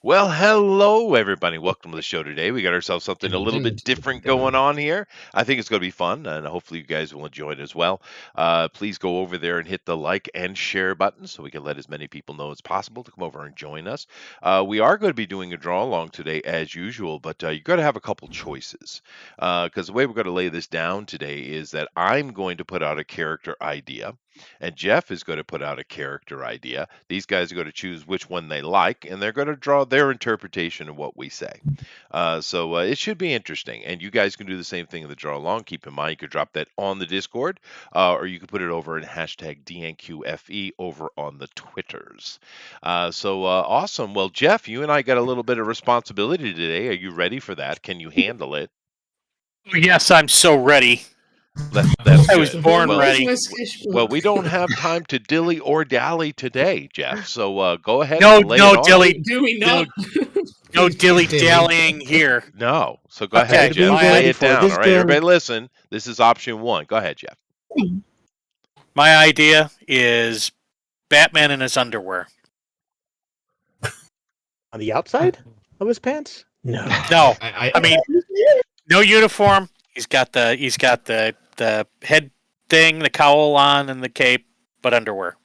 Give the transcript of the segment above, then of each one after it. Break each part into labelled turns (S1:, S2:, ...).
S1: Well, hello, everybody. Welcome to the show today. We got ourselves something a little bit different going on here. I think it's going to be fun, and hopefully you guys will enjoy it as well. Please go over there and hit the like and share button so we can let as many people know as possible to come over and join us. We are going to be doing a draw along today as usual, but you got to have a couple choices because the way we're going to lay this down today is that I'm going to put out a character idea. And Jeff is going to put out a character idea. These guys are going to choose which one they like, and they're going to draw their interpretation of what we say. So it should be interesting. And you guys can do the same thing in the draw along. Keep in mind, you could drop that on the Discord, or you could put it over in hashtag DNQFE over on the Twitters. Awesome. Well, Jeff, you and I got a little bit of responsibility today. Are you ready for that? Can you handle it?
S2: Yes, I'm so ready.
S1: That's
S2: I was
S1: good.
S2: born
S1: Well,
S2: ready.
S1: Well, we don't have time to dilly or dally today, Jeff. So go ahead
S2: No,
S1: and lay
S2: no
S1: it on.
S2: dilly,
S3: Do we not?
S2: no dilly dallying here.
S1: No. So go
S2: Okay,
S1: ahead, Jeff.
S2: my
S1: Lay
S2: idea
S1: it down.
S4: this
S1: All right,
S4: game-
S1: everybody listen. This is option one. Go ahead, Jeff.
S2: My idea is Batman in his underwear.
S4: On the outside of his pants? No.
S2: No,
S3: I
S2: I mean no uniform. He's got the head thing, the cowl on, and the cape, but underwear.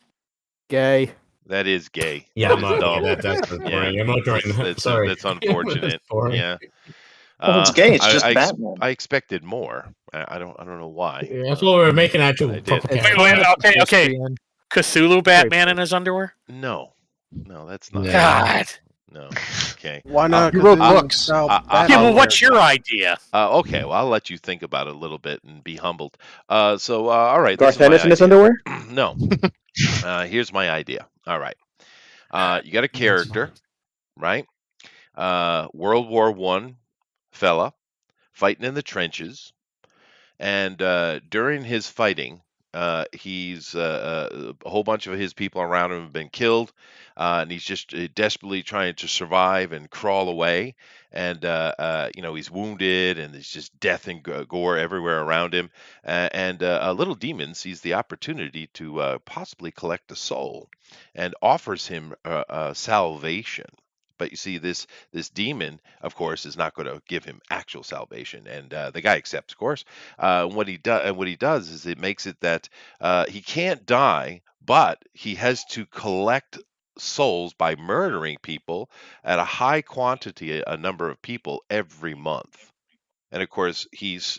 S5: Gay.
S1: That is gay.
S3: yeah,
S1: That
S3: I'm
S1: is
S3: not.
S1: dumb.
S3: That's boring. I'm not drawing that.
S1: That's
S3: Sorry.
S1: that's unfortunate.
S3: Boring.
S1: Yeah.
S6: Well, it's gay. It's just
S1: I
S6: Batman.
S1: I expected more. I don't know why.
S3: Yeah, I thought we were making actual
S1: I did.
S3: proper
S1: Wait,
S3: characters.
S2: Okay. Cthulhu Batman in his underwear?
S1: No, that's not.
S3: Yeah.
S2: God.
S1: No. Okay.
S4: Why not?
S6: You wrote
S4: 'Cause
S6: books.
S4: style
S1: Yeah,
S2: Yeah,
S4: Batman
S2: well, what's
S4: wear.
S2: your idea?
S1: Okay, well, I'll let you think about it a little bit and be humbled. All right.
S4: Garth
S1: this is my
S4: Ennis in his
S1: idea.
S4: underwear?
S1: No. Here's my idea. All right. You got a character, right? World War I fella fighting in the trenches. And during his fighting, he's a whole bunch of his people around him have been killed. And he's just desperately trying to survive and crawl away. And, he's wounded and there's just death and gore everywhere around him. A little demon sees the opportunity to possibly collect a soul and offers him salvation. But you see, this demon, of course, is not going to give him actual salvation, and the guy accepts, of course. What he does is it makes it that he can't die, but he has to collect souls by murdering people at a high quantity, a number of people every month. And of course, he's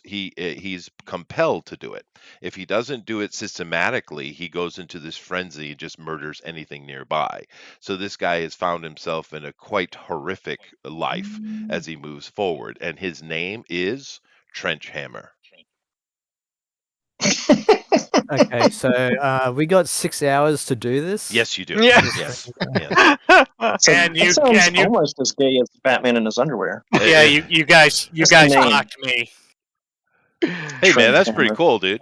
S1: compelled to do it. If he doesn't do it systematically, he goes into this frenzy and just murders anything nearby. So this guy has found himself in a quite horrific life as he moves forward, and his name is Trenchhammer.
S5: Okay, so we got 6 hours to do this.
S1: Yes, you do.
S2: Yeah.
S1: Yes.
S6: So
S2: And you-
S6: that sounds
S2: and you-
S6: almost as gay as Batman in his underwear.
S2: Yeah, you guys
S6: That's the name.
S2: mocked me.
S1: Hey man, that's pretty
S6: Trenchhammer.
S1: cool, dude.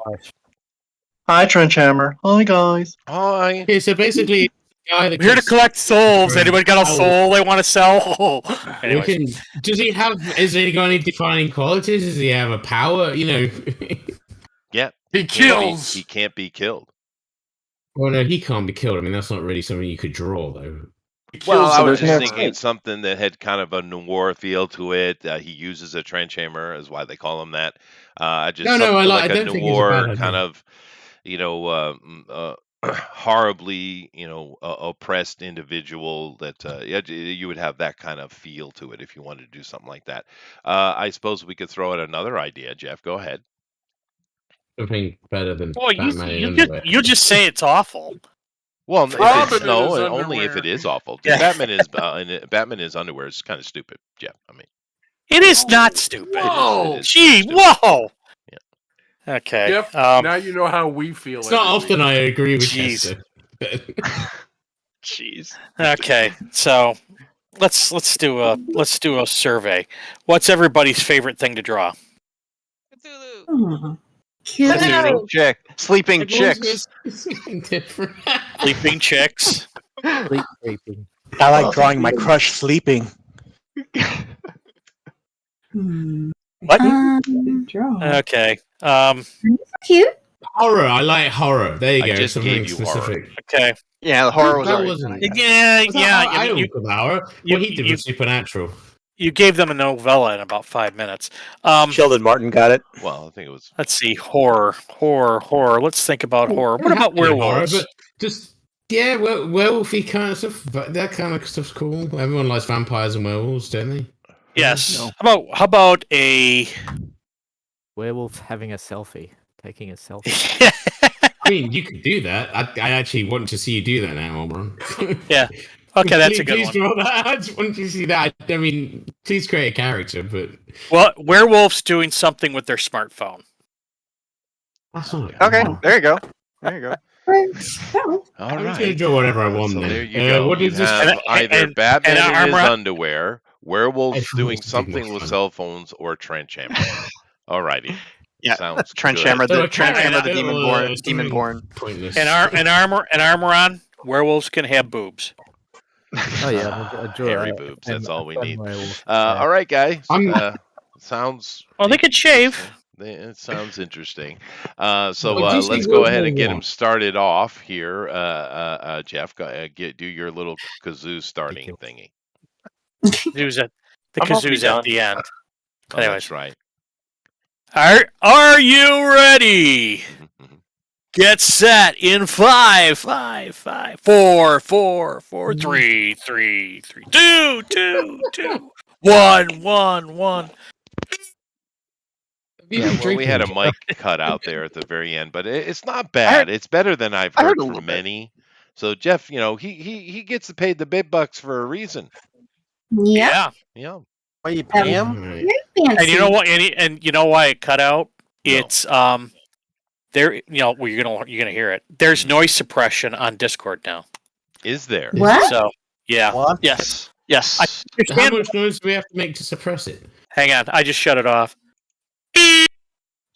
S6: Hi, Trenchhammer. Hi, guys.
S1: Hi.
S3: Okay, so basically, the guy that
S2: We're here to
S3: keeps-
S2: collect souls. Anyone got a soul they want to sell?
S3: we
S2: Anyways.
S3: can- does he have? Is he got any defining qualities? Does he have a power? You know.
S1: Yeah.
S2: He
S1: He can't be killed.
S3: Well, no, he can't be killed. I mean, that's not really something you could draw, though.
S1: Well, I
S6: so
S1: was
S6: there's
S1: just
S6: no
S1: thinking
S6: escape.
S1: something that had kind of a noir feel to it. He uses a trench hammer, is why they call him that. Just
S3: No, I
S1: something
S3: like- I
S1: like a
S3: don't think it's a
S1: noir
S3: bad
S1: kind
S3: idea.
S1: of, horribly, oppressed individual that you would have that kind of feel to it if you wanted to do something like that. I suppose we could throw out another idea, Jeff. Go ahead.
S3: Something better than
S2: Well,
S3: Batman in
S2: you
S3: underwear.
S2: just say it's awful.
S1: Well, if
S7: Robin
S1: it's,
S7: in
S1: no,
S7: his
S1: only if
S7: underwear.
S1: it is awful.
S2: Yeah.
S1: Batman in his underwear is kind of stupid, Jeff. I mean,
S2: It is not stupid.
S7: Whoa.
S1: It is
S2: Gee,
S1: stupid.
S2: whoa. Okay.
S7: Jeff, now you know how we feel.
S3: It's not
S7: every
S3: often
S7: week.
S3: I agree with
S2: Jeez.
S3: Chester. but-
S2: Jeez. Okay. So let's do a survey. What's everybody's favorite thing to draw?
S8: Cthulhu. Cute.
S9: Sleeping chick. Sleeping chicks.
S3: Something different.
S2: Sleeping chicks.
S5: Sleep creeping.
S4: I like drawing my crush sleeping.
S5: What?
S2: Okay.
S8: Cute.
S3: Horror. I like horror. There you
S1: I
S3: go.
S1: just
S3: Something
S1: gave you
S3: specific.
S2: Okay.
S9: Yeah, the horror was
S3: That
S9: already.
S3: wasn't.
S2: Yeah,
S3: I
S2: yeah.
S3: don't call horror. What he did was supernatural.
S2: You gave them a novella in about 5 minutes.
S4: Sheldon Martin got it.
S1: Well, I think it was.
S2: Let's see. Horror. Let's think about horror. What about
S3: Horror,
S2: werewolves?
S3: but just werewolfy kind of stuff. But that kind of stuff's cool. Everyone likes vampires and werewolves, don't they?
S2: Yes. How about a
S5: Werewolf having a selfie, taking a selfie.
S3: I mean, you could do that. I actually want to see you do that now, Oberon.
S2: Yeah. Okay, that's a good
S3: please
S2: one.
S3: draw that. I just want to see that. I mean, please create a character, but
S2: Well, werewolves doing something with their smartphone.
S3: that's all.
S9: Okay, there you go. There you go.
S1: All
S3: I'm just
S1: right.
S3: gonna draw whatever I want.
S1: So
S3: then.
S1: there you go.
S3: What
S1: You
S3: is this?
S1: have either Batman
S2: and
S1: in his
S2: Armor-
S1: underwear, werewolves
S3: I
S1: doing
S3: suppose it'd be
S1: something
S3: more
S1: with
S3: fun.
S1: cell phones, or trench hammer. All righty.
S9: Yeah,
S1: Sounds
S9: Trench
S1: good.
S9: Hammer,
S3: So
S9: the
S3: it
S9: Trench
S3: kinda-
S9: Hammer, the
S3: uh,
S9: Demon-born.
S3: Pointless.
S2: And Armoron, werewolves can have boobs.
S5: Oh yeah, I drew
S1: Hairy
S5: a-
S1: boobs,
S5: a-
S1: that's all
S5: a
S1: we
S5: fun
S1: need.
S5: werewolf.
S1: All right, guys.
S3: I'm-
S1: Sounds.
S2: Oh, they could shave.
S1: It sounds interesting. So
S3: What do you
S1: let's
S3: think
S1: go
S3: World
S1: ahead
S3: War
S1: and get
S3: One?
S1: him started off here. Jeff, do your little kazoo starting
S5: you.
S1: thingy.
S2: The
S6: I'm mostly
S2: kazoo's at
S6: done.
S2: the end.
S1: Oh,
S2: Anyways.
S1: that's right.
S2: Are you ready? Get set in 5, 5, 5, 4, 4, 4, 3, 3, 3, 2, 2, 2, 1, 1, 1.
S1: Yeah, well, we had a mic cut out there at the very end, but it's not bad. It's better than I've
S9: I heard
S1: heard
S9: a little
S1: from
S9: bit.
S1: many. So Jeff, he gets paid the big bucks for a reason.
S8: Yep.
S1: Yeah.
S9: Why you pay him?
S3: Right.
S8: Very fancy.
S2: And you know what? And you know why it cut out?
S1: No.
S2: It's there. You're gonna hear it. There's noise suppression on Discord now.
S1: Is there?
S8: What?
S2: So yeah.
S9: What?
S2: Yes.
S9: Yes.
S3: How much noise do we have to make to suppress it?
S2: Hang on. I just shut it off.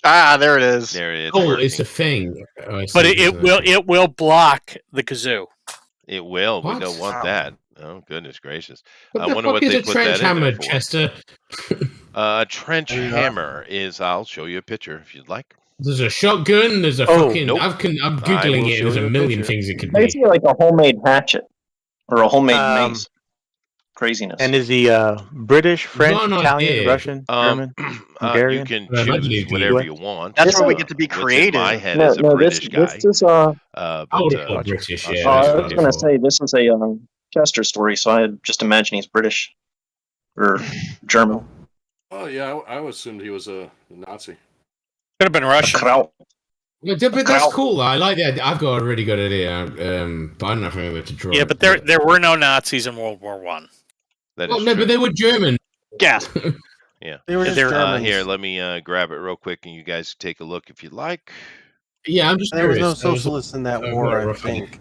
S9: Ah, there it is.
S1: There it is.
S3: Oh,
S1: working.
S3: it's a thing. Oh, I see,
S2: But
S3: isn't
S2: it will block the kazoo.
S1: It will. We
S3: What?
S1: don't want
S9: Wow.
S1: that. Oh goodness gracious!
S3: What
S1: I
S3: the
S1: wonder
S3: fuck
S1: what
S3: is
S1: they
S3: a
S1: put
S3: trench
S1: that in
S3: hammer,
S1: there for.
S3: Chester?
S1: A trench
S9: There you go.
S1: hammer is. I'll show you a picture if you'd like.
S3: There's a shotgun. There's a
S4: Oh,
S3: fucking.
S1: nope.
S3: I'm
S1: I
S3: googling
S1: will
S3: it.
S1: show
S3: There's
S1: you
S3: a
S1: a
S3: million
S1: picture.
S3: things it could be.
S6: Basically, like a homemade hatchet or a homemade
S4: Um,
S6: mace. Craziness.
S4: And is he British, French,
S3: Not an
S4: Italian,
S3: idea.
S4: Russian, German?
S1: You
S4: Hungarian?
S1: can
S3: Well, imagine
S1: choose
S3: if you
S1: whatever
S4: would.
S1: you want.
S9: That's
S6: This
S9: where we
S6: is-
S9: get to be
S1: What's in
S9: creative.
S1: my head is a British guy.
S6: This is
S3: I
S1: But
S3: would have thought British.
S1: I'll
S3: Yeah,
S1: show
S6: I
S1: you.
S3: that's
S6: was
S3: what
S6: going
S3: I
S6: to say this is a Chester story, so I just imagine he's British or German.
S7: Oh yeah, I assumed he was a Nazi.
S2: Could have been Russian.
S6: Kraut.
S3: Yeah, but that's cool. I like that. I've got a really good idea. But I don't know if I'm able to draw.
S2: Yeah,
S3: it,
S2: but there were no Nazis in World War One.
S1: That
S3: Well,
S1: is
S3: no,
S1: true.
S3: but they were German.
S9: Gasp.
S1: Yeah.
S9: They were just
S2: They're,
S9: Germans.
S1: Here, let me grab it real quick, and you guys take a look if you'd like.
S3: Yeah, I'm just.
S10: There was no
S3: curious. I was-
S10: socialists in that
S3: I
S10: war, I
S3: was-
S10: think.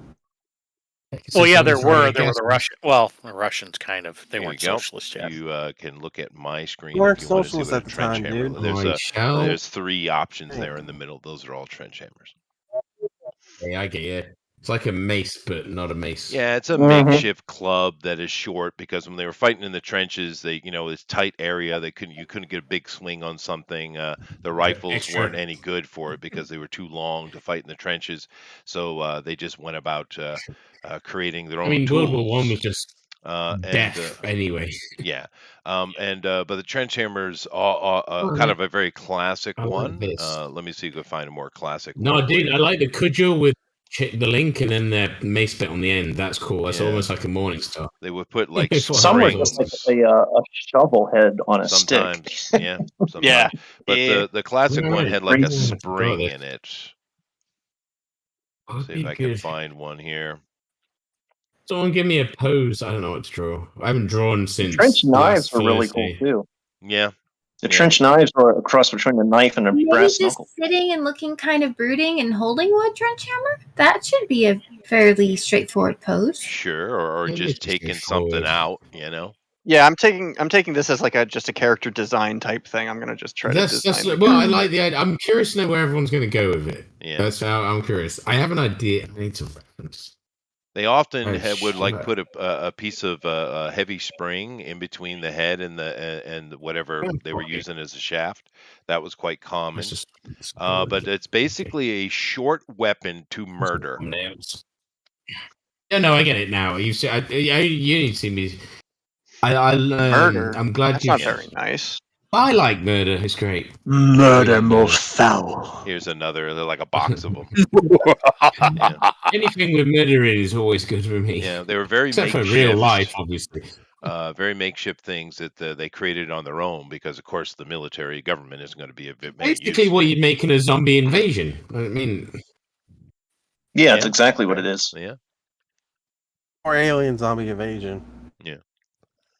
S2: Well, yeah, there were.
S3: I
S2: There were
S3: guess.
S2: the Russian. Well, the Russians kind of. They
S1: Here
S2: weren't
S1: you go.
S2: socialists yet.
S1: You can look at my screen.
S10: You weren't
S1: if you want to see
S10: socialists
S1: what
S10: at
S1: a
S10: the
S1: trench
S10: time,
S1: hammer.
S10: dude.
S1: There's 3 options there in the middle. Those are all trench hammers.
S3: Yeah, I get you. It's like a mace, but not a mace.
S1: Yeah, it's a
S6: Mhm.
S1: makeshift club that is short because when they were fighting in the trenches, this tight area. You couldn't get a big swing on something. The rifles
S3: extra.
S1: weren't any good for it because they were too long to fight in the trenches. So they just went about creating their own
S3: I mean,
S1: tools.
S3: World War One was just
S1: and,
S3: death anyway.
S1: yeah, but the trench hammers are kind of a very classic
S3: I like
S1: one.
S3: this.
S1: Let me see if I can find a more classic.
S3: No,
S1: one for
S3: dude,
S1: you.
S3: I like the cudgel with the link and then the mace bit on the end. That's cool. That's
S1: Yeah.
S3: almost like a Morning Star.
S1: They would put like
S3: It's
S6: Some were
S3: Rings.
S6: just like a shovel head on a
S1: sometimes,
S6: stick.
S1: yeah, sometimes.
S9: Yeah.
S1: But
S9: Yeah.
S1: the classic one
S3: Right,
S1: had like a
S3: crazy.
S1: spring
S3: Draw
S1: in it.
S3: That'd
S1: See
S3: be
S1: if I can
S3: good.
S1: find one here.
S3: Someone give me a pose. I don't know what to draw. I haven't drawn since.
S6: Trench knives
S3: last
S6: were really cool
S3: Thursday.
S6: too.
S1: Yeah,
S6: The
S1: Yeah.
S6: trench knives were a cross between a knife and a
S8: Maybe
S6: brass
S8: just
S6: knuckle.
S8: sitting and looking kind of brooding and holding one trench hammer? That should be a fairly straightforward pose.
S1: sure, or
S3: Maybe
S1: just
S3: it's just
S1: taking something
S3: straightforward.
S1: out, you know.
S9: Yeah, I'm taking this as like just a character design type thing. I'm gonna just try to design.
S3: Well, I like the idea. I'm curious to know where everyone's going to go with it.
S1: Yeah.
S3: That's how I'm curious. I have an idea. I need to reference.
S1: They often
S3: Oh,
S1: would like
S3: shit.
S1: put a piece of heavy spring in between the head and the whatever they were using as a shaft. That was quite common. But it's basically a short weapon to murder.
S3: Yeah, no, I get it now. You see, you need to see me.
S9: Murder.
S3: I'm glad
S9: That's
S3: you.
S9: not very nice.
S3: I like murder. It's great.
S4: Murder most foul.
S1: Here's another. They're like a box of them.
S3: Anything with murder in is always good for me.
S1: Yeah, they were very
S3: Except for
S1: makeshift.
S3: real life, obviously.
S1: Very makeshift things that they created on their own because, of course, the military government isn't going to be a bit.
S3: Basically, what you'd make in a zombie invasion. I mean,
S6: Yeah, it's exactly what it is.
S1: Yeah.
S10: Or alien zombie invasion.
S1: Yeah.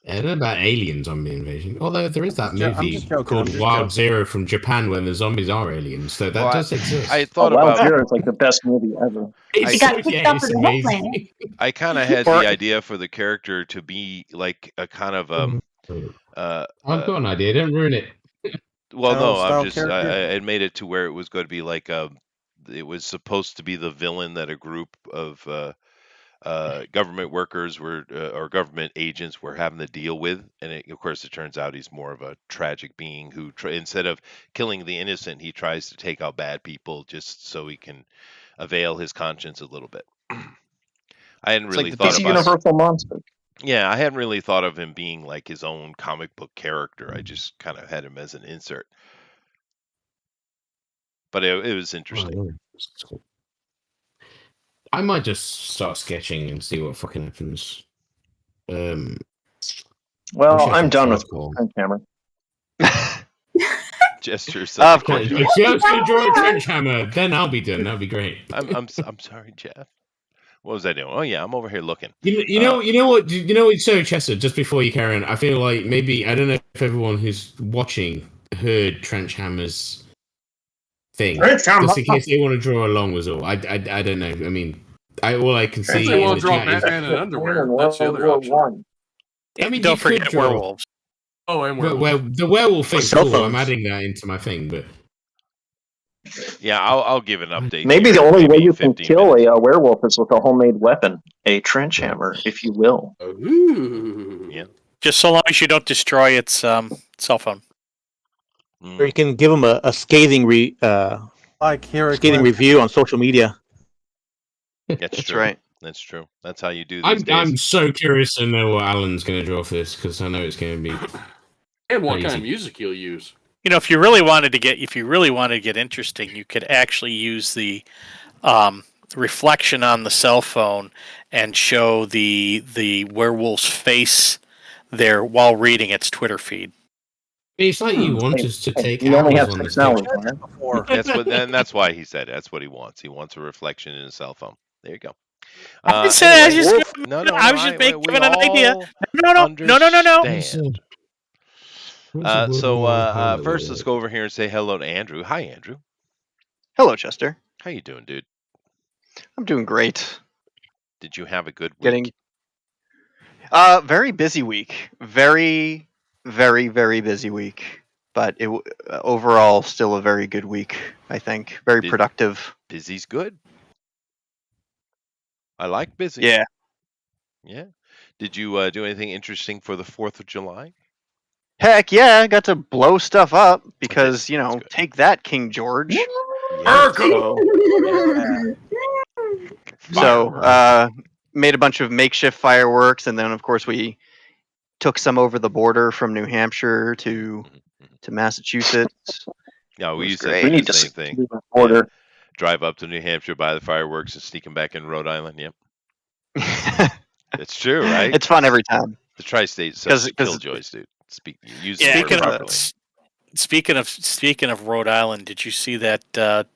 S3: I don't know about alien zombie invasion. Although there is that
S10: I'm
S3: movie
S10: just joking,
S3: called
S10: I'm just
S3: Wild
S10: joking.
S3: Zero from Japan where the zombies are aliens. So that
S1: Well,
S3: does exist.
S1: I thought
S6: Wild
S1: about.
S6: Zero is like the best movie ever.
S8: It got picked up
S3: it's
S8: in the
S3: amazing.
S1: I kind of had the idea for the character to be like a kind of
S3: I've got an idea. Don't ruin it.
S1: Well, no,
S10: Style
S1: I'm just
S10: character?
S1: I made it to where it was going to be like it was supposed to be the villain that a group of government workers were or government agents were having to deal with, and of course it turns out he's more of a tragic being who instead of killing the innocent, he tries to take out bad people just so he can avail his conscience a little bit. I hadn't
S6: It's
S1: really
S6: like the
S1: thought
S6: DC
S1: about.
S6: Universal monster.
S1: Yeah, I hadn't really thought of him being like his own comic book character. I just kind of had him as an insert. But it was interesting.
S3: I might just start sketching and see what fucking happens.
S6: Well,
S3: Wish I
S6: I'm
S3: could
S6: done with
S3: softball.
S6: Trench Hammer.
S1: Gestures.
S6: Of
S3: Okay,
S6: course.
S3: if you're going to draw a trench hammer, then I'll be done. That'll be great.
S1: I'm sorry, Jeff. What was I doing? Oh yeah, I'm over here looking.
S3: You know what? So Chester, just before you carry on, I feel like maybe I don't know if everyone who's watching heard Trench Hammer's thing.
S7: Trench Hammer.
S3: Just in case they want to draw along was all. I don't know. I mean, all I can see
S7: If they
S3: in
S7: want
S3: the
S7: to draw
S3: chat is
S7: Batman in underwear, that's the other option.
S3: I mean,
S2: Don't
S3: you could
S2: forget
S3: draw-
S2: werewolves.
S7: Oh, and
S3: well, the werewolf thing's
S4: cell
S3: cool. I'm
S4: phones.
S3: adding that into my thing, but
S1: Yeah, I'll give an update.
S6: Maybe
S1: here
S6: the
S1: in
S6: only way
S1: maybe
S6: you can
S1: 15
S6: kill
S1: minutes.
S6: a werewolf is with a homemade weapon, a trench hammer, if you will.
S7: Ooh.
S1: Yeah.
S2: Just so long as you don't destroy its cell phone.
S4: Or you can give them a scathing
S10: Like here
S4: scathing review on social media.
S1: That's
S6: That's
S1: true.
S6: right.
S1: That's true. That's how you do these
S3: I'm
S1: days.
S3: so curious to know what Alan's going to draw for this because I know it's going to be.
S7: And what
S3: Crazy.
S7: kind of music you'll use.
S2: You know, if you really wanted to get interesting, you could actually use the reflection on the cell phone and show the werewolf's face there while reading its Twitter feed.
S3: It's like you want us to take
S6: You only
S3: hours
S6: have
S3: on
S6: 6
S3: this.
S6: hours on it.
S1: That's why he said it. That's what he wants. He wants a reflection in his cell phone. There you go.
S2: I said- I was just-
S1: no,
S2: I was just
S1: we
S2: giving an idea.
S1: all
S2: No.
S1: understand. First, let's go over here and say hello to Andrew. Hi, Andrew.
S9: Hello, Chester.
S1: How you doing, dude?
S9: I'm doing great.
S1: Did you have a good week?
S9: Getting very busy week. Very, very, very busy week. But overall, still a very good week. I think very
S1: Busy.
S9: productive.
S1: Busy's good. I like busy.
S9: Yeah.
S1: Yeah. Did you do anything interesting for the 4th of July?
S9: Heck yeah! I got to blow stuff up because
S1: That's good.
S9: take that, King George.
S7: Urkel!
S9: So made a bunch of makeshift fireworks, and then of course we took some over the border from New Hampshire to Massachusetts.
S1: Yeah, we
S9: was
S1: used
S9: great.
S1: to
S6: We
S1: do
S6: need
S1: the
S6: to
S1: same thing.
S6: do the border.
S1: Drive up to New Hampshire, buy the fireworks, and sneak them back in Rhode Island. Yep, it's true, right?
S9: It's fun every time.
S1: The tri-state
S9: Because-
S1: killjoys, dude. Use
S2: Yeah,
S1: the word
S2: speaking of-
S1: properly.
S2: Speaking of Rhode Island, did you see that the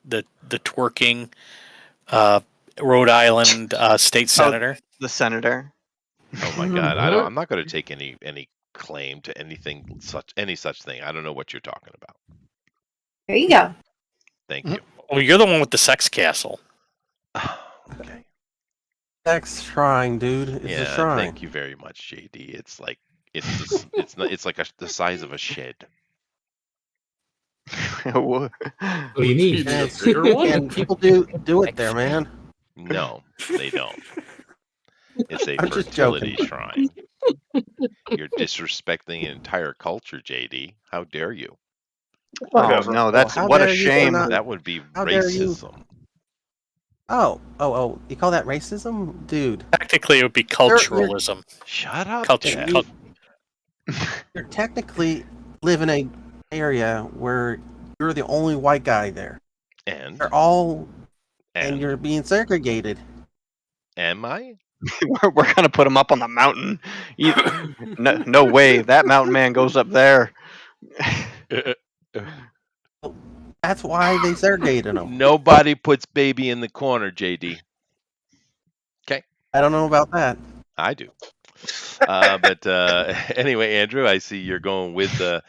S2: twerking Rhode Island state senator?
S9: The senator.
S1: Oh my God, I'm not going to take any claim to anything any such thing. I don't know what you're talking about.
S8: There you go.
S1: Thank you.
S2: Well, you're the one with the sex castle.
S1: Okay.
S10: Sex shrine, dude. It's a
S1: Yeah,
S10: shrine.
S1: thank you very much, JD. It's like It's like the size of a shed.
S3: What do you need?
S7: need a bigger one?
S10: And people do it there, man.
S1: No, they don't. It's a
S10: I'm just
S1: fertility
S10: joking.
S1: shrine. You're disrespecting an entire culture, JD. How dare you?
S9: Oh no, that's
S10: how
S9: what a
S10: dare you
S9: shame.
S10: not-
S1: That would be
S10: How dare you.
S1: racism.
S10: Oh! You call that racism, dude?
S2: Technically, it would be culturalism.
S1: Shut up,
S2: Culture.
S1: Jeff.
S10: You technically live in a area where you're the only white guy there.
S1: And
S10: They're all, and you're being segregated.
S1: am I?
S9: We're gonna put him up on the mountain. No way, that mountain man goes up there.
S10: That's why they segregated them.
S1: Nobody puts baby in the corner, JD.
S10: I don't know about that.
S1: I do. But anyway, Andrew, I see you're going with the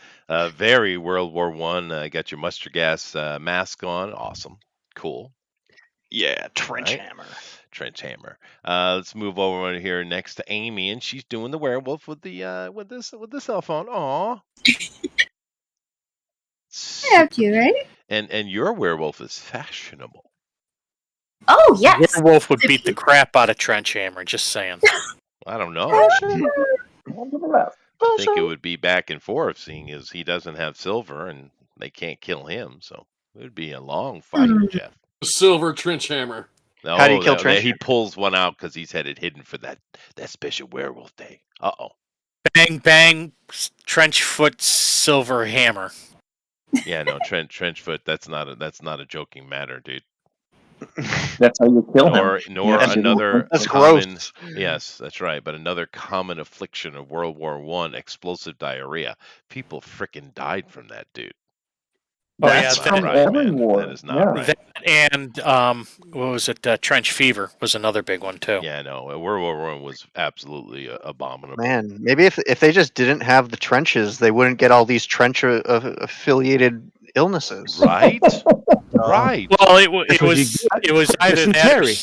S1: very World War One. Got your mustard gas mask on. Awesome. Cool.
S9: Yeah, trench
S1: Right.
S9: hammer.
S1: Trench hammer. Let's move over here next to Amy, and she's doing the werewolf with the cell phone. Aw.
S8: I have to, right?
S1: And your werewolf is fashionable.
S8: Oh, yes.
S2: Werewolf would beat the crap out of Trench Hammer. Just saying.
S1: I don't know.
S6: Oh,
S1: I think it would be back and forth, seeing as he doesn't have silver and they can't kill him. So it would be a long fight, Jeff.
S7: Silver trench hammer.
S1: No,
S9: How do you kill Trench
S1: he
S9: Hammer?
S1: pulls one out because he's had it hidden for that special werewolf day. Uh-oh.
S2: Bang, bang, trench foot, silver hammer.
S1: Yeah, no, Trenchfoot. That's not a joking matter, dude.
S6: That's how you kill
S1: Nor
S6: Yeah.
S1: another
S9: That's
S1: common.
S9: gross.
S1: Yes, that's right. But another common affliction of World War One: explosive diarrhea. People frickin' died from that, dude.
S2: Oh,
S1: That's
S2: yeah,
S1: not
S2: that-
S1: right,
S6: every
S1: man.
S6: war.
S1: That is not
S6: Yeah.
S1: right.
S2: That and what was it? Trench fever was another big one too.
S1: Yeah, no, World War One was absolutely abominable.
S9: Man, maybe if they just didn't have the trenches, they wouldn't get all these trench affiliated illnesses.
S1: Right, right.
S2: Well, it
S4: That's what you
S2: was either
S4: dysentery.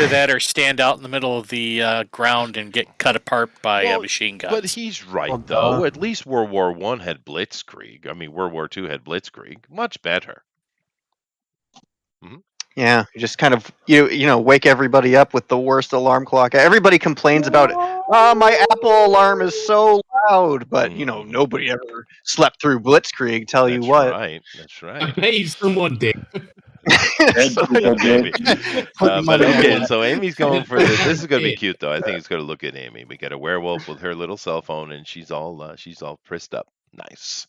S2: that or stand out in the middle of the ground and get cut apart by
S1: Well,
S2: machine guns.
S1: But he's right,
S10: Well,
S1: though.
S10: duh.
S1: At least World War One had Blitzkrieg. I mean, World War Two had Blitzkrieg. Much better.
S9: Yeah, you just kind of you know wake everybody up with the worst alarm clock. Everybody complains about it. Oh, my Apple alarm is so loud, but you know nobody ever slept through Blitzkrieg. Tell you
S1: That's
S9: what.
S1: right. That's
S3: I
S1: right.
S3: bet someone did.
S1: Maybe. But
S9: money on
S1: okay,
S9: that.
S1: so Amy's going for this. This is going to be cute, though. I think it's going to look at Amy. We got a werewolf with her little cell phone, and she's all pressed up. Nice,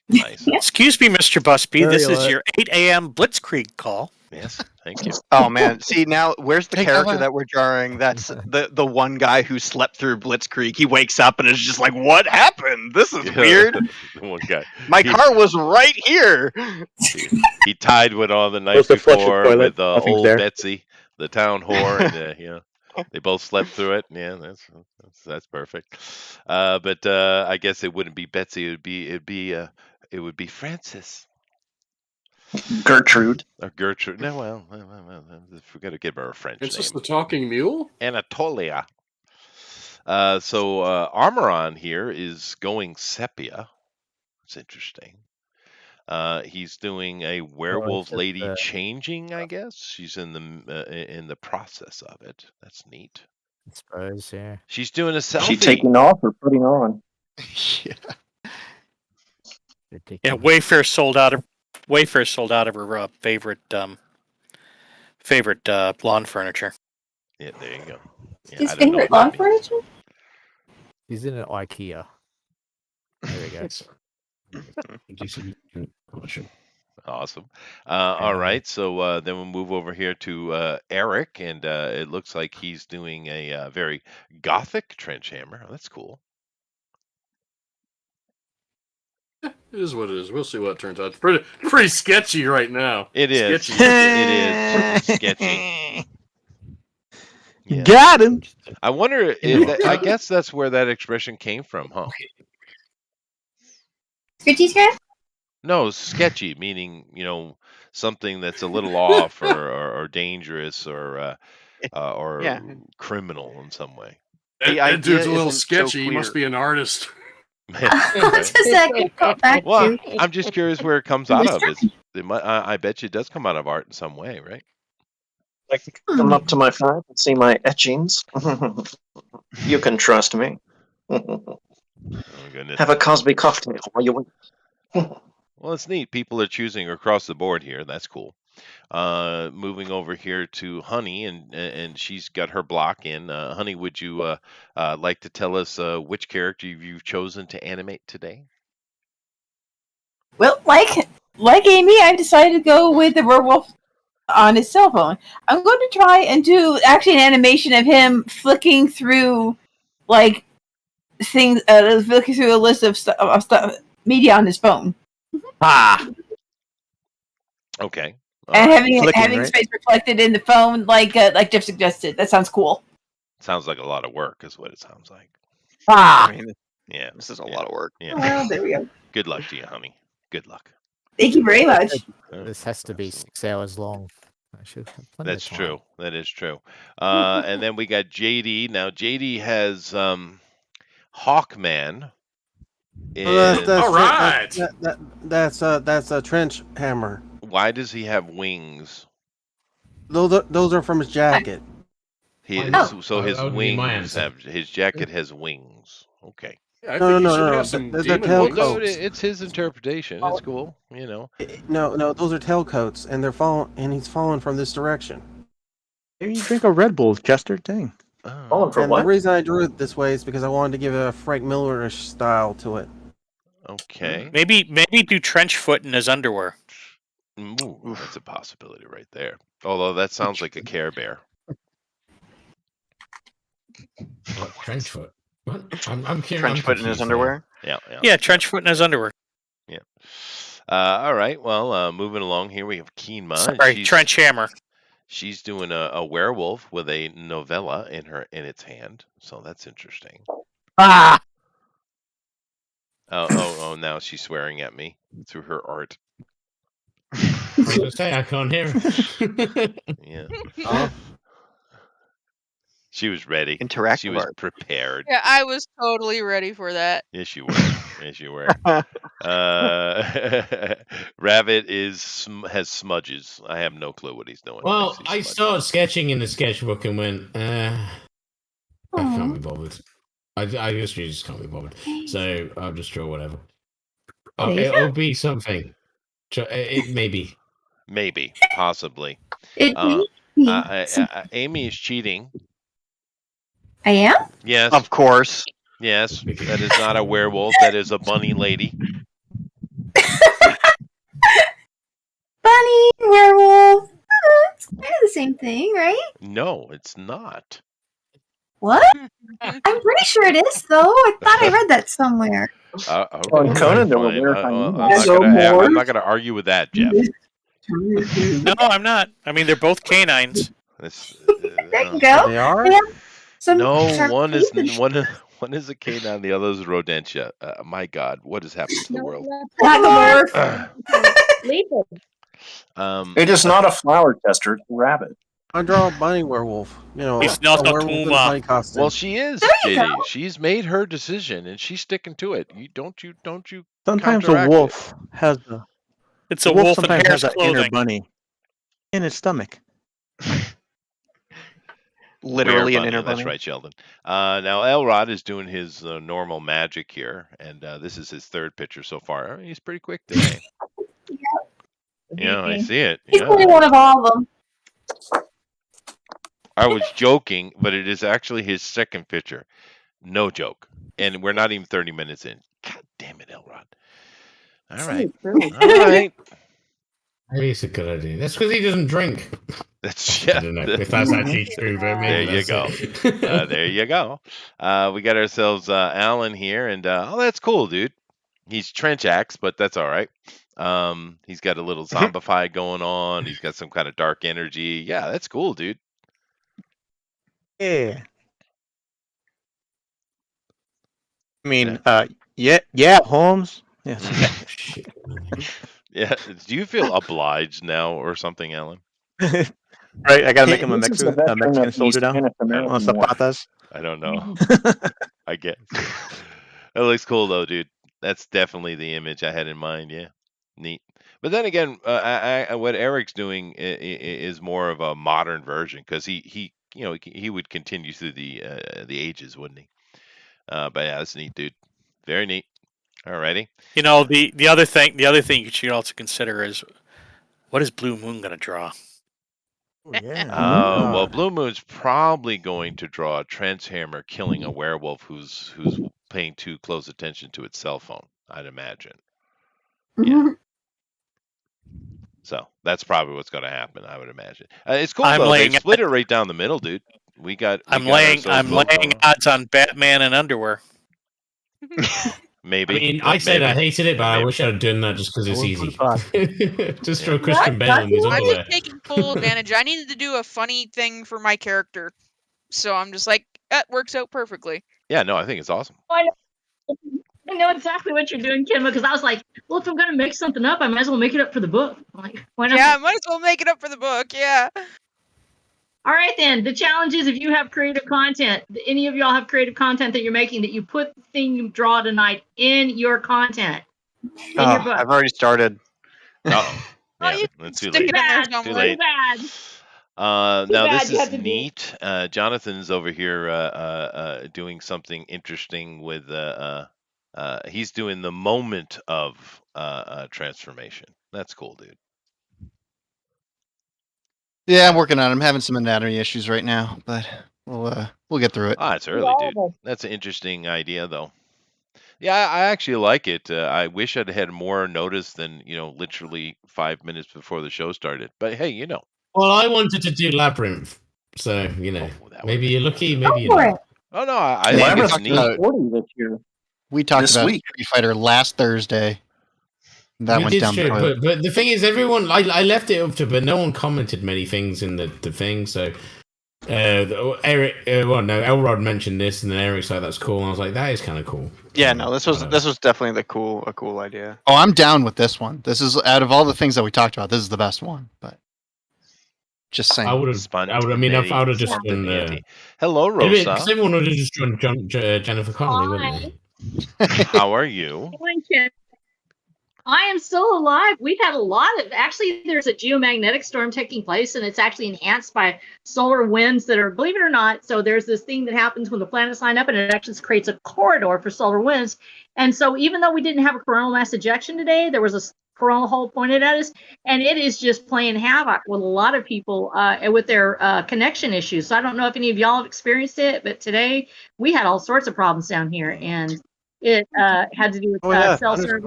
S1: nice.
S2: Excuse me, Mr. Busby.
S5: Very
S2: This is
S5: alert.
S2: your 8 a.m. Blitzkrieg call.
S1: Yes, thank you.
S9: Oh man, see now where's the
S2: Take
S9: character
S2: over.
S9: that we're drawing? That's the one guy who slept through Blitzkrieg. He wakes up and is just like, "What happened? This is weird.
S1: The one guy.
S9: My
S1: He-
S9: car was right here."
S1: He tied one on the night
S4: Supposed to flush the
S1: before
S4: toilet.
S1: with
S4: Nothing's
S1: old
S4: there.
S1: Betsy, the town whore, and you know, they both slept through it. Yeah, that's perfect. But I guess it wouldn't be Betsy. It would be Frances
S6: Gertrude.
S1: or Gertrude. No, well, we got to give her a French
S7: It's just
S1: name.
S7: the talking mule.
S1: Anatolia. So Armoron here is going sepia. It's interesting. He's doing a werewolf
S5: just,
S1: lady changing, I guess. She's in the process of it. That's neat.
S5: I suppose, yeah.
S1: She's doing a
S6: Is she
S1: selfie.
S6: taking off or putting on?
S2: Yeah,
S5: Ridiculous.
S2: Wayfair sold out of her favorite lawn furniture.
S1: Yeah, there you go. Yeah,
S8: His
S1: I don't know
S8: favorite
S1: what
S8: lawn
S1: that means.
S8: furniture?
S5: He's in an IKEA. There we go.
S1: Awesome. All right, so then we'll move over here to Eric, and it looks like he's doing a very gothic trench hammer. Oh, that's cool.
S7: It is what it is. We'll see what it turns out. It's pretty sketchy right now.
S1: It is.
S7: Sketchy.
S1: It is sketchy. Yeah.
S4: Got him.
S1: I wonder if I guess that's where that expression came from, huh?
S8: Scritchy scratch?
S1: No, sketchy, meaning, something that's a little off or dangerous or
S9: Yeah.
S1: criminal in some way.
S7: That dude's a little
S9: isn't so
S7: sketchy. He must
S9: clear.
S7: be an artist.
S8: What does that go back
S1: Well,
S8: to?
S1: I'm just curious where it comes out of.
S8: Mystery.
S1: I bet you it does come out of art in some way, right?
S6: Like to come up to my flat and see my etchings. You can trust me.
S1: Oh goodness.
S6: Have a Cosby cocktail while you wait.
S1: Well, it's neat. People are choosing across the board here. That's cool. Moving over here to Honey, and she's got her block in. Honey, would you like to tell us which character you've chosen to animate today?
S11: Well, like Amy, I decided to go with the werewolf on his cell phone. I'm going to try and do actually an animation of him flicking through like things, flicking through a list of stuff, media on his phone,
S1: Okay.
S11: and having
S4: Flicking,
S11: his face reflected in the phone, like Jeff suggested. That sounds cool.
S1: Sounds like a lot of work, is what it sounds like.
S9: I mean,
S1: Yeah.
S9: this is a lot of work.
S1: Yeah.
S11: Well, there we go.
S1: Good luck to you, Honey. Good luck.
S11: Thank you very much.
S5: This has to be 6 hours long. I should have plenty of
S1: That's
S5: time.
S1: true. That is true. And then we got JD. Now JD has Hawkman.
S7: All right.
S10: That's a trench hammer.
S1: Why does he have wings?
S10: Those are from his jacket.
S1: So his
S3: that would be my
S1: wings
S3: answer.
S1: his jacket has wings. Okay.
S7: Yeah, I
S10: No,
S7: think
S10: no,
S7: you should
S10: no,
S7: have some
S10: they're
S7: demon
S10: tail
S7: wings.
S1: No,
S10: coats.
S1: it's his interpretation. It's cool. You know.
S10: No, those are tailcoats, and they're falling, and he's falling from this direction.
S4: Maybe you drink a Red Bull, Chester. Dang.
S6: Falling for
S10: And
S6: what?
S10: the reason I drew it this way is because I wanted to give it a Frank Miller-ish style to it.
S1: Okay.
S2: Maybe do trench foot in his underwear.
S1: Ooh, that's a possibility right there. Although that sounds like a Care Bear.
S3: What, Trenchfoot? What? I'm curious.
S9: Trench foot in his underwear.
S1: Yeah.
S2: Yeah, trench foot in his underwear.
S1: All right. Well, moving along here, we have Keenma.
S2: Sorry, trench hammer.
S1: She's doing a werewolf with a novella in its hand, so that's interesting.
S11: Ah,
S1: Oh! Now she's swearing at me through her art.
S3: I was gonna say I can't hear her.
S1: Yeah,
S3: Oh,
S1: she was ready.
S9: Interactive
S1: She was
S9: art.
S1: prepared.
S12: Yeah, I was totally ready for that.
S1: Yes, you were. Yes, you were. Rabbit has smudges. I have no clue what he's doing.
S3: well,
S1: see
S3: I
S1: smudges.
S3: started sketching in the sketchbook and went, I can't be bothered. I just can't be bothered. So I'll just draw whatever. Oh,
S8: There you
S3: it'll be something. It maybe.
S1: Maybe, possibly.
S8: It
S1: Amy is cheating.
S8: I am?
S1: Yes,
S9: Of course.
S1: yes. That is not a werewolf. That is a bunny lady.
S8: Bunny, werewolf. It's kind of the same thing, right?
S1: No, it's not.
S8: What? I'm pretty sure it is, though. I thought I read that somewhere.
S1: Okay,
S6: On Conan, there were
S1: fine.
S6: weird
S1: I'm
S6: hyenas.
S1: not gonna argue with that, Jeff.
S2: No, I'm not. I mean, they're both canines.
S1: This,
S8: There you go.
S10: They are?
S8: Yeah. Some
S1: no,
S8: sharp
S1: one is
S8: teeth.
S1: one is a canine, the other is a rodentia. My God, what has happened to the world?
S8: Not
S6: It is not a flower tester, it's a rabbit.
S10: I draw a bunny werewolf. You know,
S2: It's not
S10: a
S2: a
S10: werewolf in a
S2: puma.
S10: bunny costume.
S1: Well, she is,
S8: There you
S1: JD.
S8: go.
S1: She's made her decision, and she's sticking to it. You don't you
S4: Sometimes a
S1: counteract it.
S4: wolf has a
S2: It's a
S4: wolf
S2: wolf in
S4: sometimes
S2: hare's
S4: has an inner
S2: clothing.
S4: bunny in its stomach.
S9: Literally an
S1: Bunny,
S9: inner
S1: That's
S9: bunny.
S1: right, Sheldon. Now Elrod is doing his normal magic here, and this is his third picture so far. He's pretty quick today. Yeah, I see it.
S11: he's
S1: Yeah.
S11: only one of all of them.
S1: I was joking, but it is actually his second picture. No joke. And we're not even 30 minutes in. God damn it, Elrod. All right. All right.
S3: Maybe it's a good idea. That's because he doesn't drink.
S1: That's
S3: I don't know if that's actually true, but
S1: There
S3: maybe
S1: you go. There you go. We got ourselves Alan here, and that's cool, dude. He's trench axe, but that's all right. He's got a little zombified going on. He's got some kind of dark energy. Yeah, that's cool, dude.
S4: Yeah. I mean, yeah, Holmes. Yes.
S1: Yeah. Do you feel obliged now or something, Alan?
S4: Right, I gotta make him a
S6: This is the
S4: Mexican
S6: veteran of
S4: soldier
S6: the
S4: now
S6: Spanish American
S4: on
S6: War.
S4: Zapatas.
S1: I don't know. I guess. That looks cool though, dude. That's definitely the image I had in mind. Yeah, neat. But then again, what Eric's doing is more of a modern version because he would continue through the ages, wouldn't he? But yeah, that's neat, dude. Very neat. Alrighty.
S2: You know, the other thing you should also consider is what is Blue Moon going to draw?
S1: Well, Blue Moon's probably going to draw a Transhammer killing a werewolf who's paying too close attention to its cell phone, I'd imagine. Yeah. So that's probably what's going to happen, I would imagine. It's cool though. They split it right down the middle, dude. I'm laying
S2: odds on Batman and underwear.
S1: Maybe.
S3: I mean, I said I hated it, but I wish I'd done that just because it's easy. Just throw Christian Bale in his
S12: I'm
S3: underwear.
S12: just taking full advantage. I needed to do a funny thing for my character, so I'm just like, that works out perfectly.
S1: Yeah, no, I think it's awesome.
S13: I know exactly what you're doing, Kim, because I was like, well, if I'm going to make something up, I might as well make it up for the book. I'm like, why not?
S12: Yeah, I might as well make it up for the book, yeah.
S13: All right, then. The challenge is if you have creative content, any of y'all have creative content that you're making, that you put the thing you draw tonight in your content. In your book.
S9: I've already started.
S1: Oh, yeah, that's too late. Too late. Now this is neat. Jonathan's over here doing something interesting with he's doing the moment of transformation. That's cool, dude.
S9: Yeah, I'm working on it. I'm having some anatomy issues right now, but we'll get through it.
S1: Ah, it's early, dude. That's an interesting idea, though. Yeah, I actually like it. I wish I'd had more notice than literally 5 minutes before the show started. But hey,
S3: Well, I wanted to do Labyrinth, so maybe you're lucky, maybe you're not.
S1: Oh no, I think it's neat.
S9: We talked about Street Fighter last Thursday. That went down the toilet.
S3: But the thing is, everyone, I left it up to, but no one commented many things in the thing. So Eric, Elrod mentioned this, and then Eric's like, "That's cool," and I was like, "That is kind of cool."
S9: Yeah, no, this was definitely a cool idea. Oh, I'm down with this one. This is out of all the things that we talked about, this is the best one. But just saying,
S3: I would have just been.
S1: Hello, Rosa.
S3: Because everyone would have just joined Jennifer Connelly, wouldn't
S1: they? How are you?
S13: I am still alive. We've had a lot of, actually, there's a geomagnetic storm taking place, and it's actually enhanced by solar winds that are, believe it or not, so there's this thing that happens when the planets line up, and it actually creates a corridor for solar winds. And so even though we didn't have a coronal mass ejection today, there was a coronal hole pointed at us, and it is just playing havoc with a lot of people with their connection issues. So I don't know if any of y'all have experienced it, but today we had all sorts of problems down here, and it had to do with cell service.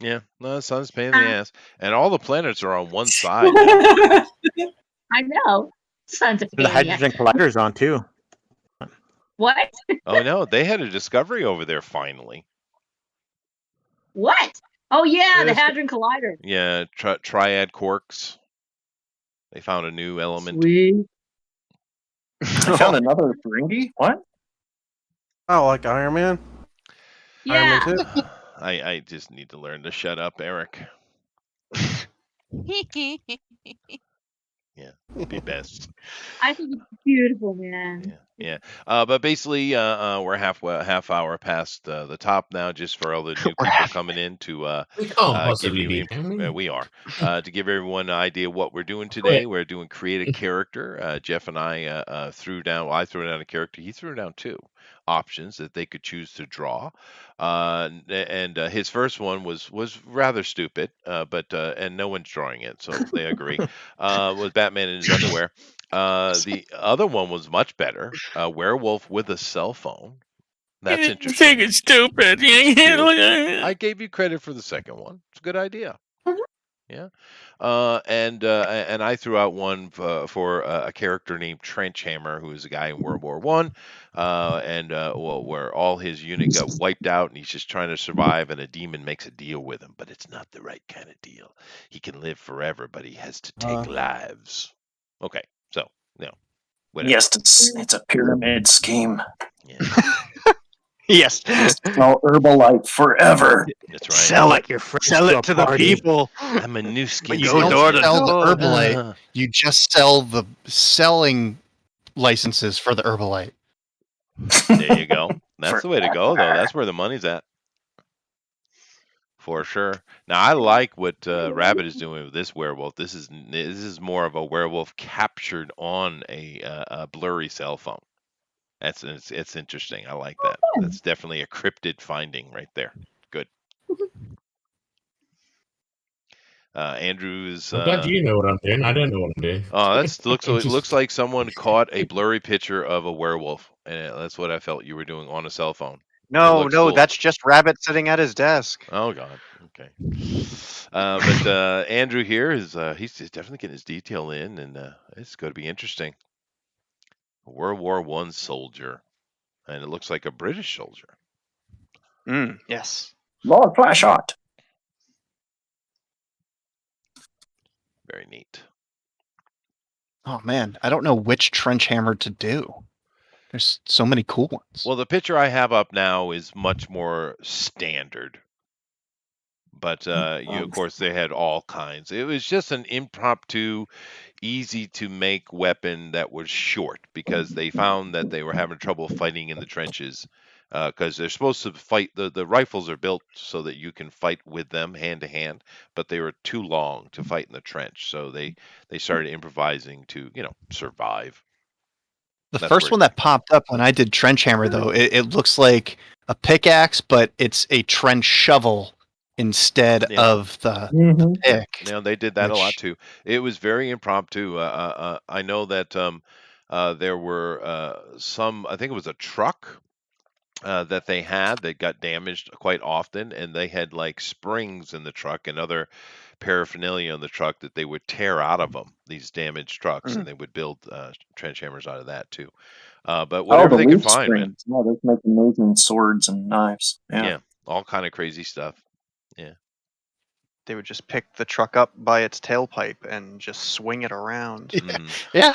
S1: Yeah, no, the sun's pain in the ass, and all the planets are on one side.
S13: I know. Sun's a pain.
S4: The hydrogen collider's on too.
S13: What?
S1: Oh no, they had a discovery over there finally.
S13: What? Oh yeah, the Hadron Collider.
S1: Yeah, triad quarks. They found a new element.
S6: Sweet. They found another Ferengi? What?
S10: Oh, like Iron Man?
S13: Yeah.
S10: Iron Man 2?
S1: I just need to learn to shut up, Eric. Yeah, be best.
S13: I think it's beautiful, man.
S1: Yeah. But basically, we're half hour past the top now, just for all the new people coming in to give you. We are to give everyone an idea of what we're doing today. We're doing create a character. Jeff and I threw down. Well, I threw down a character. He threw down two options that they could choose to draw. And his first one was rather stupid, but and no one's drawing it, so they agree. Was Batman in his underwear. The other one was much better. A werewolf with a cell phone. That's interesting.
S2: Think it's stupid.
S1: I gave you credit for the second one. It's a good idea. Yeah. And I threw out one for a character named Trenchhammer, who is a guy in World War One, where all his unit got wiped out, and he's just trying to survive, and a demon makes a deal with him, but it's not the right kind of deal. He can live forever, but he has to take lives. Okay, so whatever.
S6: Yes, it's a pyramid scheme.
S1: Yeah.
S9: Yes.
S6: Sell Herbalife forever.
S1: That's right.
S9: Sell it, sell it to the people.
S1: I'm a new skin.
S9: You don't sell the Herbalife. You just sell the selling licenses for the Herbalife.
S1: There you go. That's
S6: For
S1: the way to go, though. That's where the money's at. For sure. Now I like what Rabbit is doing with this werewolf. This is more of a werewolf captured on a blurry cell phone. It's interesting. I like that. That's definitely a cryptid finding right there. Good. Andrew's.
S3: I'm glad you know what I'm doing. I don't know what I'm doing.
S1: Oh, it
S3: Just-
S1: looks like someone caught a blurry picture of a werewolf, and that's what I felt you were doing on a cell phone.
S9: No,
S1: looks
S9: no,
S1: cool.
S9: that's just Rabbit sitting at his desk.
S1: Oh God. Okay. But Andrew here is he's definitely getting his detail in, and it's going to be interesting. A World War I soldier, and it looks like a British soldier.
S9: Yes.
S6: Lord Flashheart.
S1: Very neat.
S14: Oh man, I don't know which trench hammer to do. There's so many cool ones.
S1: Well, the picture I have up now is much more standard. But of course, they had all kinds. It was just an impromptu, easy to make weapon that was short because they found that they were having trouble fighting in the trenches because they're supposed to fight. The rifles are built so that you can fight with them hand to hand, but they were too long to fight in the trench. So they started improvising to survive.
S14: The
S1: That's
S14: first
S1: where-
S14: one that popped up when I did trench hammer, though, it looks like a pickaxe, but it's a trench shovel instead
S1: Yeah.
S14: of the pick.
S1: They did that a lot
S14: which-
S1: too. It was very impromptu. I know that there were some. I think it was a truck that they had that got damaged quite often, and they had like springs in the truck and other paraphernalia in the truck that they would tear out of them. These damaged trucks, and they would build trench hammers out of that too. But whatever they could find, man.
S6: Yeah, they make amazing swords and knives.
S1: Yeah, all kind of crazy stuff. Yeah.
S9: They would just pick the truck up by its tailpipe and just swing it around.
S1: Mhm.
S14: Yeah.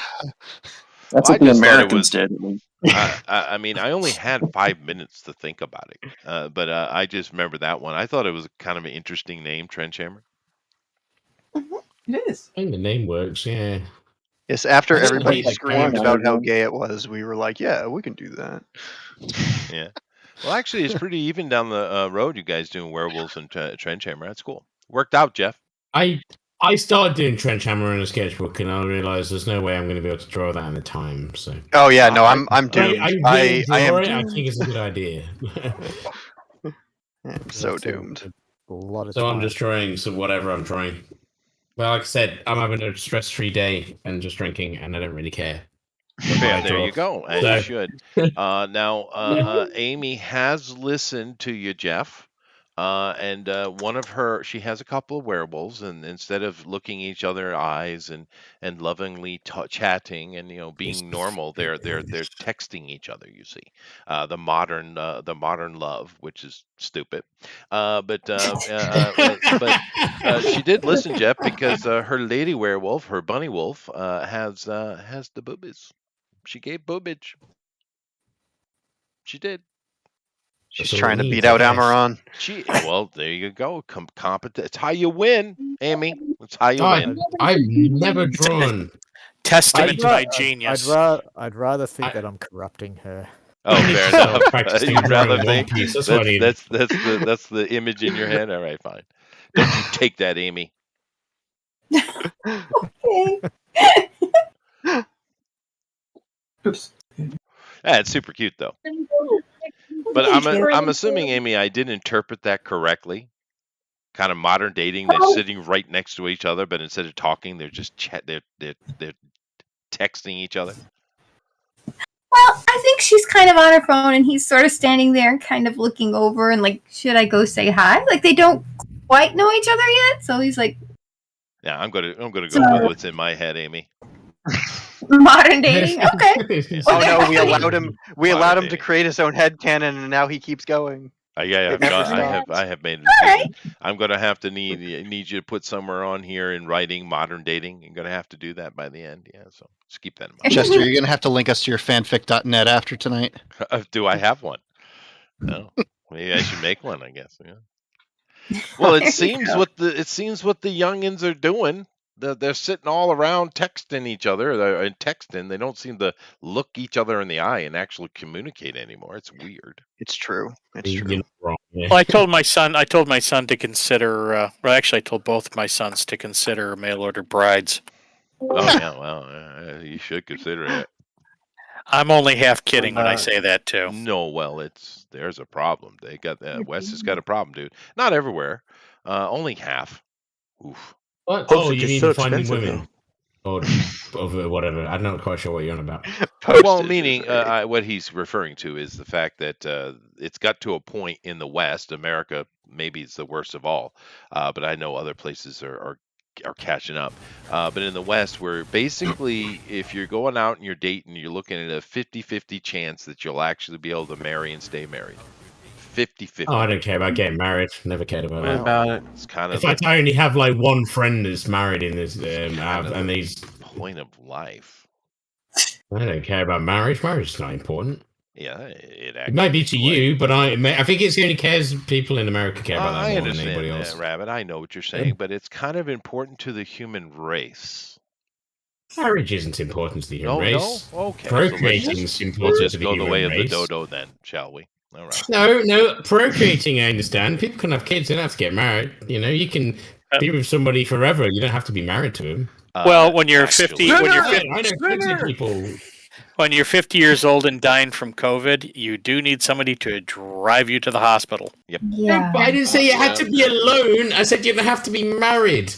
S6: That's
S1: I
S6: what the
S1: just thought it
S6: Americans
S1: was-
S6: did. At least.
S1: I mean, I only had 5 minutes to think about it, but I just remember that one. I thought it was kind of an interesting name, Trench Hammer.
S11: It is.
S3: I think the name works, yeah.
S9: Yes, after
S3: I just
S9: everybody
S3: like
S9: screamed
S3: that.
S9: about how gay it was, we were like, yeah, we can do that.
S1: Yeah. Well, actually, it's pretty even down the road. You guys doing werewolves and Trench Hammer. That's cool. Worked out, Jeff.
S3: I started doing trench hammer in a sketchbook, and I realized there's no way I'm going to be able to draw that in the time. So
S9: Oh yeah, no, I'm doomed.
S3: I
S9: I am
S3: I
S9: doomed.
S3: think it's a good idea.
S9: I'm so doomed.
S5: A lot of
S3: So I'm
S5: time.
S3: just drawing whatever I'm drawing. Well, like I said, I'm having a stress-free day and just drinking, and I don't really care.
S1: Yeah, there you go. As you
S3: So-
S1: should. Now, Amy has listened to you, Jeff. And one of she has a couple of werewolves, and instead of looking each other in the eyes and lovingly chatting and being normal, they're texting each other. You see, the modern love, which is stupid. But she did listen, Jeff, because her lady werewolf, her bunny wolf, has the boobies. She gave boobage. She did.
S9: She's
S3: That's what
S9: trying
S3: we
S9: to
S3: need,
S9: beat out
S3: I guess.
S9: Amaron.
S1: Well, there you go. Competent. It's how you win, Amy. It's how you
S3: God,
S1: win.
S3: I've never drawn.
S2: Testament to my
S5: I'd
S2: genius.
S5: I'd rather think that I'm corrupting her.
S1: Oh, fair
S3: So
S1: enough.
S3: practicing
S1: You'd rather
S3: drawing
S1: think
S3: One Piece, that's what I need.
S1: that's the image in your head. All right, fine. Don't you take that, Amy.
S11: Okay.
S6: Oops.
S1: Yeah, it's super cute though. But I'm assuming, Amy, I did interpret that correctly. Kind of modern dating. They're sitting right next to each other, but instead of talking, they're just they're texting each other.
S8: Well, I think she's kind of on her phone and he's sort of standing there and kind of looking over and like, should I go say hi? Like they don't quite know each other yet, so he's like
S1: Yeah, I'm gonna go
S8: So-
S1: with what's in my head, Amy.
S8: modern dating. Okay.
S9: Oh no, we allowed him. We
S1: Modern
S9: allowed him to
S1: dating.
S9: create his own headcanon, and now he keeps going.
S1: Yeah,
S9: never
S1: I have made a
S8: All
S1: decision. I'm gonna have to need you to put somewhere on here in writing modern dating. You're gonna have to do that by the end. Yeah, so just keep that in mind.
S14: Chester, you're gonna have to link us to your fanfic.net after tonight.
S1: Do I have one? No. Maybe I should make one. I guess. Yeah. Well, it seems what the youngins are doing. they're sitting all around texting each other and texting. They don't seem to look each other in the eye and actually communicate anymore. It's weird.
S9: It's true. It's
S3: You're
S9: true.
S3: not wrong. Yeah.
S2: Well, I told my son to consider. Well, actually, I told both my sons to consider mail order brides.
S1: Oh yeah, well, you should consider it.
S2: I'm only half kidding when I say that too.
S1: No, well, there's a problem. They got West has got a problem, dude. Not everywhere. Only half. Oof.
S3: What?
S4: Postage
S3: Oh, you
S4: is
S3: mean
S4: so
S3: finding
S4: expensive,
S3: women? Or whatever. I'm not quite sure what you're on about.
S1: Well,
S9: Postage
S1: meaning
S9: is
S1: what he's referring to is the fact that it's got to a point in the West, America maybe it's the worst of all, but I know other places are catching up. But in the West, where basically if you're going out and you're dating, you're looking at a 50-50 chance that you'll actually be able to marry and stay married. 50-50.
S3: Oh, I don't care about getting married. Never cared about
S10: What
S3: that.
S10: about it?
S1: It's kind
S3: In
S1: of
S3: fact, I only have like one friend that's married in this, and he's.
S1: point of life.
S3: I don't care about marriage. Marriage is not important.
S1: Yeah, it
S3: It might be to you, but I think it's only cares people in America care about that
S1: I
S3: more than
S1: understand
S3: anybody
S1: that,
S3: else.
S1: Rabbit. I know what you're saying, but it's kind of important to the human race.
S3: Marriage isn't important to the human
S1: No,
S3: race.
S1: no? Okay. so let's
S3: Procreating
S1: just-
S3: is important
S1: Let's
S3: to
S1: just
S3: the
S1: go the
S3: human
S1: way of the
S3: race.
S1: dodo then, shall we? All right.
S3: No, procreating, I understand. People can have kids, they don't have to get married. You know, you can be with somebody forever. You don't have to be married to him.
S2: Well, when you're
S1: actually-
S2: 50, when you're
S3: I
S2: 50,
S3: know plenty of people.
S2: when you're 50 years old and dying from COVID, you do need somebody to drive you to the hospital.
S8: Yeah.
S3: I didn't say you had to be alone. I said you don't have to be married.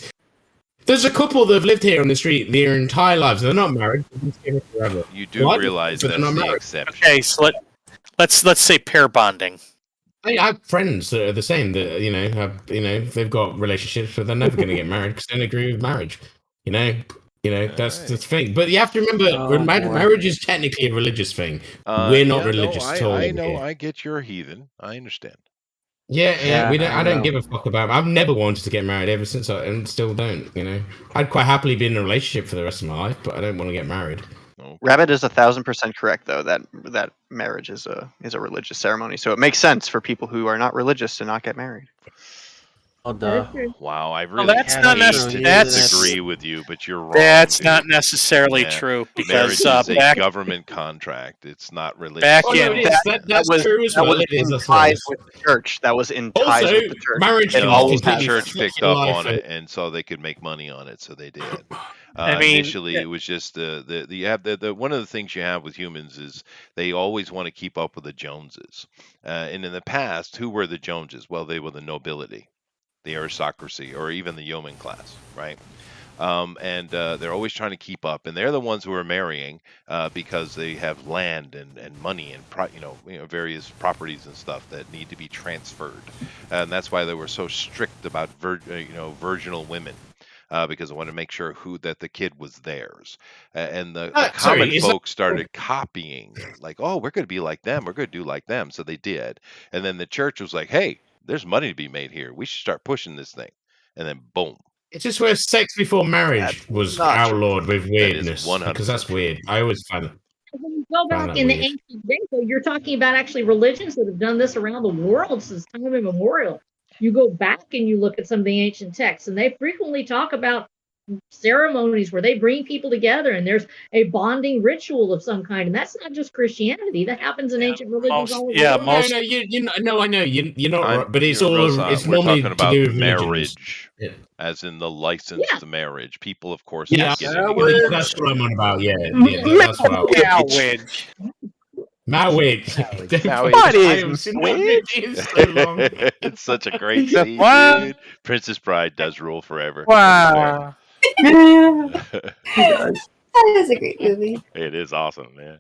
S3: There's a couple that have lived here on the street their entire lives. They're not married. They've been together forever.
S1: You do
S3: What?
S1: realize
S3: But they're
S1: that's
S3: not
S1: the
S3: married.
S1: exception.
S2: Okay, so let's say pair bonding.
S3: I have friends that are the same. That they've got relationships, but they're never going to get married because they don't agree with marriage. You know that's the thing. But you have to remember,
S10: Oh, boy.
S3: marriage is technically a religious thing. We're not religious at all.
S1: I
S3: over
S1: know.
S3: here.
S1: I get you're a heathen. I understand.
S3: Yeah, we don't. I don't
S10: know.
S3: give a fuck about. I've never wanted to get married ever since, and still don't. You know, I'd quite happily be in a relationship for the rest of my life, but I don't want to get married.
S9: Rabbit is 1,000% correct, though, that marriage is a religious ceremony. So it makes sense for people who are not religious to not get married.
S10: Oh, duh.
S1: Wow, I
S2: Well,
S1: really
S2: that's
S1: hate
S2: not
S1: to
S2: that's-
S1: disagree with you, but you're wrong.
S2: That's
S1: dude.
S2: not necessarily
S1: Yeah.
S2: true
S1: Marriage
S2: because
S1: is a
S2: back
S1: government contract. It's not religious.
S2: Back
S3: Oh, no,
S2: in-
S3: it is. That's true as well. It is.
S9: in
S3: That's what it
S9: ties
S3: is.
S9: with the church. That was in ties
S3: Also,
S9: with the church.
S3: marriage
S9: It
S3: is
S9: always
S1: the
S9: has.
S3: completely
S1: church
S3: fucking
S1: picked up
S3: life
S1: on
S3: and-
S1: it, and so they could make money on it, so they did.
S2: I mean,
S1: Initially, it was just you have the one of the things you have with humans is they always want to keep up with the Joneses. And in the past, who were the Joneses? Well, they were the nobility, the aristocracy, or even the yeoman class, right? And they're always trying to keep up, and they're the ones who are marrying because they have land and money and various properties and stuff that need to be transferred, and that's why they were so strict about virginal women. Because I want to make sure that the kid was theirs, and the common folks started copying, like, oh, we're going to be like them, we're going to do like them, so they did, and then the church was like, hey, there's money to be made here, we should start pushing this thing, and then boom.
S3: It's just where sex before marriage was
S1: not true.
S3: outlawed with
S1: That is
S3: weirdness
S1: 100%
S3: because that's weird. I always find it.
S13: When you go
S3: Found
S13: back
S3: that
S13: in the
S3: weird.
S13: ancient days, though, you're talking about actually religions that have done this around the world since time immemorial. You go back and you look at some of the ancient texts, and they frequently talk about ceremonies where they bring people together and there's a bonding ritual of some kind, and that's not just Christianity. That happens in ancient religions all over the world.
S3: I know you're not right, but it's
S1: Rosa,
S3: it's
S1: we're
S3: normally
S1: talking
S3: to
S1: about
S3: do with religions.
S1: marriage, as in the licensed marriage. People, of course,
S3: Yeah,
S1: get together.
S3: that's what I'm on about. Yeah, that's what I Marriage.
S9: What is
S1: It's such a great scene,
S9: What?
S1: dude. Princess Bride does rule forever.
S9: Wow.
S8: That is a great movie.
S1: It is awesome, man.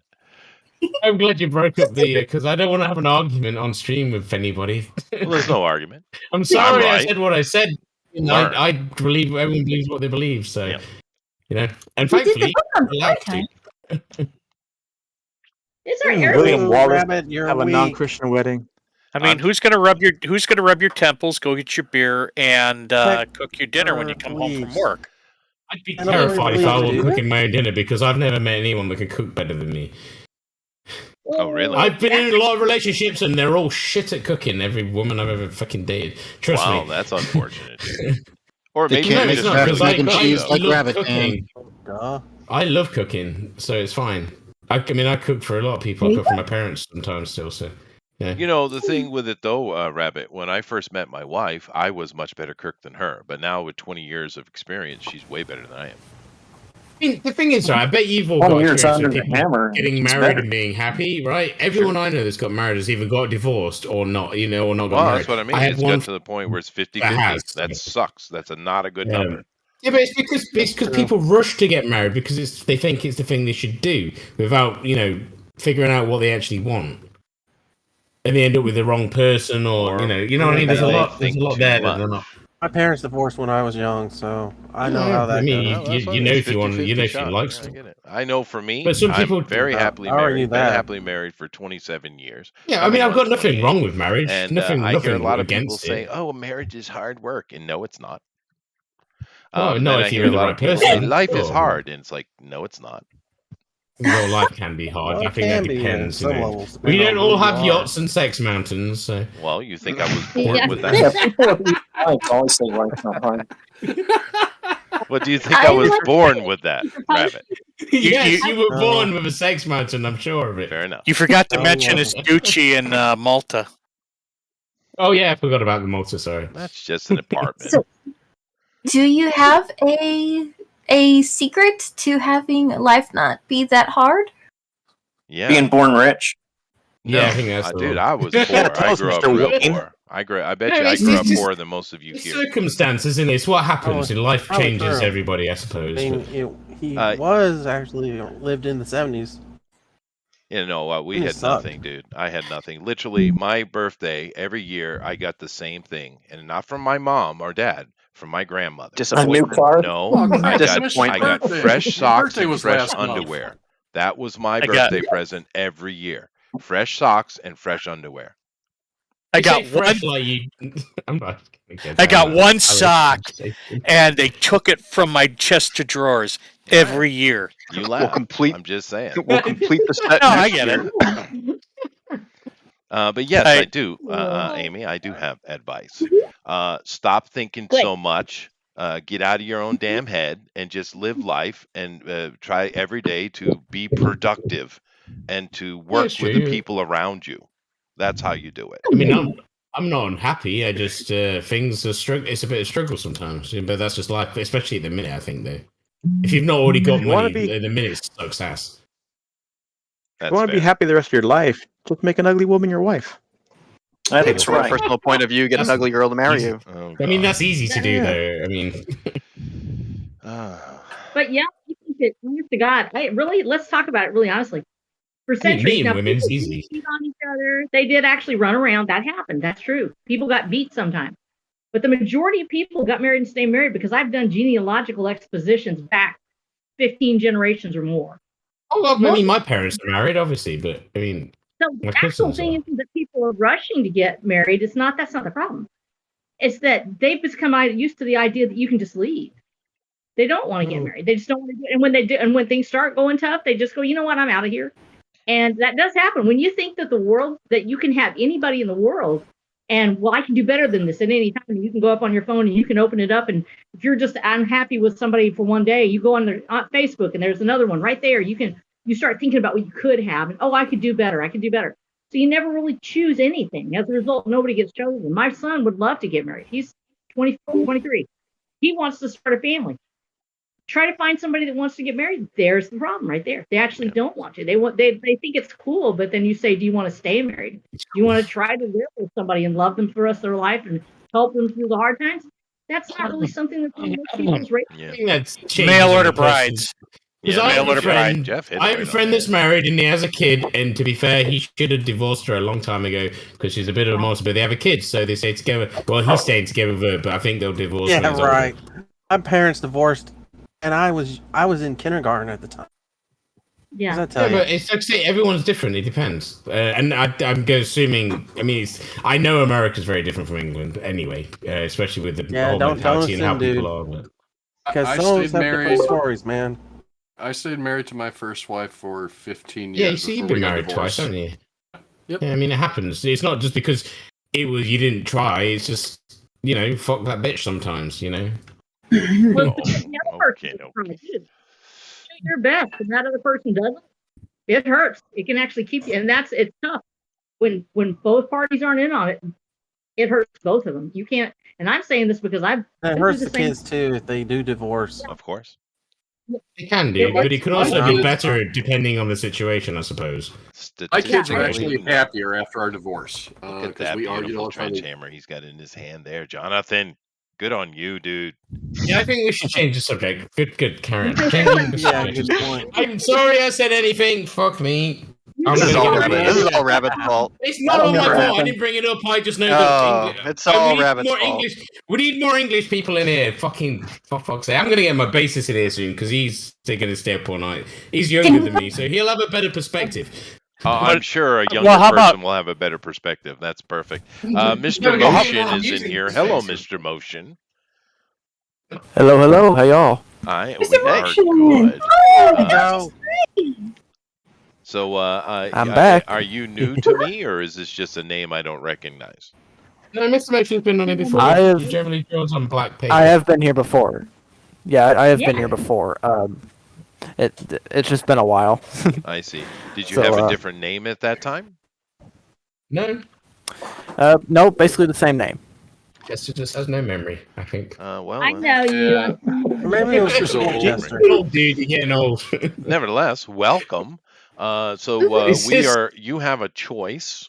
S3: I'm glad you broke up the because I don't want to have an argument on stream with anybody.
S1: Well, there's no argument.
S3: I'm sorry
S1: I'm
S3: I
S1: right.
S3: said what I said. You know,
S1: Learn.
S3: I believe everyone believes what they believe, so you know. And
S8: We did the
S3: thankfully,
S8: book on
S3: allowed
S8: time.
S3: to.
S13: Is there
S4: William
S10: Ooh,
S4: Wallace
S10: Rabbit, you're
S4: have a
S10: weak.
S4: non-Christian wedding.
S2: I mean, who's gonna rub your temples, go get your beer, and cook your dinner when you come home from work?
S3: I'd be
S10: I don't
S3: terrified
S10: really
S3: if I
S10: believe
S3: wasn't
S10: it.
S3: cooking my own dinner because I've never met anyone that can cook better than me.
S1: Oh, really?
S3: I've been in a lot of relationships and they're all shit at cooking. Every woman I've ever fucking dated. Trust
S1: Wow,
S3: me.
S1: that's unfortunate. Dude. Or
S14: They
S1: maybe
S14: can't
S1: you
S14: make
S1: just
S14: mac
S1: really
S14: and
S1: like
S14: cheese
S1: it,
S14: like
S1: though.
S14: rabbit
S3: cooking.
S10: Duh.
S3: I love cooking, so it's fine. I mean, I cook for a lot of people. I cook for my parents sometimes still. So, yeah.
S1: You know, the thing with it though, Rabbit, when I first met my wife, I was much better cook than her. But now with 20 years of experience, she's way better than I am.
S3: I mean, the thing is, right, I bet you've all
S6: 20
S3: got
S6: years
S3: experience
S6: under
S3: of
S6: the
S3: people
S6: hammer,
S3: getting
S6: it's
S3: married
S6: better.
S3: and being happy, right? Everyone I know that's got married has either got divorced or not, or not got
S1: Well,
S3: married.
S1: that's what I mean.
S3: had
S1: It's
S3: one
S1: got to the point where it's 50-50.
S3: has.
S1: That sucks. That's not a good number.
S3: Yeah, but it's because people rush to get married because they think it's the thing they should do without figuring out what they actually want, and they end up with the wrong person, or what I mean. There's a lot there that they're not.
S10: My parents divorced when I was young, so I know how that
S3: I mean,
S10: goes.
S3: you know if you want,
S1: 50-50
S3: if you
S1: shot.
S3: like
S1: Yeah, I
S3: them.
S1: get it. I know for me,
S3: But some people-
S1: I'm very happily
S10: I already
S1: married.
S10: knew
S1: Been
S10: that.
S1: happily married for 27 years.
S3: Yeah, I mean, I've
S1: coming
S3: got
S1: on
S3: nothing
S1: 28.
S3: wrong with marriage.
S1: And
S3: nothing
S1: I hear a
S3: nothing
S1: lot of people
S3: against
S1: say,
S3: it.
S1: "Oh, marriage is hard work," and no, it's not.
S3: Well,
S1: But
S3: no,
S1: then
S3: if
S1: I
S3: you're
S1: hear a
S3: the
S1: lot
S3: right
S1: of people say,
S3: person,
S1: "Life is
S3: sure.
S1: hard," and it's like, no, it's not.
S3: Your life can be hard.
S10: Well,
S3: I
S10: it
S3: think that
S10: can be,
S3: depends.
S10: some levels,
S3: We
S10: depending
S3: don't
S10: on
S3: all
S10: who
S3: have
S10: you are.
S3: yachts and sex mountains. So.
S1: Well, you think I was born
S13: Yeah.
S1: with
S6: Yeah,
S1: that?
S6: people always say life's not hard.
S1: What do you think I was
S13: like-
S1: born with that, Rabbit?
S3: Yes, you were
S10: No.
S3: born with a sex mountain. I'm sure of it.
S1: Fair enough.
S2: You forgot to
S10: Oh,
S2: mention
S10: yeah.
S2: Estucci in Malta.
S3: Oh yeah, I forgot about the Malta. Sorry.
S1: That's just an apartment.
S8: So, do you have a secret to having life not be that hard?
S1: Yeah.
S6: Being born rich.
S3: Yeah,
S1: No,
S3: I think that's the
S1: dude,
S3: one.
S1: I was
S6: You
S1: poor.
S6: gotta tell
S1: I
S6: us,
S1: grew up
S6: Mr.
S1: real
S6: Wilkin.
S1: poor. I bet
S3: No,
S1: you I
S3: it's
S1: grew up
S3: just-
S1: poorer than most of you
S3: It's
S1: here.
S3: circumstances, and it's what happens.
S10: Oh,
S3: In life
S10: probably
S3: changes
S10: true.
S3: everybody, I
S10: I
S3: suppose.
S10: mean,
S3: but-
S10: he
S1: Uh,
S10: was actually lived in the 70s.
S1: You know, we
S10: It
S1: had
S10: sucked.
S1: nothing, dude. I had nothing. Literally, my birthday every year, I got the same thing, and not from my mom or dad, from my grandmother.
S6: A new car.
S1: No,
S7: Oh,
S1: I
S7: Christmas,
S1: got I got
S7: birthday.
S1: fresh
S7: Your
S1: socks
S7: birthday
S1: and
S7: was
S1: fresh
S7: last month.
S1: underwear. That was my
S2: I got-
S1: birthday present every year. Fresh socks and fresh underwear.
S2: I
S3: You
S2: got
S3: say
S2: one.
S3: fresh like you. I'm not.
S2: I got one
S3: I
S2: sock,
S3: like-
S2: and they took it from my chest of drawers every year.
S1: You
S9: We'll
S1: laugh.
S9: complete.
S1: I'm just saying.
S9: We'll complete the set.
S2: No, I
S9: next
S2: get
S9: year.
S2: it.
S1: But yes,
S2: I-
S1: I do, Amy. I do have advice. Stop thinking
S13: Good.
S1: so much. Get out of your own damn head and just live life and try every day to be productive and to work
S3: it's
S1: with the
S3: true.
S1: people around you. That's how you do it.
S3: I mean, I'm not unhappy. I just things are struggle. It's a bit of struggle sometimes, but that's just life. Especially at the minute, I think though. If you've not already got
S4: You wanna
S3: money,
S4: be-
S3: the minute sucks ass.
S1: That's
S4: you want to be
S1: fair.
S4: happy the rest of your life, just make an ugly woman your wife.
S6: That's
S9: From a
S6: right.
S9: personal point of view, get an
S3: That's-
S9: ugly girl to marry you.
S1: Oh,
S3: I mean,
S1: God.
S3: that's easy to do
S4: Yeah.
S3: though. I mean,
S1: Ah.
S13: But yeah, I think that, honest to God, let's talk about it really honestly. For
S3: mean,
S13: centuries,
S3: meeting
S13: now,
S3: women's
S13: people did
S3: easy.
S13: cheat on each other. They did actually run around. That happened. That's true. People got beat sometimes. But the majority of people got married and stayed married because I've done genealogical expositions back 15 generations or more.
S3: oh, well, I mean, my parents are married, obviously, but I mean,
S13: So
S3: My
S13: the actual
S3: cousins
S13: thing
S3: are.
S13: isn't that people are rushing to get married. That's not the problem. It's that they've become used to the idea that you can just leave. They don't want to get
S3: Mm.
S13: married. They just don't want to do it. And when they do, and when things start going tough, they just go, you know what, I'm out of here. And that does happen. When you think that that you can have anybody in the world and, well, I can do better than this at any time. And you can go up on your phone and you can open it up. And if you're just unhappy with somebody for one day, you go on Facebook and there's another one right there. You start thinking about what you could have. And, oh, I could do better. I could do better. So you never really choose anything. As a result, nobody gets chosen. My son would love to get married. He's 24, 23. He wants to start a family. Try to find somebody that wants to get married. There's the problem right there. They actually don't want to. They think it's cool, but then you say, do you want to stay married? Do you want to try to live with somebody and love them for the rest of their life and help them through the hard times? That's not really something that most people's right.
S1: Yeah.
S3: I think that's
S2: Mail order brides.
S3: Because
S1: Yeah,
S3: I
S1: mail
S3: have a
S1: order bride.
S3: friend,
S1: Jeff hit it
S3: I have
S1: right
S3: a
S1: on
S3: friend
S1: the
S3: that's
S1: head.
S3: married and he has a kid. And to be fair, he should have divorced her a long time ago because she's a bit of a monster. But they have a kid, so they stay together. Well, he's staying together with her, but I think they'll divorce. when
S10: Yeah,
S3: he's older.
S10: right. My parents divorced, and I was in kindergarten at the time.
S13: Yeah.
S10: What does that
S3: Yeah,
S10: tell you?
S3: but it's like I say, everyone's different. It depends, and I'm assuming. I mean, I know America's very different from England anyway, especially with the
S10: Yeah,
S3: whole
S10: don't
S3: mentality and how
S10: assume, dude.
S3: people are. But
S10: Because
S7: I
S10: some of us
S7: stayed
S10: have
S7: married.
S10: different stories, man.
S7: I stayed married to my first wife for 15 years.
S3: yeah, you see, you've
S7: before
S3: been
S7: we got
S3: married twice,
S7: divorced.
S3: haven't you?
S7: Yep.
S3: Yeah, I mean, it happens. It's not just because you didn't try. It's just fuck that bitch sometimes.
S13: Well, the other person is trying to do your best, and that other person doesn't. It hurts. It can actually keep you, and it's tough when both parties aren't in on it. It hurts both of them. You can't. And I'm saying this because I've.
S10: It hurts the kids too if they do divorce.
S1: Of course.
S3: It can do, but it could also be better depending on the situation, I suppose.
S7: My kids are actually happier after our divorce.
S1: Look at that beautiful trench hammer he's got in his hand there, Jonathan. Good on you, dude.
S3: Yeah, I think we should change the subject. Good, Karen. Yeah, good point. I'm sorry I said anything. Fuck me.
S9: This is all Rabbit's fault.
S3: It's not all my fault. I didn't bring it up. I just know that
S9: it's all Rabbit's fault.
S3: English. We need more English people in here. Fucking, for fuck's sake. I'm going to get my bassist in here soon because he's going to stay up all night. He's younger than me, so he'll have a better perspective.
S1: I'm sure a younger person will have a better perspective. That's perfect. Mr. Motion is in here. Hello, Mr. Motion.
S5: Hello. How y'all?
S1: Hi, we are good. So,
S5: I'm back.
S1: Are you new to me, or is this just a name I don't recognize?
S3: No, Mr. Motion's been on here before. He generally draws on black paper.
S5: I have been here before. Yeah, I have been here before. It's just been a while.
S1: I see. Did you have a different name at that time?
S3: No.
S5: No, basically the same name.
S3: Chester just has no memory, I think.
S1: Well,
S11: I know you.
S3: Maybe it was just old. Dude, you're getting old.
S1: Nevertheless, welcome. You have a choice.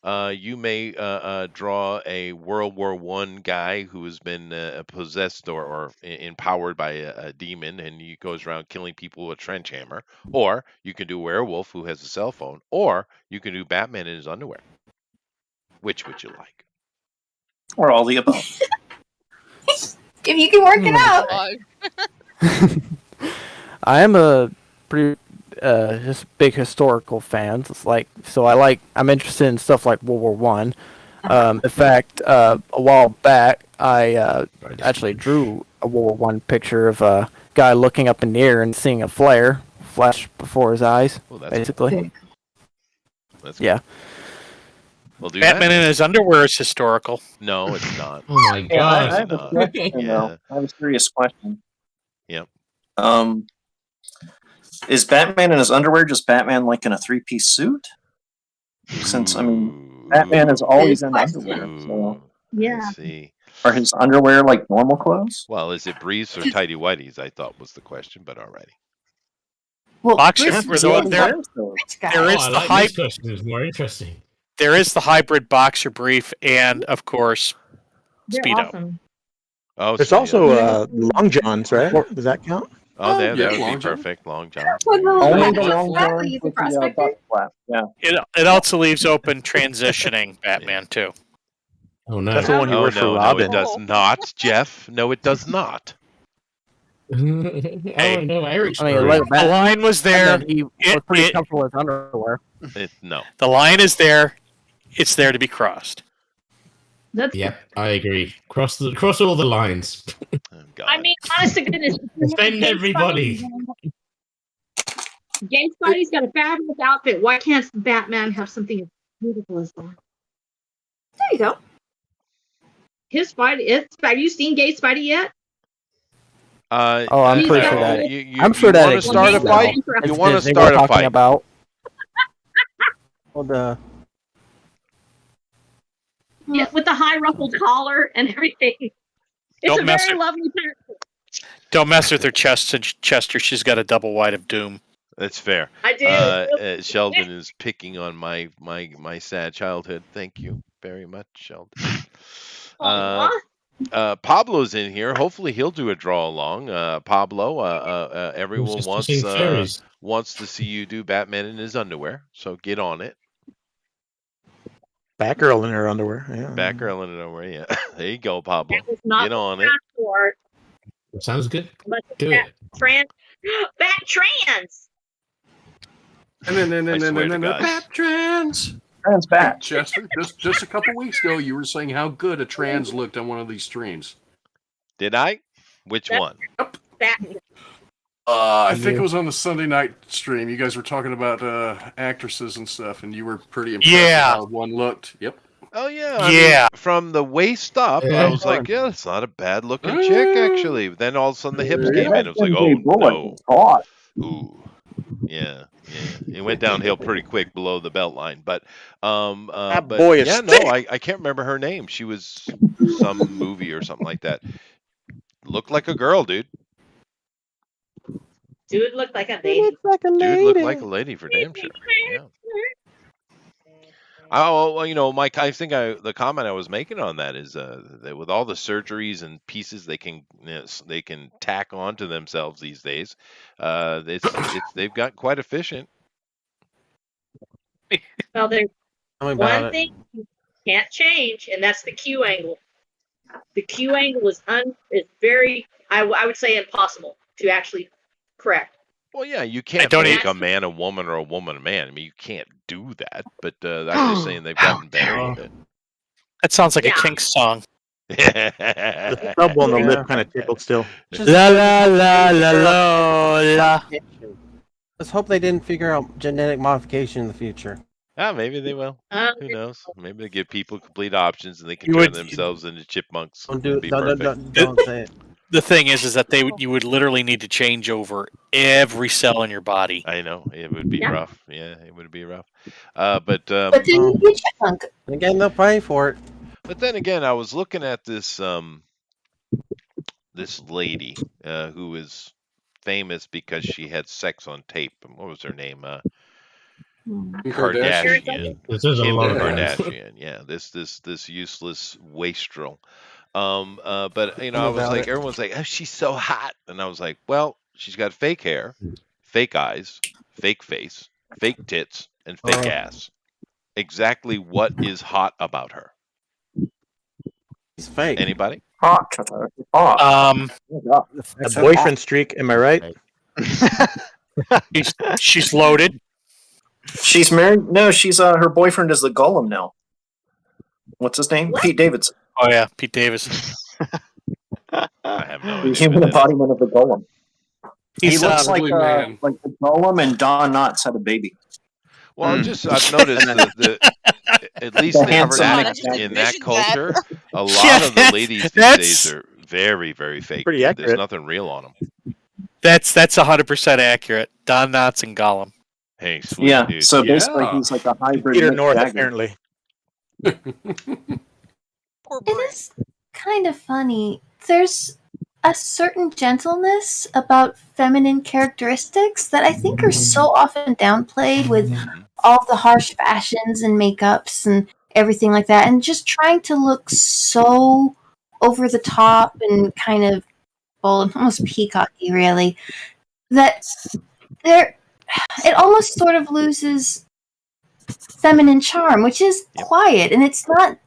S1: You may draw a World War I guy who has been possessed or empowered by a demon, and he goes around killing people with a trench hammer. Or you can do a werewolf who has a cell phone. Or you can do Batman in his underwear. Which would you like?
S6: Or all the above.
S8: If you can work it out.
S5: I am a pretty just big historical fan. I'm interested in stuff like World War One. In fact, a while back, I actually drew a World War One picture of a guy looking up in the air and seeing a flare flash before his eyes. Basically, yeah.
S1: We'll do
S2: Batman
S1: that.
S2: in his underwear is historical.
S1: No, it's not.
S3: Oh my
S6: Yeah,
S3: god.
S6: I have a question, though. I have a serious question.
S1: Yep.
S6: Is Batman in his underwear just Batman like in a three-piece suit? Since Batman is always in underwear. So
S11: Yeah.
S1: I see.
S6: are his underwear like normal clothes?
S1: Well, is it briefs or tighty whities? I thought was the question, but alrighty.
S8: Well,
S2: Boxers
S8: Chris
S2: were
S8: is
S2: there.
S8: a rich guy.
S2: There is
S3: I
S2: the
S3: like
S2: hype.
S3: this question. It's more interesting.
S2: There is the hybrid boxer brief, and of course,
S11: They're
S2: Speedo.
S11: awesome.
S1: Oh,
S4: There's
S1: so,
S4: also long johns, right? Does that count?
S1: Oh, that
S7: yeah,
S1: would
S7: long
S1: be
S7: john.
S1: perfect. Long john.
S8: Well, no,
S6: Only
S8: no,
S6: the long
S8: exactly.
S6: john
S8: He's a
S6: with the
S8: prospector.
S6: butt flap. Yeah.
S2: It also leaves open transitioning Batman too.
S3: Oh no.
S4: That's the one he
S1: Oh,
S4: wears for
S1: no,
S4: Robin.
S1: it does not, Jeff. No, it does not.
S3: Oh no, Eric's
S5: I mean,
S3: screwed.
S5: like
S2: The line was there.
S5: He was
S2: It-
S5: pretty
S2: it-
S5: comfortable with his underwear.
S1: No.
S2: The line is there. It's there to be crossed.
S11: That's.
S3: Yep, I agree. Cross all the lines.
S1: Oh, God.
S13: I mean, honest to goodness.
S3: Offend everybody.
S13: Gay Spidey's got a fabulous outfit. Why can't Batman have something as beautiful as that?
S8: There you go.
S13: His Spidey. Have you seen Gay Spidey yet?
S5: Oh, I'm pretty sure that. I'm sure
S1: you
S5: that
S1: want to start a
S5: exists,
S1: fight.
S5: though.
S1: You want to
S5: Disney
S1: start
S5: we're
S1: a
S5: talking
S1: fight.
S5: about.
S10: Well,
S13: Yeah, with the high ruffled collar and everything. It's
S2: Don't
S13: a
S2: mess
S13: very
S2: with-
S13: lovely character.
S2: Don't mess with her Chester. She's got a double wide of doom.
S1: That's fair.
S13: I do.
S1: Sheldon is picking on my sad childhood. Thank you very much, Sheldon.
S13: Aw.
S1: Pablo's in here. Hopefully he'll do a draw along. Pablo, everyone
S3: Just
S1: wants
S3: seeing fairies.
S1: wants to see you do Batman in his underwear. So get on it.
S4: Batgirl in her underwear. Yeah.
S1: Batgirl in his underwear. Yeah. There you go, Pablo.
S13: That was not
S1: Get on
S13: what
S1: it.
S13: I asked for,
S3: Sounds good.
S13: but
S3: Do
S13: Bat
S3: it.
S13: Trans. Bat Trans.
S7: And then
S1: I swear to God.
S7: Bat trans.
S6: Trans Bat.
S7: Chester, just a couple weeks ago, you were saying how good a trans looked on one of these streams.
S1: Did I? Which
S13: That's-
S1: one?
S13: Bat.
S7: I think it was on the Sunday night stream. You guys were talking about actresses and stuff, and you were pretty impressed
S2: Yeah.
S7: with how one looked. Yep.
S1: Oh yeah, I
S2: Yeah.
S1: mean, from the waist up, I was like, yeah, it's not a bad looking chick actually. Then all of a sudden the hips came in. It was like, oh no, ooh, yeah, it went downhill pretty quick below the belt line. But
S4: That
S1: but
S4: boy is
S1: yeah,
S4: thick.
S1: no, I can't remember her name. She was some movie or something like that. Looked like a girl, dude.
S13: Dude looked like a lady.
S1: Dude looked like a lady for damn sure. Yeah. Oh, well, you know, Mike, I think the comment I was making on that is that with all the surgeries and pieces they can they can tack onto themselves these days, they've got quite efficient.
S13: Well, there's
S10: Tell me about
S13: one
S10: it.
S13: thing you can't change, and that's the Q angle. The Q angle is very, I would say, impossible to actually correct.
S1: Well, yeah, you can't
S2: don't
S1: make
S2: even-
S1: a man a woman or a woman a man. I mean, you can't do that. But I'm just saying they've gotten better at it.
S2: That sounds like
S13: Yeah.
S2: a Kinks song.
S4: The stub on the lip kind of tickled still.
S2: La la la la la la.
S10: Let's hope they didn't figure out genetic modification in the future.
S1: Ah, maybe they will. Who knows? Maybe they give people complete options and they can
S2: You
S1: turn
S2: would-
S1: themselves into chipmunks.
S10: Don't do
S1: It'd
S10: it.
S1: be
S10: Don't
S1: perfect.
S10: say it.
S2: The thing is that you would literally need to change over every cell in your body.
S1: I know it would be
S13: Yeah.
S1: rough. Yeah, it would be rough. But
S8: But then you get chipmunk.
S10: Again, they'll pay for it.
S1: But then again, I was looking at this this lady who is famous because she had sex on tape. What was her name? Kardashian.
S3: This is a
S1: Kim
S3: lot of
S1: Kardashian. Yeah, this useless wastrel. But you know, I was
S10: About
S1: like,
S10: it.
S1: everyone's like, oh, she's so hot, and I was like, well, she's got fake hair, fake eyes, fake face, fake tits, and fake ass. Exactly what is hot about her?
S10: He's fake.
S1: Anybody?
S6: Hot.
S4: A boyfriend streak, am I right?
S2: She's loaded.
S6: She's married. No, she's her boyfriend is the Golem now. What's his name? Pete Davidson.
S2: Oh yeah, Pete Davidson.
S1: I have no
S6: The
S1: idea.
S6: human
S1: what that is.
S6: embodiment of the Golem. He
S2: He's
S6: looks like
S7: man.
S6: the Golem and Don Knotts had a baby.
S1: Well, I've noticed at least
S6: The
S1: in
S6: handsome
S1: that,
S6: man.
S1: in that culture, a lot
S2: Yeah,
S1: of the ladies these
S2: that's-
S1: days are very, very fake.
S4: Pretty
S1: There's
S4: accurate.
S1: nothing real on them.
S2: that's 100% accurate. Don Knotts and Gollum.
S1: Hey, sweet
S6: Yeah.
S1: dude.
S6: So basically,
S7: Yeah.
S6: he's like a hybrid.
S4: Peter
S6: Mick
S4: North,
S6: Jagger.
S4: apparently.
S12: Poor
S8: It
S12: boy.
S8: is kind of funny. There's a certain gentleness about feminine characteristics that I think are so often downplayed with all the harsh fashions and makeups and everything like that, and just trying to look so over the top and kind of bold, almost peacocky, really, that it almost sort of loses feminine charm, which is quiet, and it's not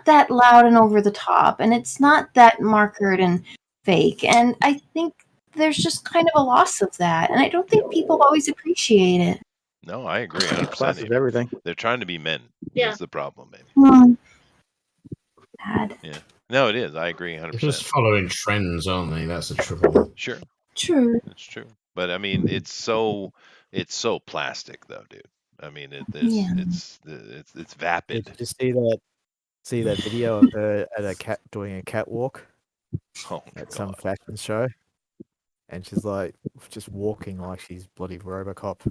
S8: that loud and over the top, and it's not that markered and fake. And I think there's just kind of a loss of that, and I don't think people always appreciate it.
S1: No, I agree 100%.
S4: Classes everything.
S1: They're trying to be men.
S13: Yeah.
S1: That's the problem, baby.
S8: Bad.
S1: Yeah. No, it is. I agree 100%.
S3: They're just following trends, aren't they? That's the trouble.
S1: Sure,
S8: True.
S1: it's true. But I mean, it's so plastic, though, dude. I mean,
S8: Yeah.
S1: it's vapid.
S15: Did you see that video of her at a cat doing a catwalk
S1: Oh,
S15: at some
S1: God.
S15: fashion show? And she's like just walking like she's bloody RoboCop.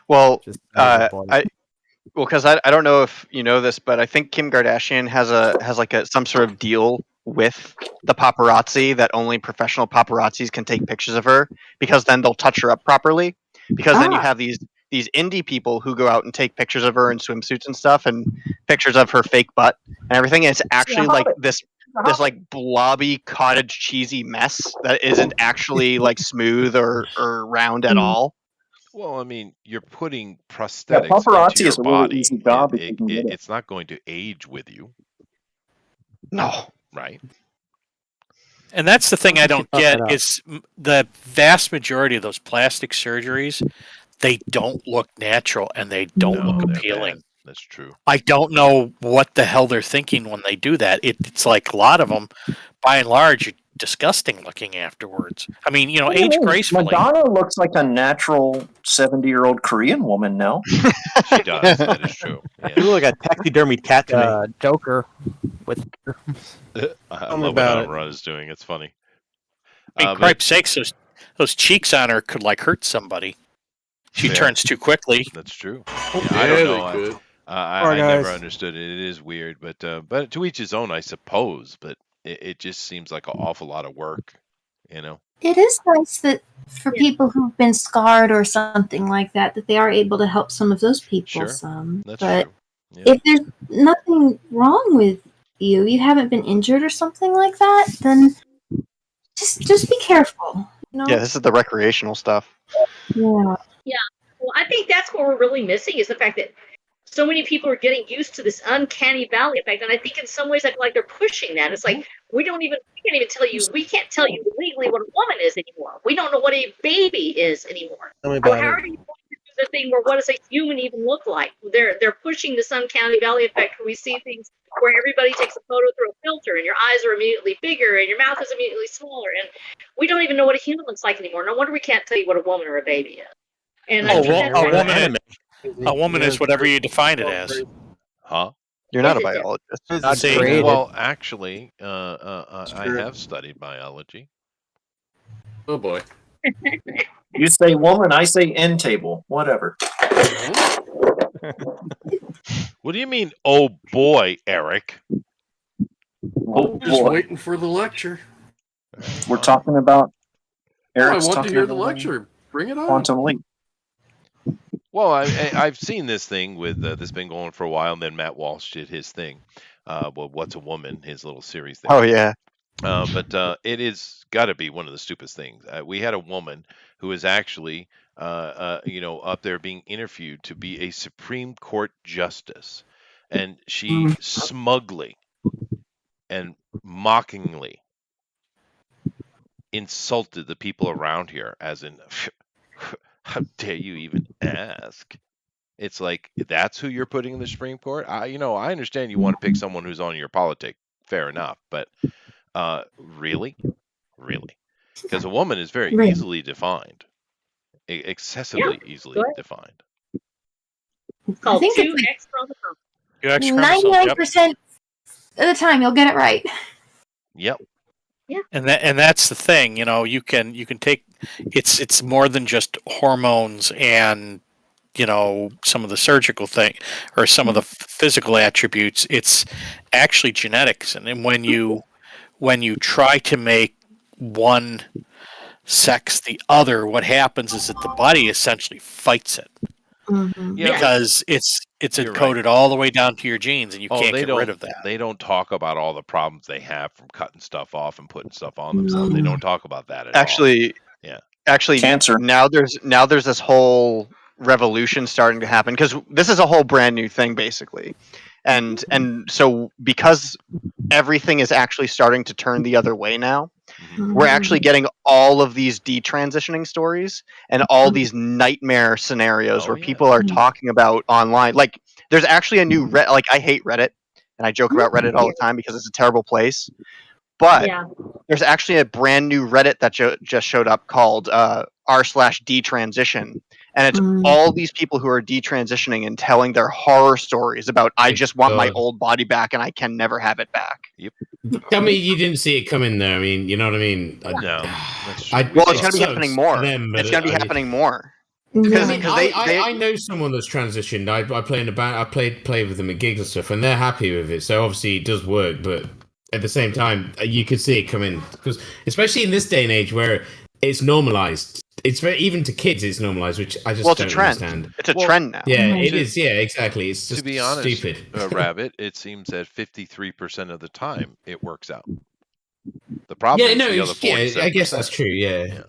S9: Well,
S15: Just naked body.
S9: because I don't know if you know this, but I think Kim Kardashian has some sort of deal with the paparazzi that only professional paparazzis can take pictures of her, because then they'll touch her up properly. Because then you have these indie people who go out and take pictures of her in swimsuits and stuff, and pictures of her fake butt and everything. And it's actually like this like blobby cottage cheesy mess that isn't actually like smooth or round at all.
S1: Well, I mean, you're putting prosthetics
S6: paparazzi
S1: into your
S6: is a really
S1: body.
S6: easy job if you can get it.
S1: It's not going to age with you,
S9: No.
S1: right?
S2: And that's the thing I don't
S15: Fuck
S2: get
S15: it up.
S2: is the vast majority of those plastic surgeries, they don't look natural and they don't
S1: No,
S2: look
S1: they're
S2: appealing.
S1: bad. That's true.
S2: I don't know what the hell they're thinking when they do that. It's like a lot of them, by and large, disgusting looking afterwards. I mean, age gracefully.
S6: Madonna looks like a natural 70-year-old Korean woman now.
S1: She does. That is true.
S4: You look like a taxidermy cat to me.
S5: Joker with.
S1: I love what Amara is doing. It's funny.
S2: I mean, cripe's sakes, those cheeks on her could hurt somebody. She turns too quickly.
S1: That's true. Yeah, I don't know. I never understood it. It is weird, but to each his own, I suppose. But it just seems like an awful lot of work,
S8: It is nice that for people who've been scarred or something like that, that they are able to help some of those people some.
S1: That's
S8: but
S1: true. Yeah.
S8: if there's nothing wrong with you haven't been injured or something like that, then just be careful.
S9: Yeah, this is the recreational stuff.
S8: Yeah.
S13: Yeah. Well, I think that's what we're really missing is the fact that so many people are getting used to this uncanny valley effect, and I think in some ways I feel like they're pushing that. It's like we can't tell you legally what a woman is anymore. We don't know what a baby is anymore.
S10: Tell me
S13: How
S10: about
S13: are you going to do the thing where what does a human even look like? They're pushing this uncanny valley effect where we see things where everybody takes a photo through a filter and your eyes are immediately bigger and your mouth is immediately smaller, and we don't even know what a human looks like anymore. No wonder we can't tell you what a woman or a baby is. And
S2: a woman is whatever you define it as.
S1: Huh?
S9: You're not a biologist.
S1: Well, actually, I have studied biology.
S7: Oh boy.
S6: You say woman, I say end table. Whatever.
S1: What do you mean, oh boy, Eric?
S6: Oh
S7: Just
S6: boy.
S7: waiting for the lecture.
S6: We're talking about Eric's
S7: I want to
S6: talking
S7: hear the
S6: about
S7: lecture. Bring it on.
S6: Quantum Leap.
S1: Well, I've seen this thing with this been going for a while, and then Matt Walsh did his thing. Well, What's a Woman? His little series there.
S9: Oh yeah.
S1: But it is got to be one of the stupidest things. We had a woman who was actually, up there being interviewed to be a Supreme Court justice, and she smugly and mockingly insulted the people around here, as in, how dare you even ask? It's like, that's who you're putting in the Supreme Court? I understand you want to pick someone who's on your politic. Fair enough. But really? Because a woman is very easily defined. Excessively easily defined.
S13: I think
S8: it's
S13: 2X chromosomes.
S8: 99% of the time you'll get it right.
S1: Yep.
S13: Yeah.
S2: And that's the thing, you can take it's more than just hormones and some of the surgical thing or some of the physical attributes. It's actually genetics, and then when you try to make one sex the other, what happens is that the body essentially fights it. Because it's encoded all the way down to your genes, and you can't get rid of that.
S1: They don't talk about all the problems they have from cutting stuff off and putting stuff on themselves. They don't talk about that at all. Yeah.
S9: Actually,
S6: cancer.
S9: Now there's this whole revolution starting to happen because this is a whole brand new thing, basically, and so because everything is actually starting to turn the other way now. We're actually getting all of these detransitioning stories and all these nightmare scenarios where people are talking about online. Like, there's actually a new I hate Reddit, and I joke about Reddit all the time because it's a terrible place. But there's actually a brand new Reddit that just showed up called r/detransition. And it's all these people who are detransitioning and telling their horror stories about, I just want my old body back and I can never have it back.
S1: Yep.
S3: Tell me you didn't see it coming there. I mean, you know what I mean?
S1: No.
S9: It's going to be happening more. It's going to be happening more.
S3: Because I know someone that's transitioned. I play in a band. I play with them at gigs and stuff, and they're happy with it. So obviously it does work, but at the same time, you could see it coming. Because especially in this day and age where it's normalized. It's very, even to kids, it's normalized, which I just don't understand.
S9: It's a trend now.
S3: Yeah, it is. Yeah, exactly. It's just
S1: to be honest,
S3: stupid.
S1: Rabbit, it seems that 53% of the time it works out. The problem is the other 47%.
S3: I guess that's true. Yeah.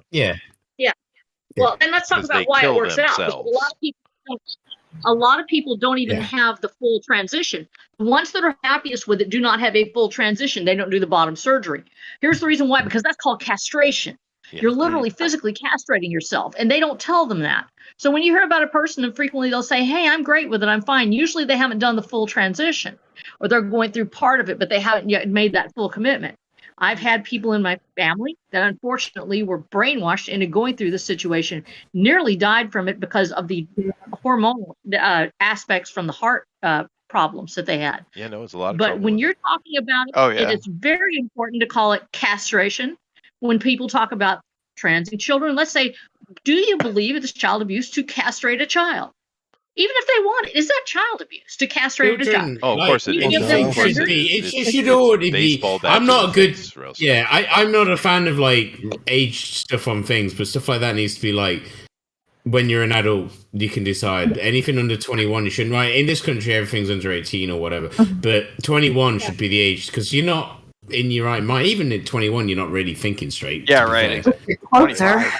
S13: Well, and let's talk about why it works out. Because a lot of people don't even have the full transition. The ones that are happiest with it do not have a full transition. They don't do the bottom surgery. Here's the reason why, because that's called castration. Yeah. You're literally physically castrating yourself, and they don't tell them that. So when you hear about a person, and frequently they'll say, hey, I'm great with it, I'm fine. Usually they haven't done the full transition, or they're going through part of it, but they haven't yet made that full commitment. I've had people in my family that unfortunately were brainwashed into going through this situation, nearly died from it because of the hormonal aspects from the heart problems that they had.
S1: Yeah, no, it's a lot of
S13: But
S1: trouble.
S13: when you're talking about it,
S9: Oh, yeah.
S13: it's very important to call it castration. When people talk about transing children, let's say, do you believe it's child abuse to castrate a child? Even if they want it, is that child abuse to castrate a child?
S1: Oh, of course it
S13: You
S1: is.
S13: give
S1: Of
S13: them
S1: course
S13: gender?
S3: It
S1: It's
S3: should already be.
S1: baseball bat
S3: I'm
S1: to
S3: not
S1: the
S3: a good.
S1: face, Rose.
S3: Yeah, I'm not a fan of like age stuff on things, but stuff like that needs to be like when you're an adult, you can decide. Anything under 21, you shouldn't. Right, in this country, everything's under 18 or whatever, but 21 should be the age because you're not in your right mind. Even at 21, you're not really thinking straight.
S9: Yeah,
S3: to be
S9: right.
S3: fair.
S11: Closer.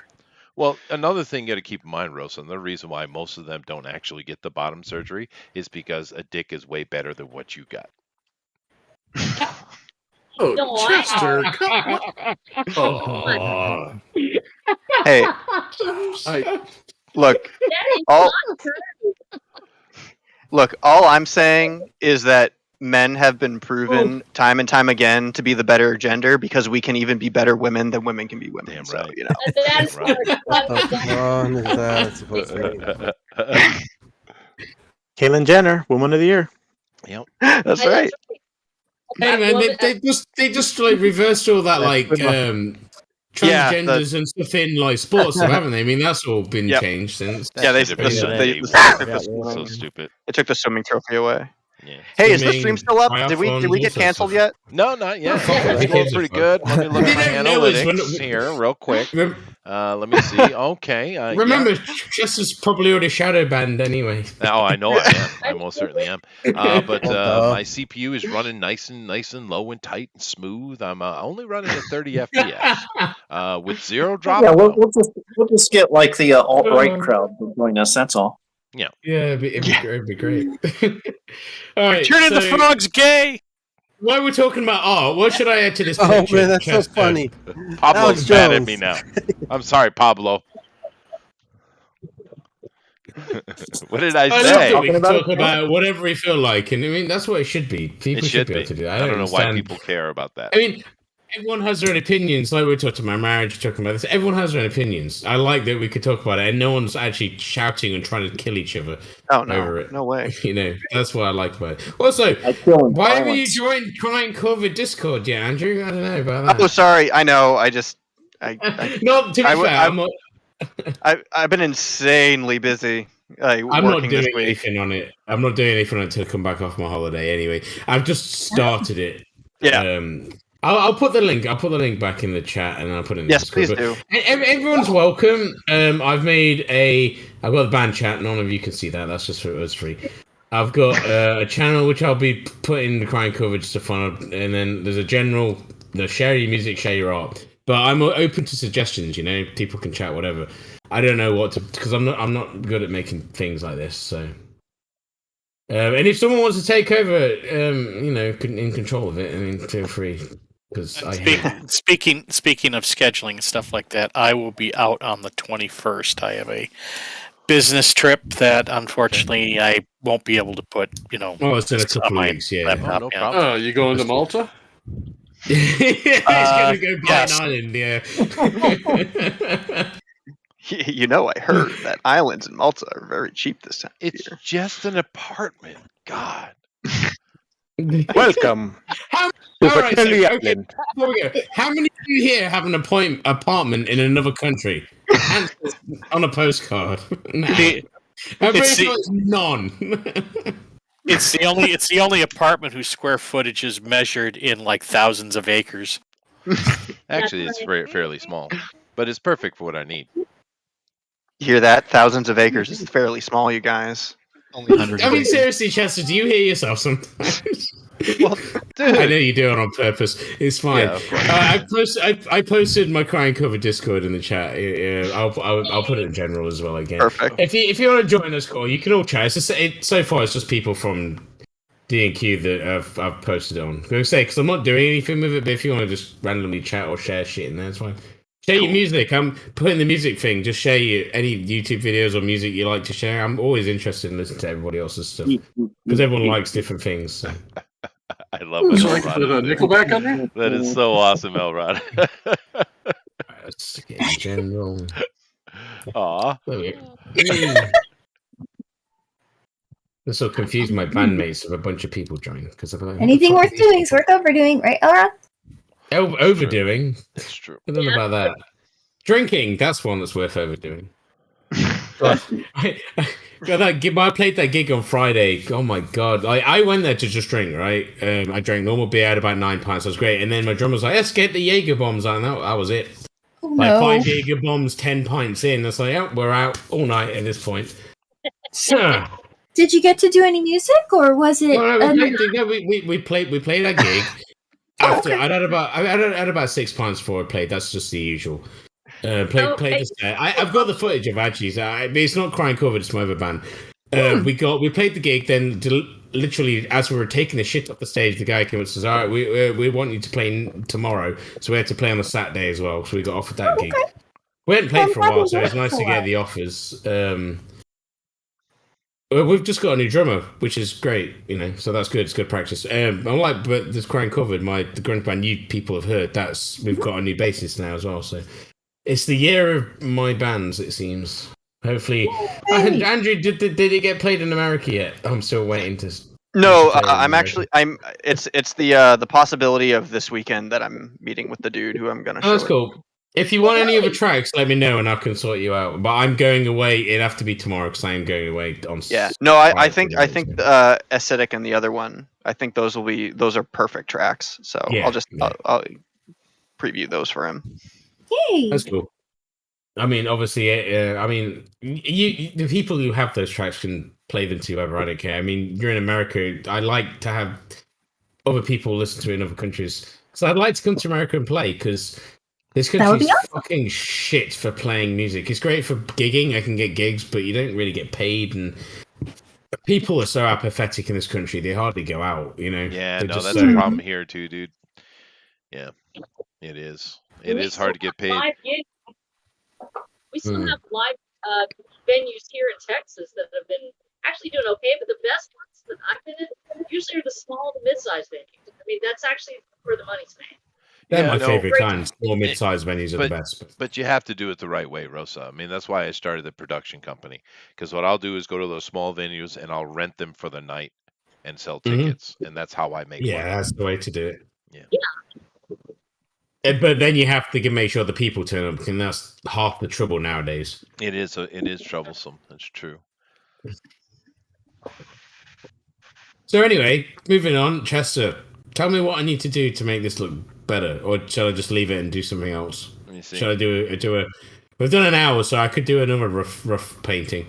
S1: Well, another thing you got to keep in mind, Rosa, and the reason why most of them don't actually get the bottom surgery is because a dick is way better than what you got.
S7: Oh,
S13: No,
S7: Chester,
S3: Oh.
S9: Hey, look,
S13: That is
S9: all
S13: not true.
S9: look. All I'm saying is that men have been proven time and time again to be the better gender because we can even be better women than women can be women.
S1: Damn
S9: So,
S1: right.
S9: you know.
S13: That's
S1: Right.
S10: What the fun is that supposed to be?
S4: Caitlyn Jenner, Woman of the Year.
S1: Yep.
S9: That's right.
S3: Hey man, they just like reversed all that like
S9: Yeah,
S3: transgenders and stuff in like sports, stuff, haven't they? I mean, that's all been
S9: Yep.
S3: changed since.
S9: Yeah, they
S1: Should
S9: took
S1: have
S9: the,
S1: been
S9: they,
S1: day
S9: they
S1: one.
S9: took the
S1: So
S9: swimming-
S1: stupid.
S9: they took the swimming trophy away.
S1: Yeah.
S9: Hey, is the
S3: Swimming,
S9: stream still up? Did we
S3: triathlon,
S9: get
S3: all sorts
S9: canceled
S3: of-
S9: yet?
S1: No, not yet.
S3: fuck it,
S1: It's
S3: who
S1: going
S3: gives a
S1: pretty
S3: fuck?
S1: good. Let me look
S3: They
S1: at my
S3: don't know us
S1: analytics
S3: when-
S1: here real quick.
S3: Rem-
S1: Let me see. Okay.
S3: Remember,
S1: yeah.
S3: Chester's probably already shadow banned anyway.
S1: Oh, I know I am. I most certainly am. But
S10: duh.
S1: my CPU is running nice and low and tight and smooth. I'm only running at 30 FPS with zero drop.
S6: Yeah, we'll just get like the alt right crowd to join us. That's all.
S1: Yeah.
S3: Yeah, it'd be great. All right,
S2: Turning the
S3: so
S2: frogs gay.
S3: while we're talking about art, what should I add to this
S10: Oh
S3: picture?
S10: man, that's so
S3: Chester?
S10: funny.
S1: Pablo's
S10: Alex
S1: mad at
S10: Jones.
S1: me now. I'm sorry, Pablo. What did I
S3: I love
S1: say?
S3: that we can
S6: Talking
S3: talk
S6: about it?
S3: about whatever we feel like, and I mean that's what it should be. People
S1: It should
S3: be
S1: be.
S3: able to do that.
S1: I don't know why
S3: understand.
S1: people care about that.
S3: I mean, everyone has their own opinions. Like we're talking about marriage, talking about this. Everyone has their own opinions. I like that we could talk about it, and no one's actually shouting and trying to kill each other
S9: Oh
S3: over
S9: no,
S3: it.
S9: no way.
S3: You know, that's what I like about it. Also,
S6: I kill in
S3: why haven't you
S6: violence.
S3: joined Crying COVID Discord yet, Andrew? I don't know about
S9: Oh,
S3: that.
S9: sorry. I know. I
S3: Not to be
S9: I
S3: fair,
S9: w-
S3: I'm not.
S9: I've been insanely busy.
S3: I'm not
S9: working this
S3: doing
S9: week.
S3: anything on it. I'm not doing anything until I come back off my holiday. Anyway, I've just started it.
S9: Yeah.
S3: I'll put the link. I'll put the link back in the chat, and I'll put it in.
S9: Yes,
S3: the Discord.
S9: please
S3: But
S9: do.
S3: Everyone's welcome. I've got the band chat. None of you can see that. That's just for us free. I've got a channel which I'll be putting the Crying coverage stuff on, and then there's a general share your music, share your art. But I'm open to suggestions. You know, people can chat whatever. I don't know what to because I'm not good at making things like this. So, and if someone wants to take over, in control of it, I mean, feel free. Because
S2: Speaking of scheduling and stuff like that, I will be out on the 21st. I have a business trip that unfortunately I won't be able to put.
S3: Oh, it's in a couple of weeks. Yeah.
S2: laptop,
S1: no
S2: yeah.
S1: problem.
S7: Oh, you going to Malta?
S3: He's gonna go buy
S2: yes.
S3: an island. Yeah.
S9: You know, I heard that islands in Malta are very cheap this time.
S1: It's just an apartment. God.
S4: Welcome
S3: How,
S4: to
S3: all right, so,
S4: Fertility
S3: okay,
S4: Island.
S3: here we go. How many of you here have an apartment in another country? Answers on a postcard. No. I'm pretty
S2: It's the-
S3: sure it's none.
S2: It's the only apartment whose square footage is measured in like thousands of acres.
S1: Actually, it's fairly small, but it's perfect for what I need.
S9: You hear that? Thousands of acres is fairly small, you guys.
S14: Only hundreds
S3: I
S14: of
S3: mean,
S14: acres.
S3: seriously, Chester, do you hear yourself sometimes?
S1: Well, dude.
S3: I know you do it on purpose. It's fine.
S1: Yeah, of course.
S3: I posted my Crying Cover Discord in the chat. I'll put it in general as well again.
S9: Perfect.
S3: If you want to join us, call, you can all chat. So far, it's just people from D&Q that I've posted it on. I'm going to say because I'm not doing anything with it. But if you want to just randomly chat or share shit in there, it's fine. Share your music. I'm putting the music thing. Just share any YouTube videos or music you like to share. I'm always interested in listening to everybody else's stuff because everyone likes different things. So.
S1: I love it.
S7: So like
S1: Elrod.
S7: the Nickelback on there?
S1: That is so awesome, Elrod.
S3: In general.
S1: Aw.
S3: This will confuse my bandmates if a bunch of people join because like,
S8: Anything worth doing is worth overdoing, right, Elrod?
S3: Overdoing.
S1: That's true.
S3: I don't know about that. Drinking, that's one that's worth overdoing. I played that gig on Friday. Oh my god! I went there to just drink, right? I drank normal beer, had about 9 pints. That was great. And then my drummer was like, "Let's get the Jaeger bombs on." That was it.
S8: Oh,
S3: Like
S8: no.
S3: 5 Jaeger bombs, 10 pints in. It's like, oh, we're out all night at this point. So,
S8: Did you get to do any music, or was it?
S3: we played our gig. After I had about 6 pints before I played. That's just the usual. Played the set. I've got the footage of actually. It's not Crying Covered. It's my other band. We played the gig. Then literally as we were taking the shit off the stage, the guy came up and says, "All right, we want you to play tomorrow." So we had to play on the Saturday as well. So we got offered that gig. We hadn't played for a while, so it's nice to get the offers. We've just got a new drummer, which is great, so that's good. It's good practice. But this Crying Covered, the grunge band you people have heard, we've got a new bassist now as well. So it's the year of my bands, it seems. Hopefully, Andrew, did it get played in America yet? I'm still waiting to.
S9: No, It's the possibility of this weekend that I'm meeting with the dude who I'm gonna.
S3: Oh, that's cool. If you want any other tracks, let me know and I can sort you out. But I'm going away. It'd have to be tomorrow because I am going away on.
S9: Yeah. No, I think Acidic and the other one. I think those are perfect tracks. So
S3: Yeah,
S9: I'll preview those for him.
S8: Yay!
S3: That's cool. I mean, obviously, the people who have those tracks can play them to whoever. I don't care. I mean, you're in America. I like to have other people listen to it in other countries. So I'd like to come to America and play because this country's fucking shit for playing music. It's great for gigging. I can get gigs, but you don't really get paid. And people are so apathetic in this country. They hardly go out,
S1: Yeah,
S3: They're
S1: no,
S3: just
S1: that's
S3: so-
S1: a problem here too, dude. Yeah, it is. It is hard to get paid.
S13: We still
S3: Mm.
S13: have live venues here in Texas that have been actually doing okay, but the best ones that I've been in usually are the small to mid-sized venues. I mean, that's actually where the money's made.
S3: They're
S1: Yeah,
S3: my
S1: no.
S3: favorite kind. Small, mid-sized venues are the best.
S1: But you have to do it the right way, Rosa. I mean, that's why I started the production company. Because what I'll do is go to those small venues and I'll rent them for the night and sell tickets, and that's how I make money.
S3: Yeah, that's the way to do it.
S1: Yeah.
S3: But then you have to make sure the people turn up, and that's half the trouble nowadays.
S1: It is troublesome. That's true.
S3: So anyway, moving on, Chester, tell me what I need to do to make this look better, or shall I just leave it and do something else?
S1: Let me see.
S3: Shall I do a? We've done an hour, so I could do another rough painting.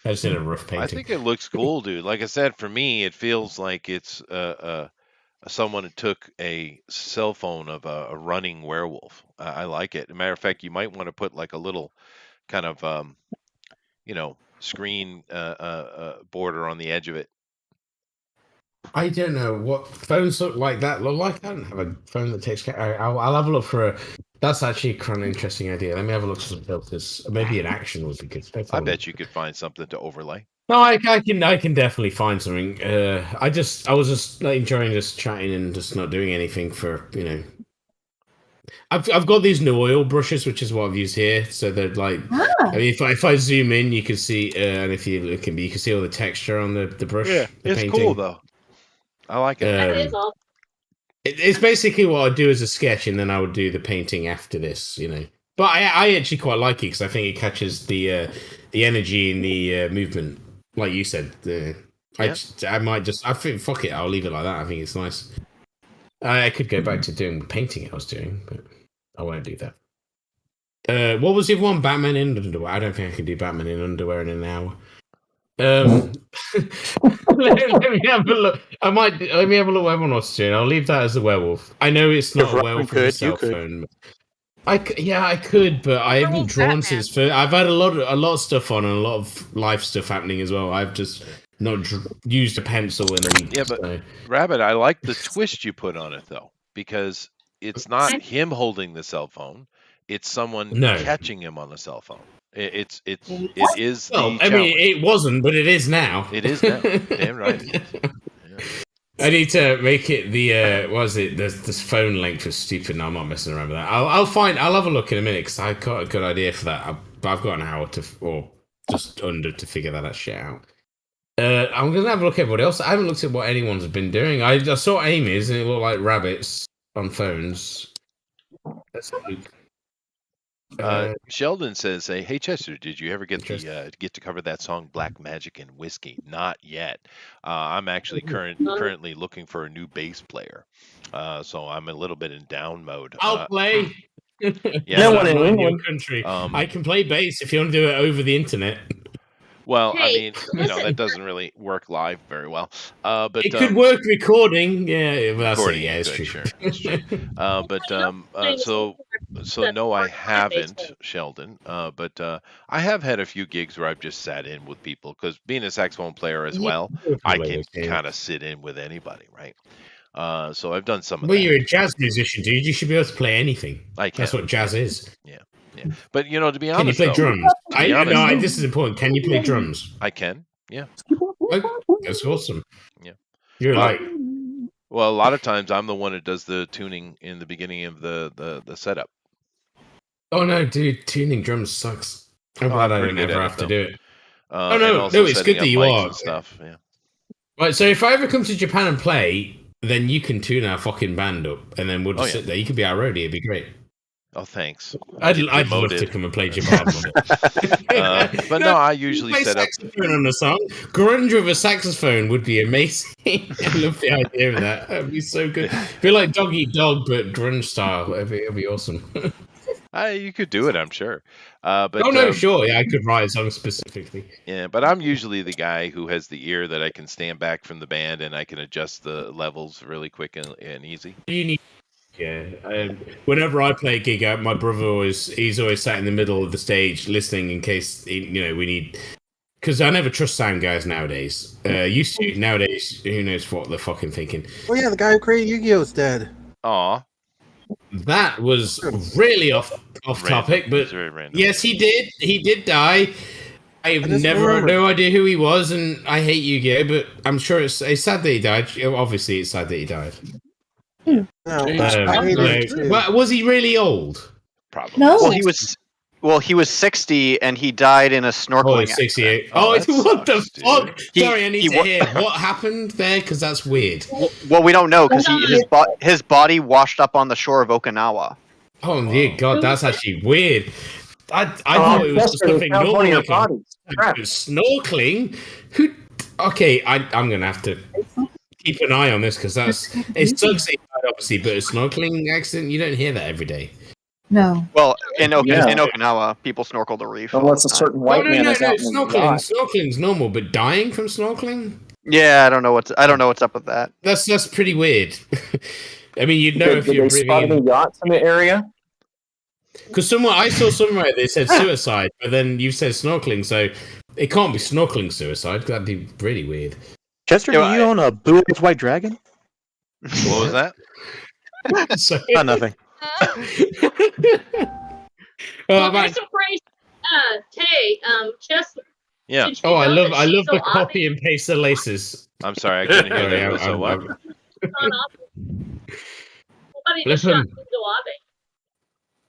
S3: I just did a rough painting.
S1: I think it looks cool, dude. Like I said, for me, it feels like it's someone who took a cell phone of a running werewolf. I like it. As a matter of fact, you might want to put like a little kind of screen border on the edge of it.
S3: I don't know what phones look like that. Look like I don't have a phone that takes care. I'll have a look for a. That's actually kind of interesting idea. Let me have a look for some filters. Maybe an action would be good.
S1: I bet you could find something to overlay.
S3: No, I can definitely find something. I was just enjoying just chatting and just not doing anything for I've got these new oil brushes, which is what I've used here. So they're like, I mean, if I zoom in, you can see, and if you look at me, you can see all the texture on the brush.
S1: Yeah,
S3: the
S1: it's
S3: painting.
S1: cool though. I like it.
S13: That is awesome.
S3: It's basically what I'd do as a sketch, and then I would do the painting after this, But I actually quite like it because I think it catches the energy and the movement, like you said. I think fuck it, I'll leave it like that. I think it's nice. I could go back to doing the painting I was doing, but I won't do that. What was the other one? Batman in underwear. I don't think I can do Batman in underwear in an hour. Let me have a look. Let me have a look what everyone else is doing. I'll leave that as the werewolf. I know it's not a werewolf with a cell phone. I could, but I haven't drawn since. I've had a lot of stuff on and a lot of life stuff happening as well. I've just not used a pencil in a week.
S1: Yeah, but Rabbit, I like the twist you put on it though, because it's not him holding the cell phone; it's someone catching him on the cell phone. It is.
S3: Well, I mean, it wasn't, but it is now.
S1: It is now. Damn right. It is.
S3: I need to make it the what is it? This phone length was stupid. No, I'm not messing around with that. I'll have a look in a minute because I got a good idea for that. I've got an hour or just under to figure that shit out. I'm gonna have a look at everybody else. I haven't looked at what anyone's been doing. I saw Amy's and it looked like rabbits on phones. Let's look.
S1: Sheldon says, "Hey Chester, did you ever get to cover that song Black Magic and Whiskey?" Not yet. I'm actually currently looking for a new bass player, so I'm a little bit in down mode.
S3: I'll play.
S1: Yeah,
S3: No
S1: but
S3: one in
S1: I'm not
S3: your country. I can play bass if you want to do it over the internet.
S1: Well, I
S13: Hey,
S1: mean, that doesn't really work live very well. But
S3: It could work recording. Yeah, well, that's
S1: recording,
S3: it. Yeah, it's
S1: good,
S3: true.
S1: sure, that's true. So no, I haven't, Sheldon. But I have had a few gigs where I've just sat in with people because being a saxophone player as well, I can kind of sit in with anybody, right? So I've done some of
S3: Well,
S1: that.
S3: you're a jazz musician, dude. You should be able to play anything.
S1: I can.
S3: That's what jazz is.
S1: Yeah. But to be
S3: Can you
S1: honest,
S3: play
S1: though,
S3: drums?
S1: to be honest,
S3: This is important. Can you play drums?
S1: I can. Yeah.
S3: That's awesome.
S1: Yeah.
S3: You're like,
S1: well, a lot of times I'm the one that does the tuning in the beginning of the setup.
S3: oh no, dude, tuning drums sucks. I'm glad I
S1: pretty
S3: don't
S1: good
S3: ever
S1: at it,
S3: have to
S1: though.
S3: do it. Oh
S1: And
S3: no,
S1: also
S3: it's
S1: setting
S3: good that
S1: up
S3: you
S1: mics
S3: are.
S1: and stuff. Yeah.
S3: Right, so if I ever come to Japan and play, then you can tune our fucking band up, and then we'll just sit there. You could be our roadie. It'd be great.
S1: Oh, thanks.
S3: I'd
S1: Get
S3: love to
S1: demoted.
S3: come and play Japan.
S1: But no, I usually
S3: play
S1: set up.
S3: saxophone on a song. Grunge with a saxophone would be amazing. I love the idea of that. That'd be so good. Feel like Dog Eat Dog, but grunge style. It'd be awesome.
S1: You could do it, I'm sure. But
S3: oh no, sure, yeah, I could write a song specifically.
S1: Yeah, but I'm usually the guy who has the ear that I can stand back from the band and I can adjust the levels really quick and easy.
S3: You need. Yeah, whenever I play a gig, my brother he's always sat in the middle of the stage listening in case we need. Because I never trust sound guys nowadays. Used to. Nowadays, who knows what they're fucking thinking.
S10: Oh yeah, the guy who created Yu-Gi-Oh is dead.
S1: Aw.
S3: That was really off topic, but yes, he did. He did die. I've no idea who he was, and I hate Yu-Gi-Oh, but I'm sure it's sad that he died. Obviously, it's sad that he died. Was he really old?
S1: Probably.
S8: No.
S9: Well, he was 60 and he died in a snorkeling.
S3: 68.
S9: accident.
S3: What the fuck?
S9: He-
S3: Sorry, I need
S9: he
S3: to
S9: wa-
S3: hear what happened there because that's weird.
S9: Well, we don't know because his body washed up on the shore of Okinawa.
S3: Oh dear God, that's actually weird. I thought it was just something normal, like snorkeling. Who? Okay, I'm gonna have to keep an eye on this because it sucks that he died, obviously, but a snorkeling accident you don't hear that every day.
S11: No.
S9: Well, in Okinawa, people snorkel the reef.
S6: Unless a certain white man is out in the yacht.
S3: Snorkeling's normal, but dying from snorkeling?
S9: Yeah, I don't know what's up with that.
S3: That's pretty weird. I mean, you'd know if
S6: Did
S3: you're
S6: they spot
S3: breathing.
S6: any yachts in the area?
S3: Because I saw somewhere they said suicide, but then you said snorkeling, so it can't be snorkeling suicide. That'd be really weird.
S4: Chester, do you own a Blue Eyes White Dragon?
S1: What was that?
S4: Nothing.
S13: Well, there's some praise. Tay, Chester.
S1: Yeah.
S13: Did you
S3: Oh, I
S13: know
S3: love
S13: that
S3: the
S13: Shinzo
S3: copy and paste the laces.
S1: I'm sorry, I couldn't hear
S3: Sorry,
S1: that. So what?
S13: Somebody just shot
S3: Listen.
S13: Shinzo Abe.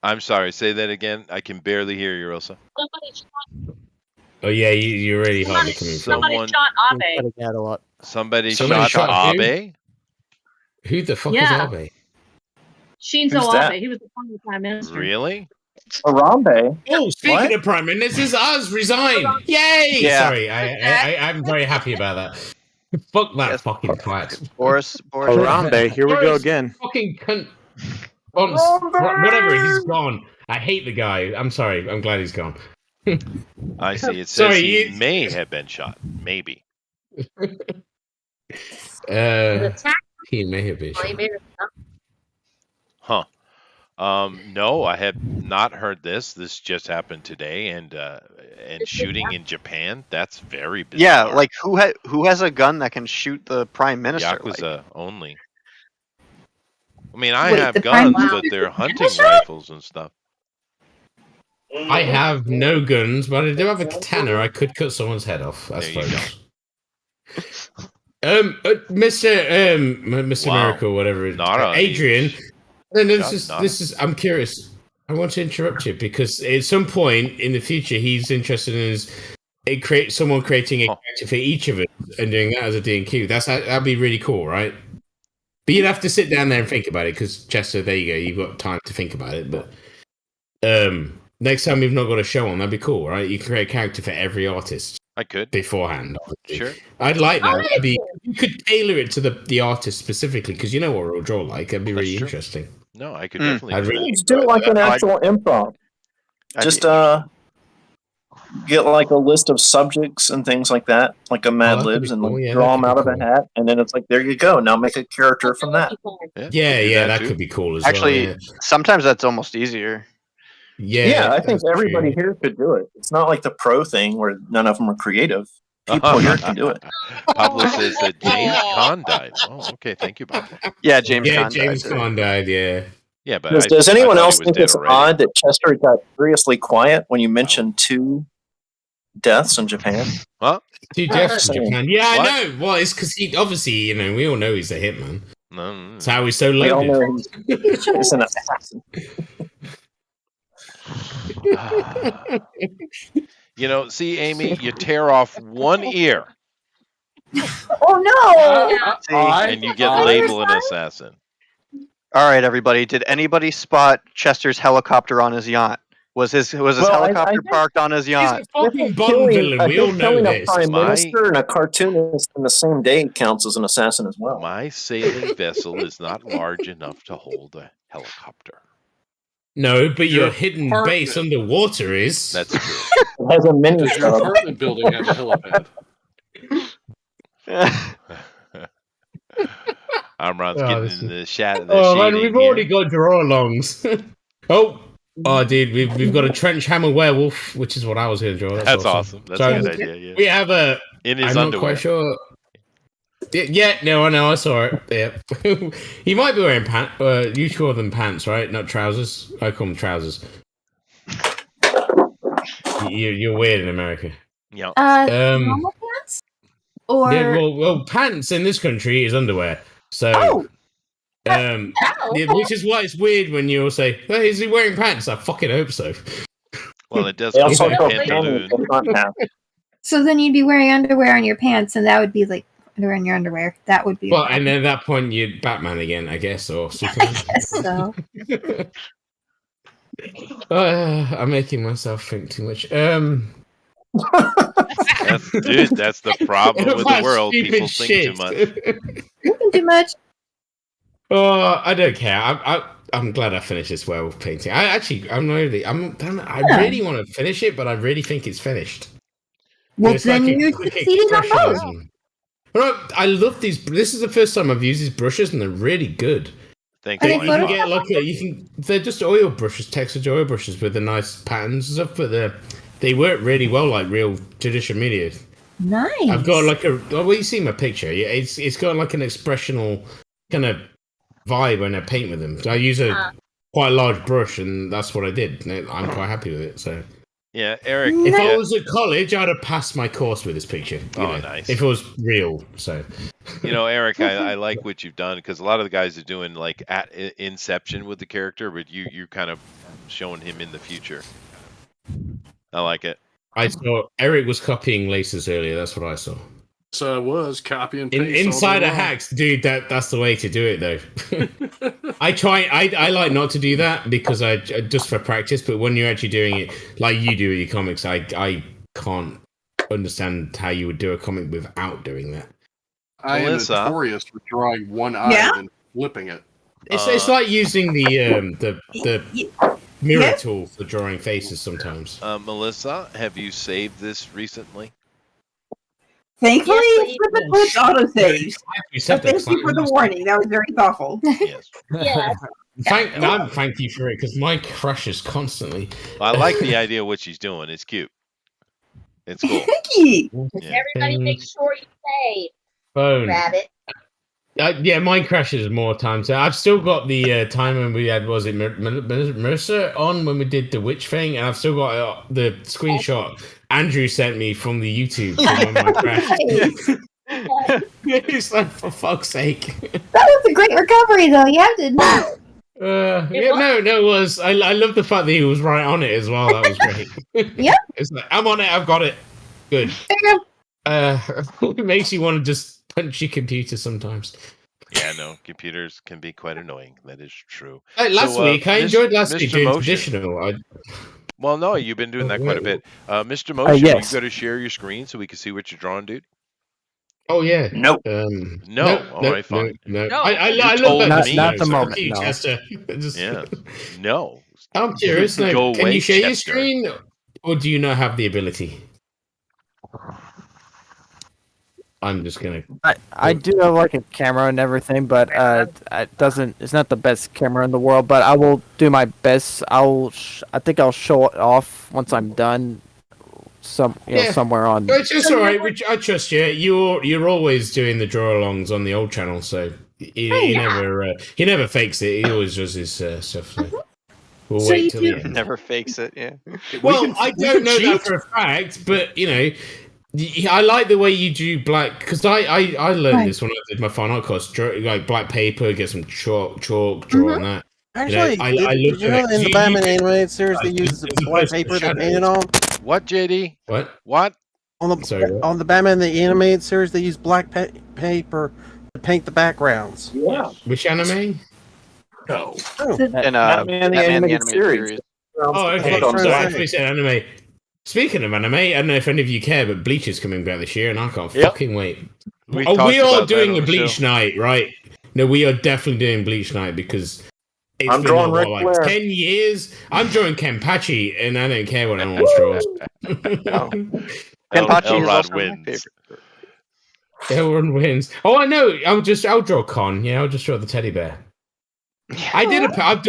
S1: I'm sorry. Say that again. I can barely hear you, Rosa.
S13: Somebody shot.
S3: Oh yeah, you're really hardly coming through.
S13: Somebody shot Abe.
S1: Somebody
S3: Somebody
S1: shot
S3: shot who?
S1: Abe.
S3: Who the fuck
S13: Yeah.
S3: is Abe?
S13: Shinzo
S6: Who's that?
S13: Abe. He was the former prime minister.
S1: Really?
S6: Harambe.
S3: Oh, speaking
S6: What?
S3: of prime ministers, ours resign. Yay!
S9: Yeah.
S3: Sorry, I'm very happy about that. Fuck that fucking twat.
S9: Boris.
S4: Harambe, here we go again.
S3: Fucking cunt. Whatever, he's gone. I hate the guy. I'm sorry. I'm glad he's gone.
S1: I see. It says
S3: Sorry,
S1: he may have been shot. Maybe.
S3: He may have been shot.
S1: Huh. No, I have not heard this. This just happened today, and shooting in Japan. That's very bizarre.
S9: Yeah, like who has a gun that can shoot the prime minister?
S1: Yakuza only. I mean, I
S11: Wait,
S1: have
S11: the Prime
S1: guns, but they're hunting rifles and stuff.
S3: I have no guns, but I do have a katana. I could cut someone's head off, I
S1: There you
S3: suppose. Mr.
S1: Wow.
S3: Miracle, whatever.
S1: Not on
S3: Adrian. No, this
S1: Not-
S3: is. I'm curious. I want to interrupt you because at some point in the future, he's interested in someone creating a character for each of us and doing that as a D&Q. That'd be really cool, right? But you'd have to sit down there and think about it because Chester, there you go. You've got time to think about it. But next time we've not got a show on, that'd be cool, right? You can create a character for every artist.
S1: I could
S3: beforehand. Obviously.
S1: Sure.
S3: I'd like that. That'd be, you could tailor it to the artist specifically because you know what we'll draw like. That'd be really interesting.
S1: No, I could definitely.
S3: I'd really
S6: Just do it like an actual improv. Just get like a list of subjects and things like that, like a Mad Libs, and like, draw them out of a hat, and then it's like, there you go. Now make a character from that.
S3: Yeah, that could be cool as
S9: Actually,
S3: well.
S9: sometimes that's almost easier.
S6: Yeah, I think everybody here could do it. It's not like the pro thing where none of them are creative. People here can do it.
S1: Pablo says that James Caan died. Oh, okay. Thank you, Pablo.
S9: Yeah, James
S3: Caan died. Yeah.
S1: Yeah, but
S6: Does anyone
S1: I thought
S6: else
S1: he was
S6: think
S1: dead
S6: it's
S1: already.
S6: odd that Chester got curiously quiet when you mentioned 2 deaths in Japan?
S1: Huh?
S3: 2 deaths in Japan. Yeah,
S1: What?
S3: I know. Well, it's because he obviously, we all know he's a hitman.
S1: No.
S3: That's how he's so
S6: We all
S3: loaded.
S6: know he's an assassin.
S1: See, Amy, you tear off one ear
S11: Oh no!
S1: and you get labeled an assassin.
S9: All right, everybody. Did anybody spot Chester's helicopter on his yacht? Was his
S6: Well,
S9: helicopter
S6: I think-
S9: parked on his yacht?
S3: Fucking Bond villain. We all know
S6: killing a
S3: this.
S6: prime minister and a cartoonist in the same day counts as an assassin as well.
S1: My sailing vessel is not large enough to hold a helicopter.
S3: No, but your
S7: Your
S3: hidden
S7: apartment.
S3: base underwater is.
S1: That's true.
S6: It has a mini
S7: Does your
S6: sub.
S7: apartment building have a helipad?
S1: Amron's
S3: Oh,
S1: getting
S3: this
S1: in the shot.
S3: Oh man, we've already got draw-alongs. Oh, dude, we've got a trench hammer werewolf, which is what I was going to draw.
S1: That's awesome. That's a good idea. Yeah.
S3: We have a.
S1: In his
S3: I'm
S1: underwear.
S3: not quite sure. Yeah, no, I know, I saw it. Yeah, he might be wearing pants. You call them pants, right? Not trousers. I call them trousers. You're weird in America.
S1: Yeah.
S8: Normal pants? Or
S3: Yeah, well, pants in this country is underwear. So, yeah, which is why it's weird when you all say, "Oh, is he wearing pants?" I fucking hope so.
S1: Well, it does.
S6: They also
S1: come
S6: call
S1: with pantaloon.
S6: the front half.
S8: so then you'd be wearing underwear on your pants, and that would be like underwear on your underwear. That would be.
S3: Well, and then at that point, you're Batman again, I guess, or Superman.
S8: I guess so.
S3: I'm making myself think too much.
S1: Dude, that's the problem with the
S3: What
S1: world.
S3: stupid
S1: People think too
S3: shit.
S1: much.
S8: Thinking too much.
S3: Oh, I don't care. I'm glad I finished this werewolf painting. I really want to finish it, but I really think it's finished.
S8: Well,
S3: It's
S8: then
S3: like a
S8: you're
S3: quick
S8: succeeding on both.
S3: expressionism. But I love these. This is the first time I've used these brushes, and they're really good.
S1: Thank
S8: Are
S1: you.
S8: they
S3: You can
S8: photo-
S3: get like they're just oil brushes, textured oil brushes with the nice patterns and stuff, but they work really well like real traditional media.
S8: Nice.
S3: I've got like well, you see my picture. Yeah, it's got like an expressional kind of vibe when I paint with them. So I use a quite large brush, and that's what I did. And I'm quite happy with it. So
S1: Yeah, Eric.
S3: if
S1: yeah.
S3: I was at college, I'd have passed my course with this picture. you
S1: Oh,
S3: know,
S1: nice.
S3: If it was real, so
S1: Eric, I like what you've done because a lot of the guys are doing like at inception with the character, but you kind of showing him in the future. I like it.
S3: I saw Eric was copying laces earlier. That's what I saw.
S7: So I was copy and paste. all day
S3: Insider
S7: long.
S3: hacks, dude. That's the way to do it, though. I like not to do that because I just for practice. But when you're actually doing it, like you do with your comics, I can't understand how you would do a comic without doing that.
S7: I am
S1: Melissa?
S7: notorious for drawing one eye
S11: Yeah?
S7: and flipping it.
S3: It's like using the mirror
S11: Yeah.
S3: tool for drawing faces sometimes.
S1: Melissa, have you saved this recently?
S11: Thankfully,
S13: Yes,
S11: it's with the quick autosaves.
S3: You said
S11: Thank you for the warning. That was very thoughtful.
S1: Yes.
S13: Yes.
S3: Thank you for it because mine crashes constantly.
S1: I like the idea of what she's doing. It's cute. It's cool.
S11: Thank you.
S1: Yeah.
S13: Everybody make sure you say
S3: Phone.
S13: rabbit.
S3: Yeah, mine crashes more times. I've still got the time when we had, was it Mercer on when we did the witch thing, and I've still got the screenshot Andrew sent me from the YouTube from when my crash. It's like, for fuck's sake.
S8: That was a great recovery, though. You have to admit.
S3: It was. I love the fact that he was right on it as well. That was great.
S8: Yep.
S3: It's like, I'm on it. I've got it. Good. It makes you want to just punch your computer sometimes.
S1: Yeah, no, computers can be quite annoying. That is true.
S3: Last week, I enjoyed last week doing traditional.
S1: Well, no, you've been doing that quite a bit. Mr. Motion,
S5: yes.
S1: you got to share your screen so we can see what you're drawing, dude.
S3: Oh yeah.
S6: Nope.
S1: No. All right, fine.
S3: No.
S12: No.
S3: I
S1: You
S3: love
S1: told
S3: that.
S1: me.
S5: Not the
S3: So
S5: moment,
S3: fuck you,
S5: no.
S3: Chester.
S1: Yeah. No.
S3: I'm curious.
S1: Go
S3: Now, can
S1: away,
S3: you share your
S1: Chester.
S3: screen, or do you not have the ability? I'm just gonna.
S5: I do have like a camera and everything, but it's not the best camera in the world. But I will do my best. I think I'll show it off once I'm done. Somewhere on.
S3: But it's just all right. I trust you. You're always doing the draw-alongs on the old channel, so he never fakes it. He always does his stuff. So we'll
S8: So
S3: wait
S8: you
S3: till
S8: do-
S3: the end.
S9: Never fakes it. Yeah.
S3: Well, I don't know that for a fact, but I like the way you do black, because I learned this when I did my fine art course. Like black paper, get some chalk, draw on that.
S10: Actually,
S3: I
S10: did
S3: looked
S10: you
S3: at
S10: know
S3: it.
S10: in the Batman animated series they
S3: Like,
S10: use the
S3: it's
S10: black
S3: supposed to
S10: paper they
S3: shadow.
S10: painted on?
S1: What, JD? What?
S10: On the Batman the animated series they use black paper to paint the backgrounds.
S6: Yeah.
S3: Which anime?
S7: No.
S9: And
S6: Batman the animated series.
S3: Oh, okay.
S10: That's what I'm
S3: So I
S10: saying.
S3: actually said anime. Speaking of anime, I don't know if any of you care, but Bleach is coming back this year, and I can't
S1: Yep.
S3: fucking wait.
S1: We
S3: We
S1: talked
S3: are
S1: about that
S3: doing
S1: on
S3: a
S1: the
S3: Bleach
S1: show.
S3: night, right? No, we are definitely doing Bleach night because it's
S6: I'm
S3: been
S6: drawing
S3: what,
S6: Ric
S3: like
S6: Flair.
S3: 10 years. I'm drawing Kenpachi, and I don't care what anyone else draws.
S9: Kenpachi is
S1: Elrod
S9: also my
S1: wins.
S9: favorite.
S3: Everyone wins. Oh, I know. I'll draw Con. Yeah, I'll just draw the teddy bear. I've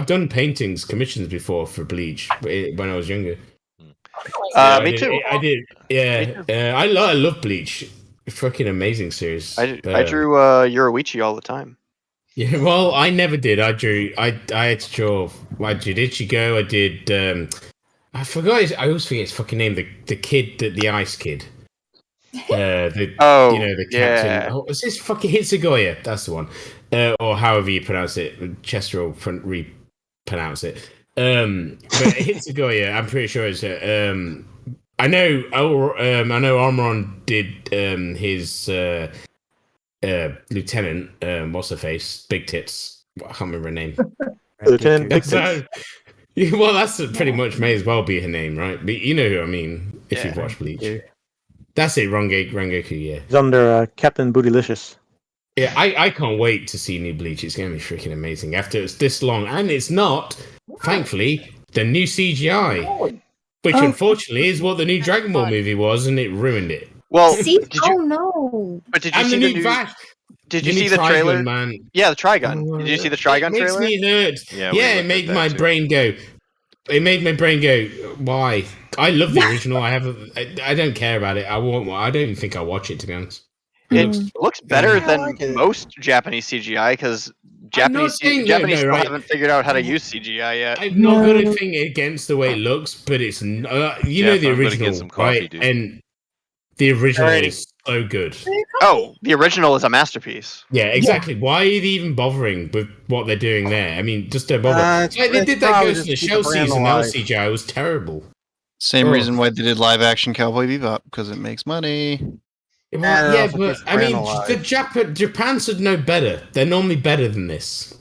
S3: done paintings, commissions before for Bleach when I was younger.
S9: Me too.
S3: I did. Yeah, I love Bleach. Fucking amazing series.
S9: I drew Yoruichi all the time.
S3: Yeah, well, I never did. I had to draw. I did Ichigo. I did. I forgot. I always forget his fucking name. The kid, the ice kid. The captain.
S9: yeah.
S3: Oh, is this fucking Hitsugoya? That's the one. Or however you pronounce it. Chester will re-pronounce it. But Hitsugoya, I'm pretty sure it's. I know Armoron did his lieutenant. What's her face? Big tits. I can't remember her name.
S4: Lieutenant Big
S3: So, well, that's pretty much may as well be her name, right? But you know who I mean if you've watched Bleach. That's it, Rangoku. Yeah.
S4: He's under Captain Bootylicious.
S3: Yeah, I can't wait to see new Bleach. It's going to be freaking amazing after it's this long, and it's not, thankfully, the new CGI, which unfortunately is what the new Dragon Ball movie was, and it ruined it.
S9: Well,
S8: no!
S9: But did you
S3: And
S9: see
S3: the
S9: the
S3: new
S9: new?
S3: Vash.
S9: Did you
S3: The
S9: see
S3: new
S9: the
S3: Trigun,
S9: trailer?
S3: man.
S9: Yeah, the Trigun. Did you see the Trigun
S3: It makes
S9: trailer?
S3: me hurt.
S1: Yeah, we
S3: Yeah,
S1: looked
S3: it
S1: at
S3: made
S1: that
S3: my
S1: too.
S3: brain go. It made my brain go. Why? I love the original. I don't care about it. I don't even think I'll watch it, to be honest.
S9: It looks better
S10: I
S9: than
S10: like it.
S9: most Japanese CGI because
S3: I'm not saying no,
S9: Japanese
S3: no,
S9: still
S3: right.
S9: haven't figured out how to use CGI yet.
S3: I've not got a thing against the way it looks, but it's you know
S1: Jeff,
S3: the
S1: I'm gonna
S3: original,
S1: get some coffee,
S3: right?
S1: dude.
S3: And the original
S9: Alrighty.
S3: is so good.
S9: Oh, the original is a masterpiece.
S3: Yeah, exactly. Why are they even bothering with what they're doing there? I mean, just don't bother.
S10: It's-
S3: Like, they
S10: it's
S3: did that
S10: probably
S3: Ghost in the
S10: just keep
S3: Shell
S10: the brand
S3: season. That was
S10: alive.
S3: CGI. It was terrible.
S14: Same
S3: Oh.
S14: reason why they did live action Cowboy Bebop, because it makes money.
S3: Well, yeah,
S10: also
S3: but
S10: keeps the
S3: I mean,
S10: brand alive.
S3: Japan should know better. They're normally better than this.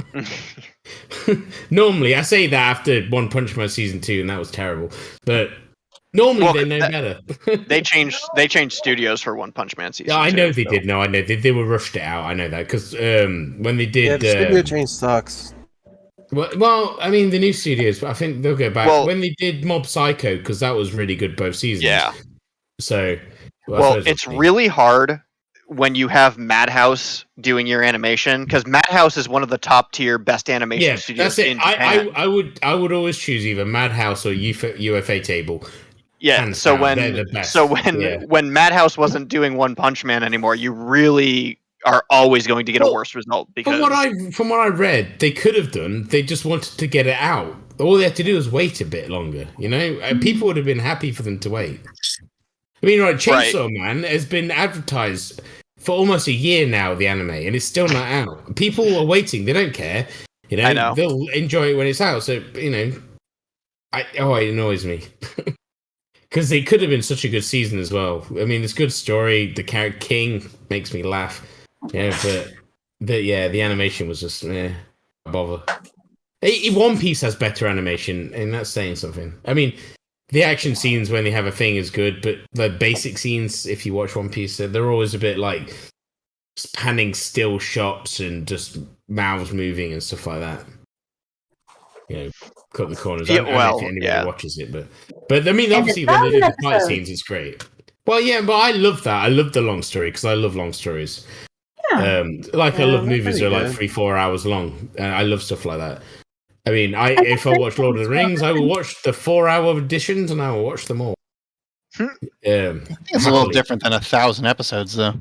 S3: Normally, I say that after One Punch Man season 2, and that was terrible. But normally,
S9: Well,
S3: they know
S9: that-
S3: better.
S9: They changed studios for One Punch Man season.
S3: Yeah, I know
S9: 2,
S3: they
S9: so-
S3: did. No, I know they were rushed it out. I know that because when they
S10: Yeah,
S3: did,
S10: the studio change sucks.
S3: well, I mean the new studios, but I think they'll go back
S9: Well-
S3: when they did Mob Psycho because that was really good both seasons.
S9: Yeah.
S3: So, I
S9: Well,
S3: suppose
S9: it's
S3: we'll see.
S9: really hard when you have Madhouse doing your animation because Madhouse is one of the top tier best animation
S3: Yeah,
S9: studios
S3: that's it.
S9: in Japan.
S3: I would always choose either Madhouse or UFA Table.
S9: Yeah.
S3: hands
S9: So
S3: down, they're
S9: when
S3: the best. Yeah.
S9: when Madhouse wasn't doing One Punch Man anymore, you really are always going to get a
S3: Well,
S9: worse result because
S3: From what I read, they could have done. They just wanted to get it out. All they had to do was wait a bit longer. You know, people would have been happy for them to wait. I mean, right, Chainsaw Man has been advertised for almost a year now, the anime, and it's still not out. People are waiting; they don't care. You know,
S9: I know.
S3: They'll enjoy it when it's out. So you know, it annoys me because it could have been such a good season as well. I mean, it's a good story. The character King makes me laugh. Yeah, but the animation was just bother. One Piece has better animation, and that's saying something. I mean, the action scenes when they have a thing is good, but the basic scenes, if you watch One Piece, they're always a bit like panning still shots and just mouths moving and stuff like that. You know, cut the corners. I don't know if anybody watches it, but I mean, obviously when they do the fight scenes, it's great. Well, yeah, but I love that. I love the long story because I love long stories. I love movies that are like 3-4 hours long. I love stuff like that. I mean, if I watch Lord of the Rings, I will watch the 4-hour editions and I will watch them all.
S14: It's a little different than 1,000 episodes, though.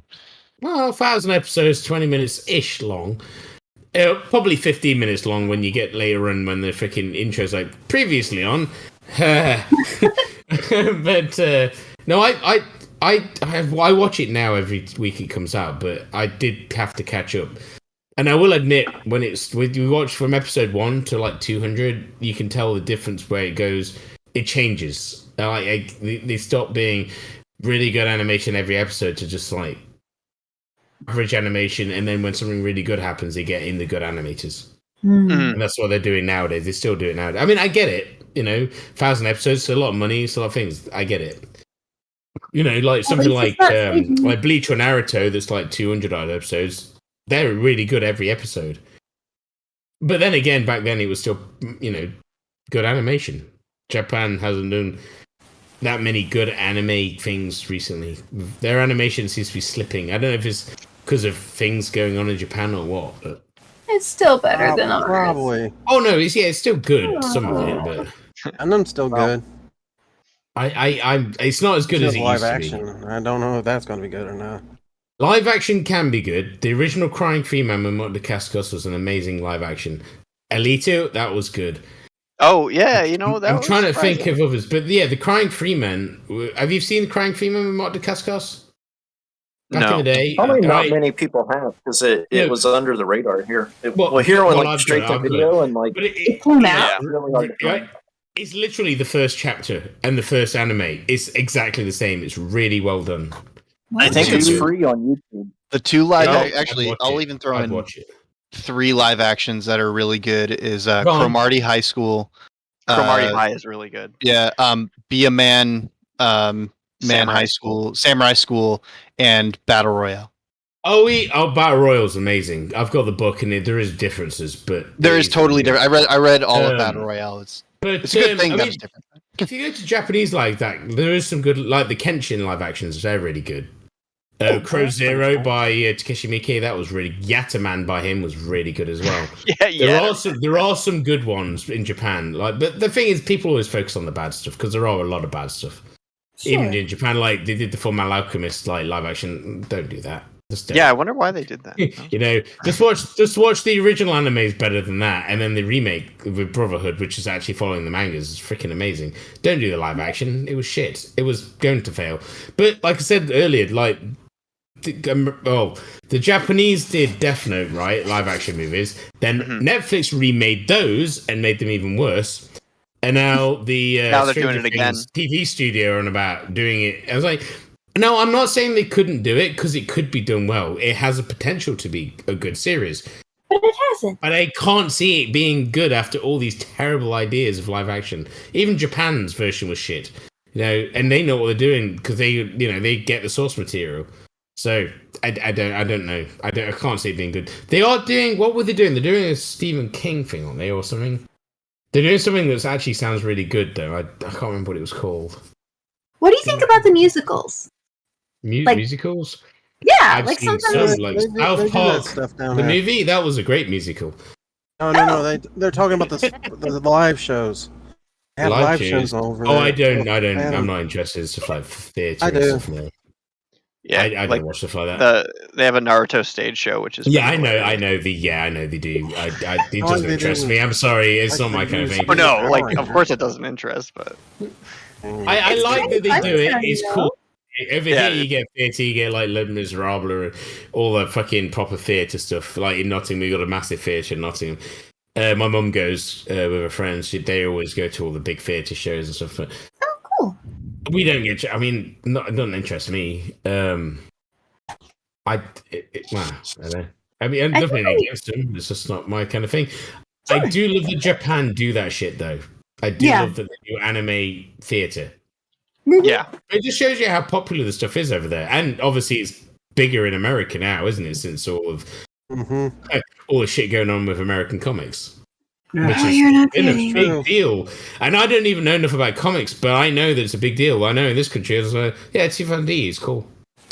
S3: Well, 1,000 episodes, 20 minutes-ish long. Probably 15 minutes long when you get later on when the freaking intro's like, previously on. But, no, I watch it now every week it comes out, but I did have to catch up. And I will admit, when you watch from episode 1 to like 200, you can tell the difference where it goes. It changes. They stop being really good animation every episode to just like average animation, and then when something really good happens, they get in the good animators. And that's what they're doing nowadays. They still do it nowadays. I mean, I get it. You know, 1,000 episodes, it's a lot of money, it's a lot of things. I get it. You know, like something like Bleach or Naruto that's like 200 odd episodes. They're really good every episode. But then again, back then it was still, you know, good animation. Japan hasn't done that many good anime things recently. Their animation seems to be slipping. I don't know if it's because of things going on in Japan or what, but
S11: It's still better than ours.
S10: Probably.
S3: oh no, it's still good. Some of it, but
S10: And I'm still good.
S3: I'm it's not as good as it
S10: live
S3: used to
S10: action.
S3: be.
S10: I don't know if that's going to be good or not.
S3: Live action can be good. The original Crying Freeman with Mark Dacascos was an amazing live action. Alito, that was good.
S9: Oh yeah, you know that.
S3: I'm
S9: was
S3: trying to
S9: surprising.
S3: think of others, but yeah, the Crying Freeman. Have you seen Crying Freeman with Mark Dacascos? Back in the day,
S6: Probably not
S3: right?
S6: many people have because it
S3: Yeah.
S6: was under the radar here.
S3: Well,
S6: Here on
S3: well,
S6: like
S3: I've
S6: straight
S3: got
S6: to
S3: it, I've got
S6: video
S3: it.
S6: and like
S3: But it
S11: came out.
S6: really hard to
S3: right?
S6: find.
S3: It's literally the first chapter and the first anime. It's exactly the same. It's really well done.
S6: I think it's free on YouTube.
S14: The two live
S3: I'd
S14: actually,
S3: watch
S14: I'll
S3: it.
S14: even throw
S3: I'd
S14: in
S3: watch it.
S14: 3 live actions that are really good. Is
S3: Go on.
S14: Cromartie High School.
S9: Cromartie High is really good.
S14: Yeah, Be a Man, Man
S9: Samurai
S14: High School, Samurai School, and Battle Royale.
S3: Battle Royale's amazing. I've got the book, and there is differences, but
S14: There is totally different. I read all of
S3: Um,
S14: Battle Royale. It's
S3: But
S14: a good thing
S3: I
S14: that
S3: mean,
S14: it's different.
S3: if you go to Japanese like that, there is some good, like the Kenshin live actions. They're really good. Crow Zero by Takeshi Miike, that was really. Yataman by him was really good as well. There are some good ones in Japan. But the thing is, people always focus on the bad stuff because there are a lot of bad stuff. Even in Japan, like they did the Fullmetal Alchemist like live action. Don't do that. Just don't.
S9: Yeah, I wonder why they did that.
S3: You know, just watch the original anime is better than that, and then the remake with Brotherhood, which is actually following the mangas, is freaking amazing. Don't do the live action; it was shit. It was going to fail. But like I said earlier, like the Japanese did Death Note, right? Live action movies. Then Netflix remade those and made them even worse. And now the
S9: Now they're
S3: Stranger
S9: doing it again.
S3: Things TV studio are on about doing it. I was like, no, I'm not saying they couldn't do it because it could be done well. It has a potential to be a good series.
S11: But it hasn't.
S3: But I can't see it being good after all these terrible ideas of live action. Even Japan's version was shit, you know, and they know what they're doing because they get the source material. So I don't know. I can't see it being good. They are doing, what were they doing? They're doing a Stephen King thing, aren't they, or something? They're doing something that actually sounds really good, though. I can't remember what it was called.
S8: What do you think about the musicals?
S3: Musicals?
S8: Yeah,
S3: I've
S8: like
S3: seen
S8: sometimes
S3: some, like
S10: They do
S3: South
S10: that
S3: Park,
S10: stuff down
S3: the
S10: there.
S3: movie. That was a great musical.
S10: No. They're talking about the live shows. They have live shows over
S3: Oh,
S10: there.
S3: I'm not interested in stuff like theatre
S10: I
S3: and
S10: do.
S3: stuff. No.
S9: Yeah,
S3: I don't watch stuff like that.
S9: They have a Naruto stage show, which is
S3: Yeah, I
S9: pretty
S3: know
S9: hilarious.
S3: I know they do. It
S10: Oh,
S3: doesn't
S10: they
S3: interest
S10: do.
S3: me. I'm sorry, it's
S10: Like
S3: not
S10: the
S3: my kind of thing.
S9: Oh no, like of course it doesn't interest, but
S3: I like that they do it. It's cool. Over here, you get theatre, you get like Les Miserables, and all the fucking proper theatre stuff. Like in Nottingham, we got a massive theatre in Nottingham. My mum goes with her friends. They always go to all the big theatre shows and stuff.
S8: Oh, cool.
S3: We don't get. I mean, it doesn't interest me. Well, I don't know. I mean, I'm nothing against them. It's just not my kind of thing. Sure. I do love that Japan do that shit, though. I do love that they do anime theatre.
S9: Yeah.
S3: It just shows you how popular the stuff is over there. And obviously it's bigger in America now, isn't it? Since all the shit going on with American comics.
S11: Yeah.
S3: Which has been a big deal. And I don't even know enough about comics, but I know that it's a big deal. I know in this country, it's like, yeah, T5D is cool.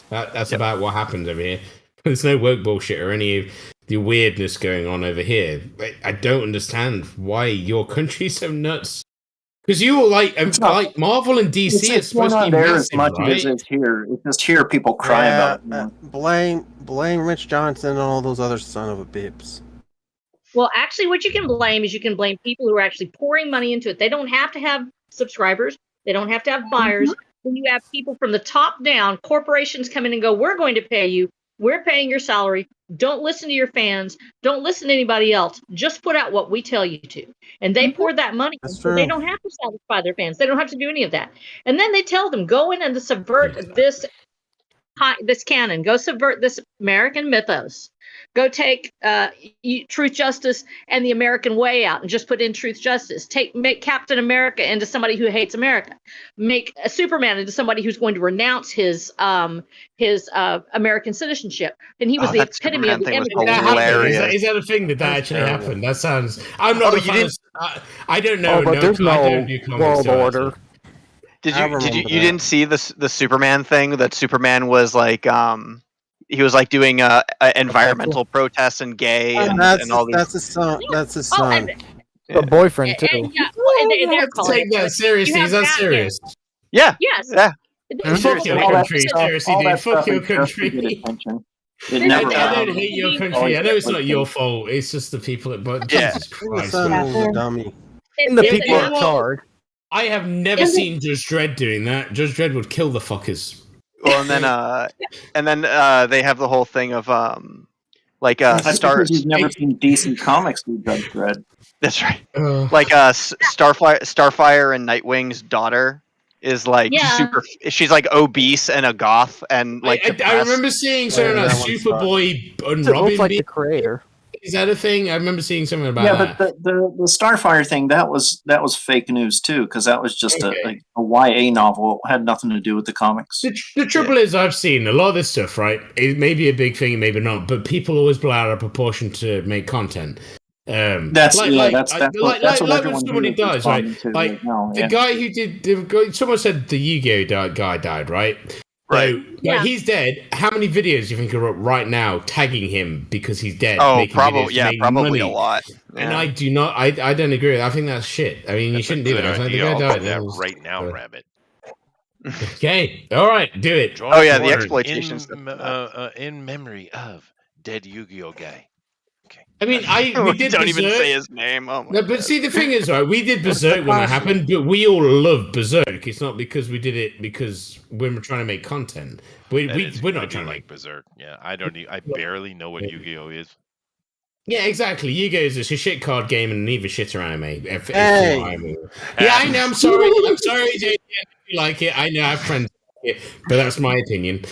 S3: That's about what happens over here. There's no woke bullshit or any of the weirdness going on over here. I don't understand why your country's so nuts. Because you all like Marvel and DC are supposed to be
S6: there
S3: massive,
S6: as much
S3: right?
S6: as it's here. It's just here people cry about it.
S10: Blame Rich Johnson and all those other son of a bips.
S13: Well, actually, what you can blame is you can blame people who are actually pouring money into it. They don't have to have subscribers. They don't have to have buyers. When you have people from the top down, corporations come in and go, we're going to pay you. We're paying your salary. Don't listen to your fans. Don't listen to anybody else. Just put out what we tell you to. And they pour that money. So they don't have to satisfy their fans. They don't have to do any of that. And then they tell them, go in and subvert this canon. Go subvert this American mythos. Go take Truth, Justice, and the American Way out and just put in Truth, Justice. Make Captain America into somebody who hates America. Make Superman into somebody who's going to renounce his American citizenship. And he was the epitome of the image.
S3: Is that a thing that actually happened? That sounds. I'm not a fan. I don't know.
S5: But there's no world order.
S9: You didn't see the Superman thing? That Superman was like he was like doing environmental protests and gay and all these.
S10: That's his son. That's his son.
S5: A boyfriend too.
S3: Take that seriously. Is that serious?
S9: Yeah.
S13: Yes.
S9: Yeah.
S3: Fuck your country. Seriously, dude. Fuck your country. I don't hate your country. I know it's not your fault. It's just the people that. Jesus Christ.
S10: Dummy.
S5: And the people in charge.
S3: I have never seen Judge Dredd doing that. Judge Dredd would kill the fuckers.
S9: Well, and then they have the whole thing of
S6: You've never seen DC Comics do Judge Dredd.
S9: That's right. Starfire and Nightwing's daughter is like super. She's like obese and a goth and like.
S3: I remember seeing something about Superboy and Robin.
S5: Looks like the creator.
S3: Is that a thing? I remember seeing something about that.
S6: But the Starfire thing that was fake news too, because that was just a YA novel. It had nothing to do with the comics.
S3: The trouble is, I've seen a lot of this stuff. Right, it may be a big thing, maybe not, but people always blow out of proproportion to make content.
S6: That's what
S3: when somebody dies, right? Like the guy who did. Someone said the Yu-Gi-Oh guy died, right?
S9: Right.
S3: So, he's dead. How many videos do you think are up right now tagging him because he's dead?
S9: Oh, probably a lot. Yeah.
S3: And I do not. I don't agree with that. I think that's shit. I mean, you shouldn't do that.
S1: The guy died. Right now, Rabbit.
S3: Okay. All right. Do it.
S9: The exploitation stuff.
S1: In memory of dead Yu-Gi-Oh guy.
S3: I mean, we did
S9: don't
S3: Berserk.
S9: even say his name. Oh my God.
S3: See, the thing is, right? We did Berserk when that happened, but we all love Berserk. It's not because we did it because we're trying to make content. We're not trying to
S1: like Berserk. Yeah, I barely know what Yu-Gi-Oh is.
S3: Yeah, exactly. Yu-Gi-Oh is a shit card game and neither shit or anime.
S10: Hey.
S3: Yeah, I know. I'm sorry. I'm sorry, JJ. You like it? I know. I have friends. But that's my opinion.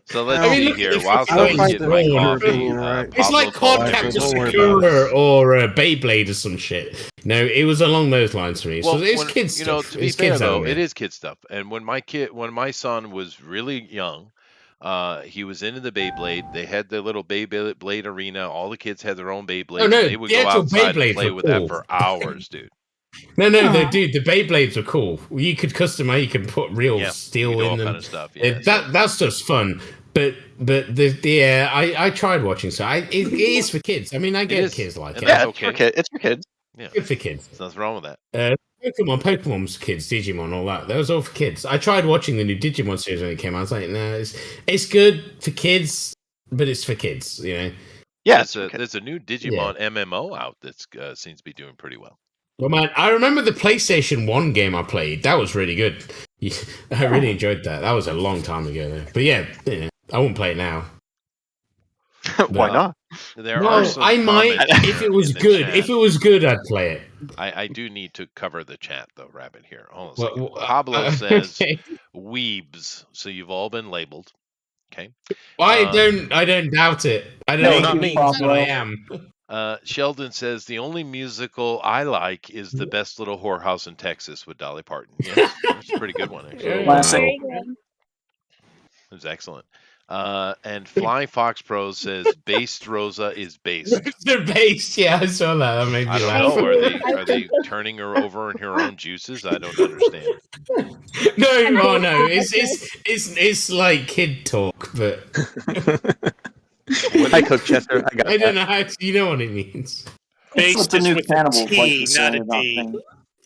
S1: So let's see here. While someone's getting my coffee,
S3: it's like Card Captor Sakura or Beyblade or some shit. No, it was along those lines for me. So it's kids stuff.
S1: To be fair, though, it is kid stuff. And when my son was really young, he was into the Beyblade. They had their little Beyblade arena. All the kids had their own Beyblades.
S3: Oh, no,
S1: they would go outside and play with that for hours, dude.
S3: No, dude, the Beyblades are cool. You could customize. You can put real steel in them.
S1: Kind of stuff. Yeah,
S3: that's just fun. But I tried watching. So it is for kids. I mean, I get kids like it.
S9: Yeah, it's for kids.
S1: Yeah,
S3: good for kids.
S1: There's nothing wrong with that.
S3: Pokemon's kids, Digimon, all that. That was all for kids. I tried watching the new Digimon series when it came out. I was like, no, it's good for kids, but it's for kids. You know.
S9: Yeah,
S1: there's a new Digimon MMO out that seems to be doing pretty well.
S3: Well, man, I remember the PlayStation 1 game I played. That was really good. I really enjoyed that. That was a long time ago, though. But yeah, I won't play it now.
S9: Why not?
S1: There are some
S3: I might if it was good.
S1: chat.
S3: If it was good, I'd play it.
S1: I do need to cover the chat though, Rabbit. Here, hold on a
S3: Well,
S1: second.
S3: well,
S1: Pablo says
S3: okay.
S1: weebs. So you've all been labeled. Okay.
S3: I don't doubt it. I don't
S1: not
S3: think
S1: me.
S3: that's what I am.
S1: Sheldon says the only musical I like is the Best Little Whorehouse in Texas with Dolly Parton. Yes, that's a pretty good one actually.
S6: Classic.
S1: It was excellent. And Flying Fox Pro says based Rosa is based.
S3: They're based. Yeah, I saw that. That made me
S1: I don't
S3: laugh.
S1: know. Are they turning her over in her own juices? I don't understand.
S3: No. It's like kid talk, but
S4: Hi, Cook Chester.
S3: I don't know how to, you know what it means.
S6: That's what the new cannibals like
S2: T,
S6: to say
S2: not a
S6: about
S2: D.
S6: things.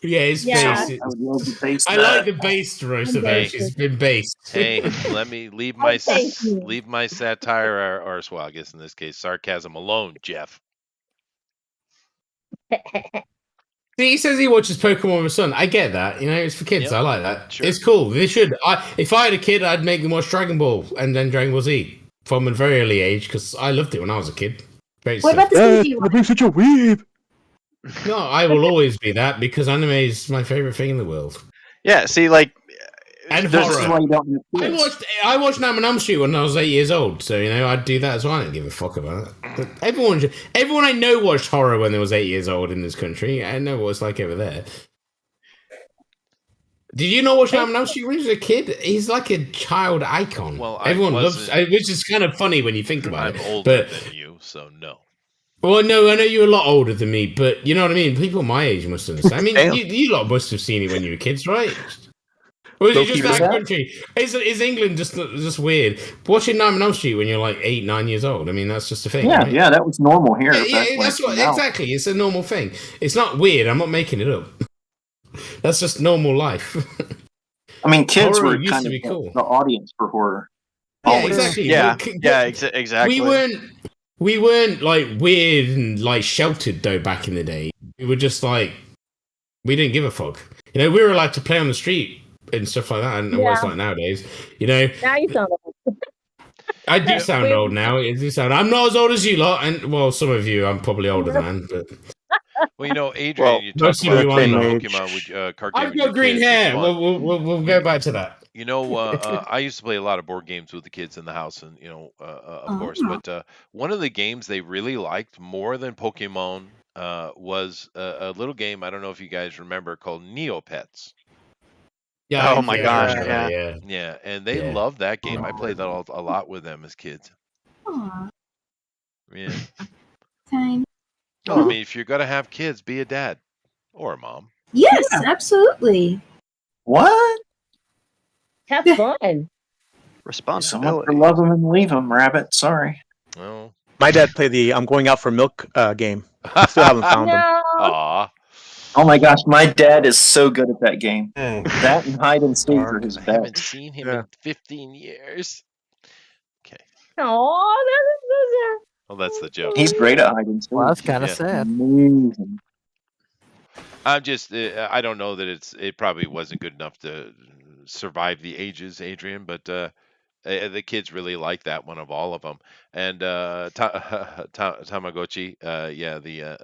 S3: Yeah, it's
S8: Yeah.
S3: based.
S6: I would love to taste
S3: I
S6: that.
S3: like the based Rosa though.
S1: Hey.
S3: She's been based.
S1: Hey, let me leave my
S8: thank you.
S1: leave my satire or well, I guess in this case sarcasm alone, Jeff.
S3: See, he says he watches Pokemon with his son. I get that. You know, it's for kids.
S1: Yep.
S3: I like that.
S1: Sure.
S3: It's cool. They should. If I had a kid, I'd make them watch Dragon Ball and then Dragon Ball Z from a very early age because I loved it when I was a kid. Very
S8: What about the CG one?
S4: I'm such a weeb.
S3: No, I will always be that because anime is my favorite thing in the world.
S9: Yeah, see, like,
S3: And
S9: there's-
S6: This is why
S3: horror.
S6: you don't have kids.
S3: I watched Nightmare on Elm Street when I was 8 years old, so you know I'd do that as well. I didn't give a fuck about it. But everyone I know watched horror when they was 8 years old in this country. I know what it's like over there. Did you not watch Nightmare on Elm Street when you was a kid? He's like a child icon.
S1: Well, I
S3: everyone loves,
S1: wasn't-
S3: which is kind of funny when you think about
S1: I'm
S3: it.
S1: older
S3: But
S1: than you, so no.
S3: well, no, I know you're a lot older than me, but you know what I mean. People my age must understand. I mean,
S4: Damn.
S3: you lot must have seen it when you were kids, right? Or is it just
S4: Low-key
S3: that
S6: was
S3: country? Is England just weird? Watching Nightmare on Elm Street when you're like 8, 9 years old. I mean, that's just a thing.
S6: Yeah,
S3: right?
S6: yeah, that was normal here.
S3: Yeah,
S6: back when
S3: that's
S6: it
S3: what
S6: came out.
S3: exactly. It's a normal thing. It's not weird. I'm not making it up. That's just normal life.
S6: I mean, kids
S3: Horror
S6: were
S3: used
S6: kind
S3: to
S6: of
S3: be cool.
S6: the audience for horror.
S3: Yeah,
S6: Always.
S3: exactly.
S9: yeah,
S3: But-
S9: yeah, exactly.
S3: We weren't like weird and like sheltered though back in the day. We were just like we didn't give a fuck. You know, we were allowed to play on the street and stuff like that, and what it's like nowadays. You know,
S13: Now you sound old.
S3: I do sound old now. It do sound. I'm not as old as you lot, and well, some of you I'm probably older than. But
S1: Well, you know, Adrian,
S4: Well,
S1: you
S3: most
S1: talked
S3: of
S1: about
S3: you
S1: playing
S3: are
S1: Pokemon with card game
S3: I've
S1: with your
S3: got green
S1: kids. It's
S3: hair.
S1: fun.
S3: We'll go back to that.
S1: You know, I used to play a lot of board games with the kids in the house, and you know, of course. But one of the games they really liked more than Pokemon was a little game. I don't know if you guys remember called Neopets.
S3: Yeah.
S9: Oh my gosh, yeah.
S3: yeah.
S1: Yeah, and they
S3: Yeah.
S1: loved that game. I played that a lot with them as kids.
S8: Aw,
S1: Yeah.
S8: kind.
S1: No, I mean, if you're gonna have kids, be a dad or a mom.
S8: Yes, absolutely.
S6: What?
S13: Have fun.
S6: So much
S9: Responsibility.
S6: for love them and leave them, Rabbit. Sorry.
S1: Well,
S4: My dad played the I'm going out for milk game. I still haven't found him.
S13: No.
S1: aw.
S6: Oh my gosh, my dad is so good at that game. That and hide and seek are his
S1: I haven't
S6: best.
S1: seen him
S4: Yeah.
S1: in 15 years. Okay.
S13: Oh, that is so sad.
S1: Well, that's the joke.
S6: He's great at hide and seek.
S5: Well, that's kind of
S1: Yeah.
S5: sad.
S6: Amazing.
S1: I'm just, I don't know that it probably wasn't good enough to survive the ages, Adrian, but the kids really like that one of all of them. And Tamagotchi, yeah,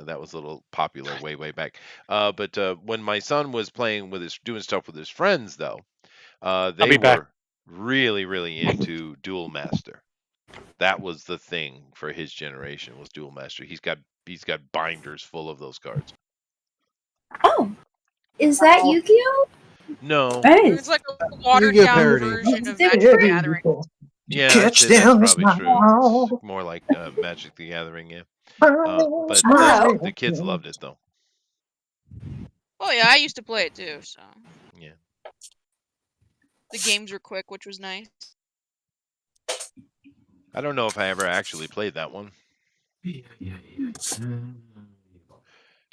S1: that was a little popular way back. But when my son was playing with doing stuff with his friends, though, they
S4: be back.
S1: were really into Duel Master. That was the thing for his generation was Duel Master. He's got binders full of those cards.
S8: Oh, is that Yu-Gi-Oh?
S1: No.
S12: It's like a watered
S10: Yu-Gi-Oh
S12: down
S10: parody.
S12: version of
S8: They're
S12: Magic the
S8: very
S12: Gathering.
S1: Yeah,
S6: Catch
S1: I'd say
S6: them
S1: that's probably true.
S6: now.
S1: It's more like Magic the Gathering, yeah. But
S8: Wow.
S1: the kids loved it though.
S12: Oh yeah, I used to play it too. So
S1: Yeah.
S12: the games were quick, which was nice.
S1: I don't know if I ever actually played that one.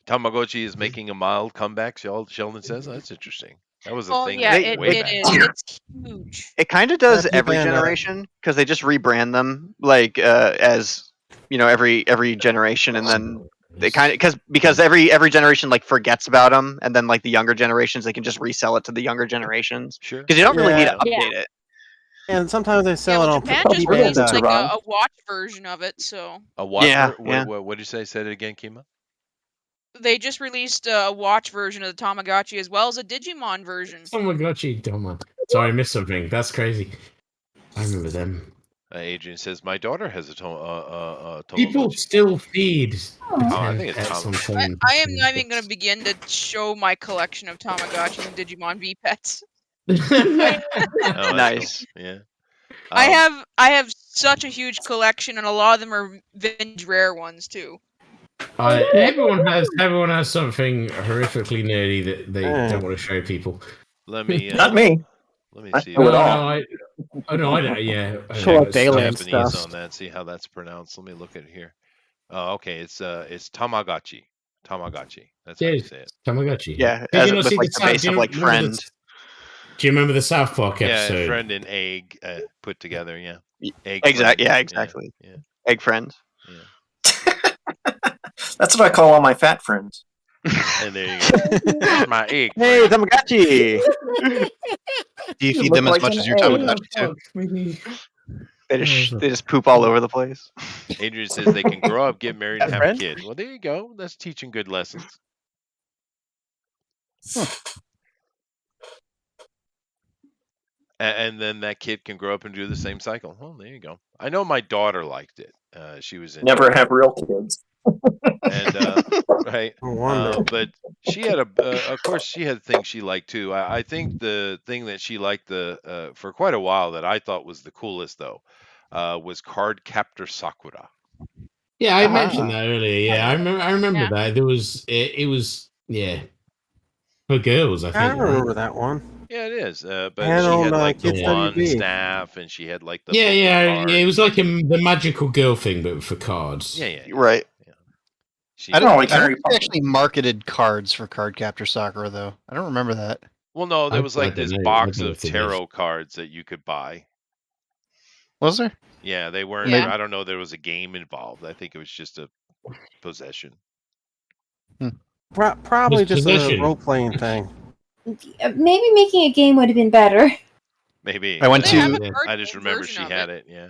S1: Tamagotchi is making a mild comeback. Sheldon says that's interesting. That was a
S12: Oh
S1: thing.
S12: yeah,
S1: way
S12: it
S1: back.
S12: is. It's huge.
S9: It kind of does
S10: Yeah,
S9: every
S10: rebrand that.
S9: generation because they just rebrand them like as you know every generation, and then They kind of because every generation like forgets about them, and then like the younger generations they can just resell it to the younger generations.
S1: Sure.
S9: Because you don't really need to
S11: Yeah.
S9: update it.
S10: And sometimes they sell it on
S12: Japan just
S10: eBay.
S12: released like a watch version of it, so
S1: A what?
S9: Yeah,
S1: What did you say? Say it again, Kima.
S12: they just released a watch version of the Tamagotchi as well as a Digimon version.
S3: Tamagotchi, dumb. Sorry, I missed something. That's crazy. I remember them.
S1: Adrian says my daughter has a Tamagotchi.
S3: People still feed.
S1: I think it's
S3: pets on
S1: Tamagotchi.
S3: phone.
S12: I am not even going to begin to show my collection of Tamagotchi and Digimon V pets.
S9: Nice.
S1: Cool. Yeah.
S12: I have such a huge collection, and a lot of them are vintage rare ones too.
S3: Everyone has something horrifically nerdy that they don't want to show people.
S1: Let me.
S6: Not me.
S1: Let me
S6: I
S1: see.
S6: know it all.
S3: I don't. Yeah.
S5: Show alien
S1: Japanese
S5: stuff.
S1: on that. See how that's pronounced. Let me look at it here. Oh, okay. It's Tamagotchi. Tamagotchi. That's how you say it.
S3: Tamagotchi.
S9: Yeah,
S3: Did
S9: as
S3: you not
S9: with
S3: see
S9: like
S3: the
S9: the base
S3: do
S9: of
S3: you
S9: like
S3: remember
S9: friend.
S3: Do you remember the South Park episode?
S1: Yeah, friend and egg put together. Yeah. Egg.
S9: Exactly.
S1: friend.
S9: Yeah, exactly.
S1: Yeah.
S9: Egg friends.
S6: That's what I call all my fat friends.
S1: And there you go. That's my egg.
S9: Hey, Tamagotchi.
S14: Do you feed
S6: look
S14: them as
S6: like
S14: much
S6: an
S14: as your
S6: egg.
S14: Tamagotchi too?
S9: They just poop all over the place.
S1: Adrian says they can grow up, get married, and have a
S9: Friend?
S1: kid. Well, there you go. That's teaching good lessons. And then that kid can grow up and do the same cycle. Oh, there you go. I know my daughter liked it. She was in
S6: Never have real kids.
S1: and right.
S10: No wonder.
S1: But she had of course, she had things she liked too. I think the thing that she liked for quite a while that I thought was the coolest though was Card Captor Sakura.
S3: Yeah, I mentioned that earlier. Yeah, I remember that. There was it was for girls. I think.
S10: I remember that one.
S1: Yeah, it is. But
S10: And
S1: she
S10: on,
S1: had like the
S10: Kids
S1: wand
S10: WB.
S1: staff, and she had like the
S3: Yeah.
S1: cards.
S3: It was like the magical girl thing, but for cards.
S1: Yeah.
S9: Right.
S14: I don't
S6: like
S14: think
S6: Harry
S14: they actually marketed cards for Card Captor Sakura though. I don't remember that.
S1: Well, no, there
S3: I-
S1: was
S3: I
S1: like
S3: don't
S1: this
S3: know. I
S1: box
S3: don't know
S1: of
S3: if it is.
S1: tarot cards that you could buy.
S14: Was there?
S1: Yeah, they weren't.
S12: Yeah.
S1: I don't know. There was a game involved. I think it was just a possession.
S10: Probably
S3: This
S10: just a
S3: position.
S10: role playing thing.
S8: Maybe making a game would have been better.
S1: Maybe.
S14: I went
S12: They have
S14: to
S12: a card
S1: I just
S12: game
S1: remember
S12: version
S1: she
S12: of
S1: had it. Yeah.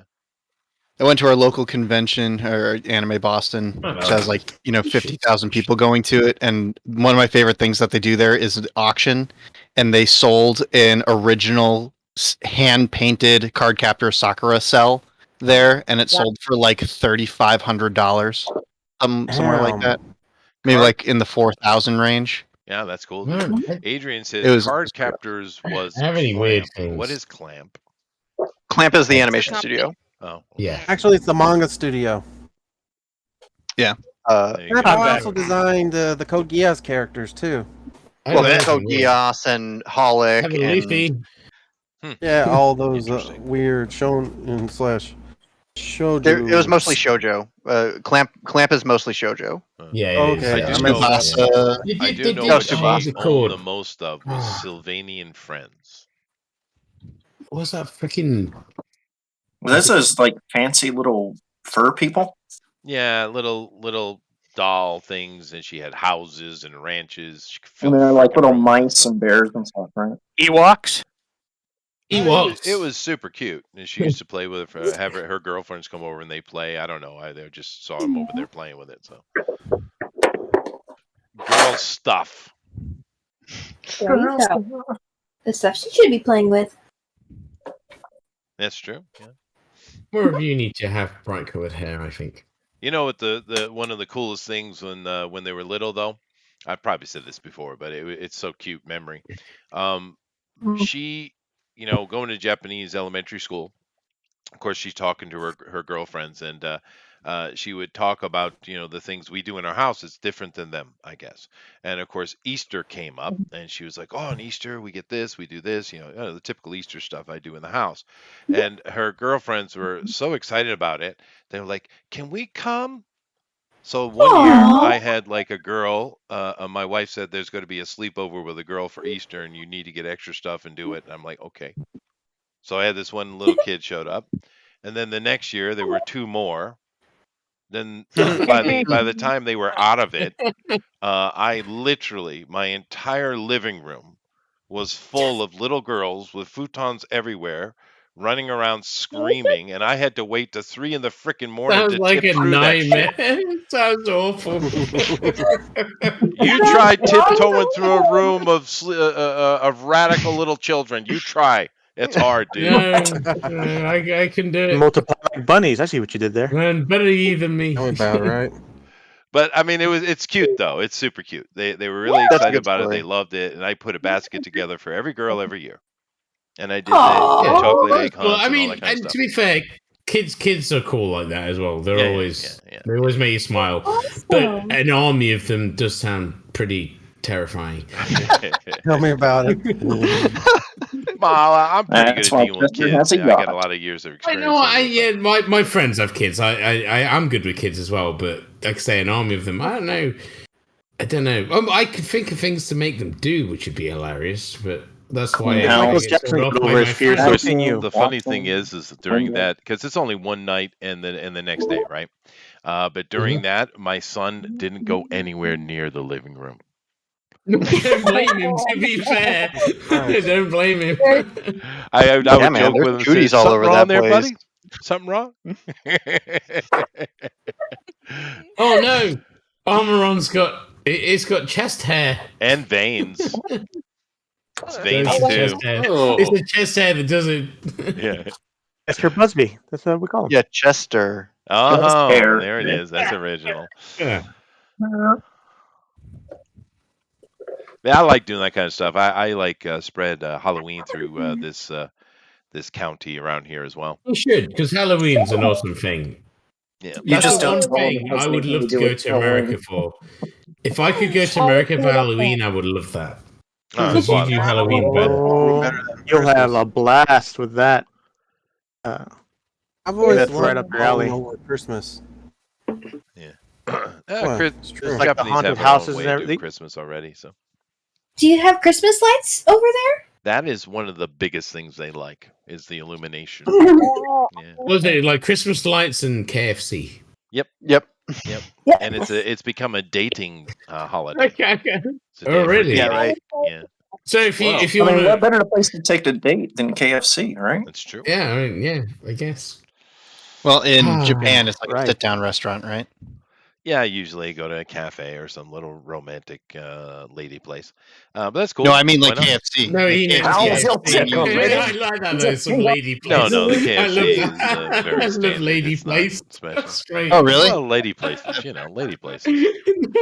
S14: I went to our local convention or Anime Boston, which has like 50,000 people going to it, and one of my favorite things that they do there is an auction, and they sold an original hand painted Card Captor Sakura cell there, and it sold for like $3,500, somewhere like
S10: Damn.
S14: that, maybe like in the 4,000 range.
S1: Yeah, that's cool.
S3: Mm.
S1: Adrian says
S14: It was-
S1: Card Captors was
S3: I have any weird
S1: Clamp. What
S3: things.
S1: is Clamp?
S9: Clamp is the animation
S12: company.
S9: studio.
S1: Oh,
S3: Yeah.
S10: Actually, it's the manga studio.
S1: there you
S10: They
S1: go.
S10: also designed the Code Geass characters too.
S9: Well,
S3: I
S9: Code Geass and Holic
S3: have a
S9: and
S3: Luffy.
S10: Yeah, all those
S1: Interesting.
S10: weird shonen slash shoujo.
S9: it was mostly shojo. Clamp is mostly shojo.
S3: Yeah.
S10: Okay,
S1: I
S10: I
S1: do
S10: meant
S1: know.
S14: Tsubasa.
S1: I do know
S3: did
S1: what
S9: Tsubasa.
S1: she owned the most of was Sylvanian Friends.
S3: What's that freaking?
S6: This is like fancy little fur people.
S1: Yeah, little doll things, and she had houses and ranches. She could
S6: And
S1: fill
S6: they're like
S1: frickin'
S6: little
S1: rooms.
S6: mice and bears and stuff, right?
S9: Ewoks.
S1: It was super cute, and she used to play with it. Have her girlfriends come over and they play. I don't know. I just saw them over there playing with it. So, girl stuff.
S8: There you go. The stuff she should be playing with.
S1: That's true. Yeah.
S3: More of you need to have bright colored hair. I think.
S1: You know what the one of the coolest things when they were little though, I probably said this before, but it's so cute memory. She, going to Japanese elementary school. Of course, she's talking to her girlfriends, and she would talk about the things we do in our house. It's different than them, I guess. And of course, Easter came up, and she was like, "Oh, on Easter we get this, we do this, the typical Easter stuff I do in the house." And her girlfriends were so excited about it. They were like, "Can we come?" So one year I had like a girl. My wife said there's going to be a sleepover with a girl for Easter, and you need to get extra stuff and do it. And I'm like, okay. So I had this one little kid showed up, and then the next year there were two more. Then by the time they were out of it, I literally, my entire living room was full of little girls with futons everywhere, running around screaming, and I had to wait to 3 in the frickin' morning
S3: Sounds
S1: to
S3: like a
S1: tip through that
S3: nightmare.
S1: shit.
S3: Sounds awful.
S1: You try tiptoeing through a room of radical little children. You try. It's hard, dude.
S3: No, I can do it.
S4: Multiply like bunnies. I see what you did there.
S3: Man, better you than me.
S10: About right.
S1: But I mean, it's cute though. It's super cute. They were really
S9: That's a
S1: excited
S9: good
S1: about it.
S9: story.
S1: They loved it, and I put a basket together for every girl every year. And I did the
S3: Yeah.
S1: chocolate egg hunts
S3: Well, I
S1: and all
S3: mean,
S1: that kind of
S3: and
S1: stuff.
S3: to be fair, kids are cool like that as well. They're
S1: Yeah,
S3: always they always make you smile. But an army of them does sound pretty terrifying.
S10: Tell me about it.
S1: Mala, I'm pretty
S6: That's
S1: good
S6: why
S1: at dealing with
S6: Chester
S1: kids.
S6: has a
S1: I got a
S6: yacht.
S1: lot of years of
S3: I
S1: experience.
S3: know.
S1: on it.
S3: My friends have kids. I'm good with kids as well. But like I say, an army of them. I don't know. I could think of things to make them do, which would be hilarious. But that's why
S4: Michael Jackson would go over his fears
S1: Of course,
S4: within you.
S1: the funny thing is during that, because it's only one night and the next day, right? But during that, my son didn't go anywhere near the living room.
S3: Don't blame him. To be fair, don't blame him.
S1: I would
S9: Yeah, man,
S1: joke
S9: there's
S1: with him,
S9: cooties
S1: say,
S9: all
S1: "Something
S9: over
S1: wrong
S9: that
S1: there,
S9: place."
S1: buddy? Something wrong?"
S3: Oh no, Armoron's it's got chest hair
S1: and veins. It's veins
S3: It's
S1: too.
S3: chest hair.
S1: Oh.
S3: It's the chest hair that does it.
S1: Yeah.
S4: Chester Busby. That's what we call him.
S9: Yeah, Chester.
S1: Oh,
S6: hair.
S1: there it is. That's original.
S3: Yeah.
S1: Yeah, I like doing that kind of stuff. I like spread Halloween through this county around here as well.
S3: You should, because Halloween's an awesome thing.
S1: Yeah,
S6: You
S3: That's
S6: just
S3: the
S6: don't
S3: one
S6: tell them
S3: thing
S6: what's
S3: I would
S6: making
S3: love
S6: you
S3: to
S6: do
S3: go
S6: it.
S3: to America for. If I could go to America for Halloween, I would love that. Because you do Halloween better.
S4: Oh, you'll have a blast with that.
S10: I've always
S4: That's
S10: loved
S4: right up your alley.
S10: Halloween over Christmas.
S1: Yeah.
S10: Well,
S1: Chris,
S10: it's
S1: the
S10: true.
S4: Like the
S1: Japanese
S4: haunted
S1: have their own
S4: houses
S1: way
S4: and
S1: to do
S4: everything.
S1: Christmas already, so
S8: Do you have Christmas lights over there?
S1: that is one of the biggest things they like is the illumination. Yeah.
S3: Was it like Christmas lights and KFC?
S1: Yep.
S9: Yep.
S1: Yep.
S8: Yes.
S1: And it's become a dating holiday.
S3: Okay.
S1: It's a
S3: Oh,
S1: day for
S3: really?
S9: Yeah,
S1: dating.
S9: right.
S1: Yeah,
S3: So if you
S6: I mean,
S3: want
S6: what
S3: to,
S6: better place to take the date than KFC, right?
S1: that's true.
S3: yeah, I mean, yeah, I guess.
S14: Well, in Japan, it's like
S4: Right.
S14: a sit-down restaurant, right?
S1: Yeah, I usually go to a cafe or some little romantic lady place. But that's cool.
S14: No, I mean
S1: Why
S14: like
S1: not?
S14: KFC.
S3: No, he knows.
S6: How's
S3: Yeah,
S6: your
S3: yeah,
S6: tickle, man?
S3: I like that though. Some lady place.
S1: No, the
S3: I love
S1: KFC is
S3: that.
S1: very
S3: I love
S1: standard.
S3: lady
S1: It's not
S3: place.
S1: special.
S3: That's great.
S14: Oh, really?
S1: Well, lady places, lady places.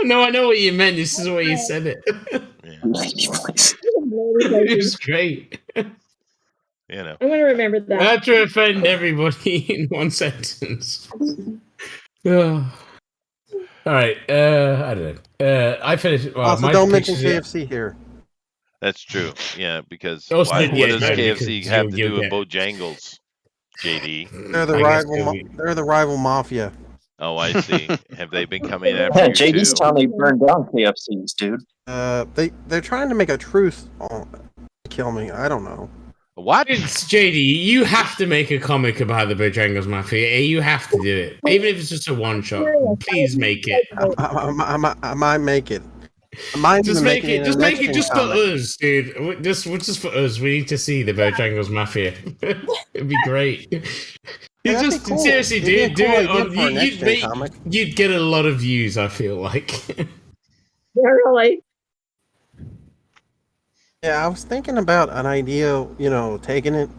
S3: No, I know what you meant. This is the way you said it.
S1: Yeah,
S3: It's great.
S13: I'm gonna remember that.
S3: Not to offend everybody in one sentence. Oh. All right. I don't know. I finished. Well,
S10: Also,
S3: my
S10: don't mention
S3: pictures-
S10: KFC here.
S1: that's true. Yeah, because
S3: Also,
S1: what
S3: yeah,
S1: does
S3: no,
S1: KFC
S3: because
S1: have to
S3: you'll
S1: do with
S3: get-
S1: Bojangles, JD?
S10: They're the
S3: I guess
S10: rival.
S3: so.
S10: They're the rival mafia.
S1: Oh, I see. Have they been coming after
S6: Yeah,
S1: you
S6: JD's
S1: too?
S6: telling me burned down KFCs, dude.
S10: They're trying to make a truce on kill me. I don't know.
S1: What?
S3: It's JD. You have to make a comic about the Bojangles Mafia. You have to do it, even if it's just a one shot. Please make it.
S10: I might make it. I might
S3: Just
S10: even
S3: make
S10: in
S3: it.
S10: a
S3: Just make
S10: next
S3: it just for
S10: comic.
S3: us, dude. Just for us. We need to see the Bojangles Mafia. It'd be great. You
S10: that'd be
S3: just
S10: cool.
S3: seriously,
S10: It'd be a
S3: dude. Do
S10: cool
S3: it.
S10: idea
S3: On,
S10: for a
S3: you'd,
S10: next-gen
S3: make,
S10: comic.
S3: you'd get a lot of views. I feel like.
S13: Really?
S10: Yeah, I was thinking about an idea. Taking it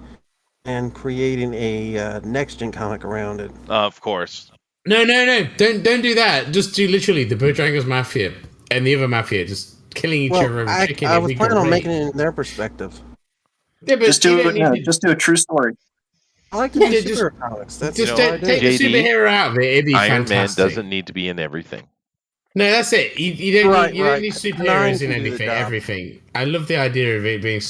S10: and creating a next gen comic around it.
S1: Of course.
S3: No. Don't do that. Just do literally the Bojangles Mafia and the other Mafia just killing each other over
S10: I,
S3: chicken.
S10: I
S3: It'd
S10: was
S3: be
S10: planning on
S3: great.
S10: making it in their perspective.
S3: Yeah, but
S6: Just
S3: you
S6: do
S3: don't
S6: it. No,
S3: need to-
S6: just do a true story.
S10: I like to
S3: Yeah,
S10: do
S3: just-
S10: superhero comics. That's
S3: Just
S10: all I
S3: take
S10: do.
S3: the
S1: JD,
S3: superhero out of it. It'd be
S1: Iron Man
S3: fantastic.
S1: doesn't need to be in everything.
S3: No, that's it. You don't
S10: Right,
S3: need, you don't
S10: right.
S3: need
S10: Nine
S3: superheroes in
S10: can do the job.
S3: everything. I love the idea of it being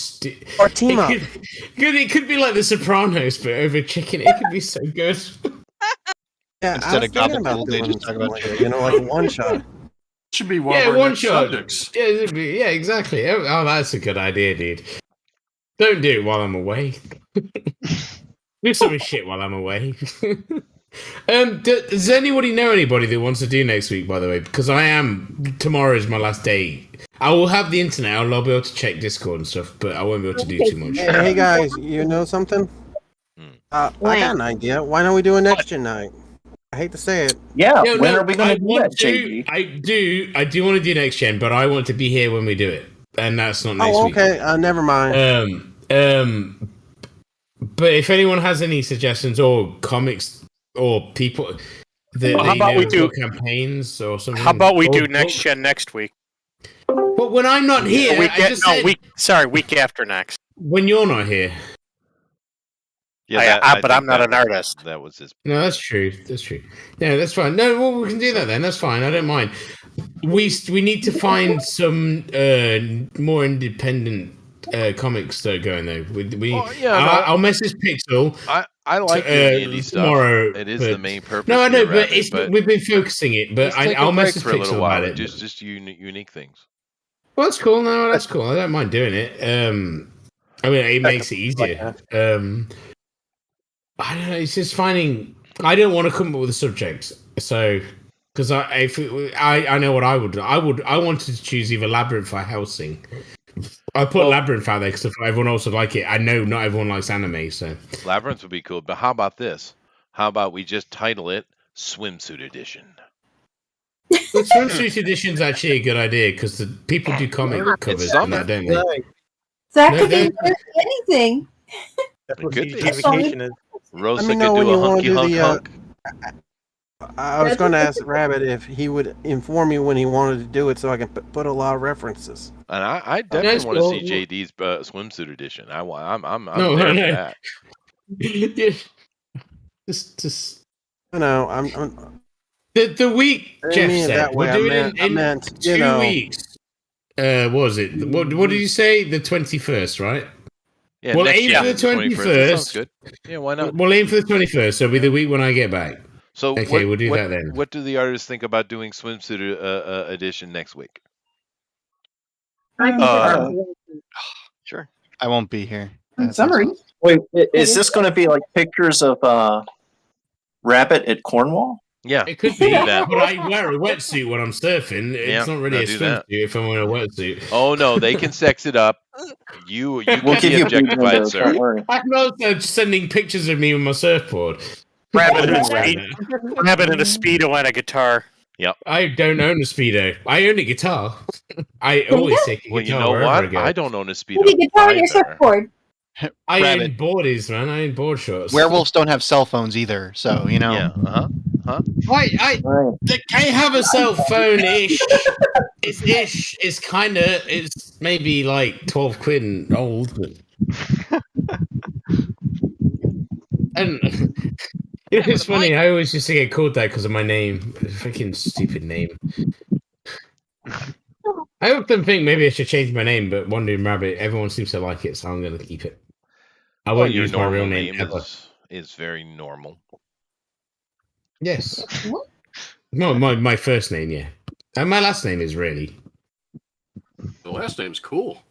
S10: Or team up.
S3: It could be like The Sopranos, but over chicken. It could be so good.
S10: Yeah,
S14: Instead
S10: I
S14: of
S10: was thinking
S14: Gabagool,
S10: about
S14: they
S10: doing
S14: just talk about
S10: something like a one shot.
S7: Should be one
S3: Yeah,
S7: of our
S3: one
S7: next
S3: shot.
S7: subjects.
S3: Yeah, yeah, exactly. Oh, that's a good idea, dude. Don't do it while I'm away. Do some shit while I'm away. Does anybody know anybody that wants to do next week? By the way, because tomorrow is my last day. I will have the internet. I'll be able to check Discord and stuff, but I won't be able to do too much.
S10: Hey guys, you know something? I got an idea. Why don't we do a next gen night? I hate to say it.
S6: Yeah,
S3: No,
S6: when
S3: no,
S6: are we going to do that, JD?
S3: I do want to do next gen, but I want to be here when we do it, and that's not next week.
S10: Okay. Never mind.
S3: But if anyone has any suggestions or comics or people that
S2: how about we do
S3: campaigns or something?
S2: How about we do next gen next week?
S3: But when I'm not here,
S2: week after next.
S3: When you're not here.
S1: Yeah,
S2: but I'm not an artist.
S1: That was his.
S3: No, that's true. That's true. Yeah, that's fine. No, well, we can do that then. That's fine. I don't mind. We need to find some more independent comics that are going though. I'll message Pixel.
S1: I like the indie stuff.
S3: Tomorrow.
S1: It is the main purpose.
S3: No, I know,
S1: here,
S3: but we've been focusing it. But I'll message
S1: for a little
S3: Pixel
S1: while.
S3: about it.
S1: Just unique things.
S3: Well, that's cool. No, that's cool. I don't mind doing it. I mean, it makes it easier. I don't know. It's just finding. I don't want to come up with a subject, so because I know what I would do. I wanted to choose either Labyrinth or Hellsing. I put Labyrinth out there because if everyone else would like it, I know not everyone likes anime, so
S1: Labyrinth would be cool. But how about this? How about we just title it Swimsuit Edition?
S3: The Swimsuit Edition's actually a good idea because the people do comic covers and that, don't they?
S11: Zach could do anything.
S4: That's what
S1: Good
S4: gamification is.
S1: Rosa
S10: Let me
S1: could
S10: know when
S1: do a
S10: you want
S1: hunky
S10: to do
S1: hunk
S10: the.
S1: hunk.
S10: I was going to ask Rabbit if he would inform me when he wanted to do it, so I can put a lot of references.
S1: And I definitely want to see JD's swimsuit edition. I'm
S3: No,
S1: there
S3: no.
S1: for that.
S3: Just
S10: You know, I'm
S3: the week
S10: I didn't
S3: Jeff
S10: mean it
S3: said
S10: that way.
S3: we're
S10: I
S3: doing
S10: meant-
S3: it
S10: I
S3: in
S10: meant,
S3: 2 weeks. What was it? What did you say? The 21st, right?
S1: Yeah,
S3: we'll
S1: next
S3: aim
S1: year,
S3: for the
S1: the 21st. That sounds
S3: 21st.
S1: good. Yeah, why not?
S3: We'll aim for the 21st. So it'll be the week when I get back.
S1: So
S3: okay, we'll do that then.
S1: What do the artists think about doing swimsuit edition next week?
S9: Sure. I won't be here.
S11: Summary.
S6: Wait, is this going to be like pictures of Rabbit at Cornwall?
S1: Yeah,
S3: it could be
S1: that.
S3: But I wear a wetsuit when I'm surfing. It's not really a swimsuit if I'm wearing a wetsuit.
S1: Oh no, they can sex it up. You
S6: We'll
S1: can
S6: give
S1: be
S6: you
S1: objectified, sir.
S6: don't worry.
S3: I'm also sending pictures of me with my surfboard.
S2: Rabbit in a Speedo and a guitar.
S1: Yep.
S3: I don't own a Speedo. I own a guitar. I always take a guitar.
S1: Well, you know
S3: wherever
S1: what?
S3: I go.
S1: I don't own a speedo.
S11: Put a guitar on your
S1: either.
S11: surfboard.
S3: I
S14: Rabbit.
S3: own boardies, man. I own board shorts.
S14: Werewolves don't have cell phones either, so you know.
S1: Yeah.
S3: I have a cell phone ish. It's ish. It's kind of. It's maybe like 12 quid and old. But... and it's funny. I always used to get called that because of my name. Freaking stupid name. I often think maybe I should change my name, but Wandering Rabbit. Everyone seems to like it, so I'm going to keep it. I won't
S1: your
S3: use my real
S1: normal
S3: name ever.
S1: is very normal.
S3: Yes. No, my first name, yeah. And my last name is really.
S7: The last name's cool.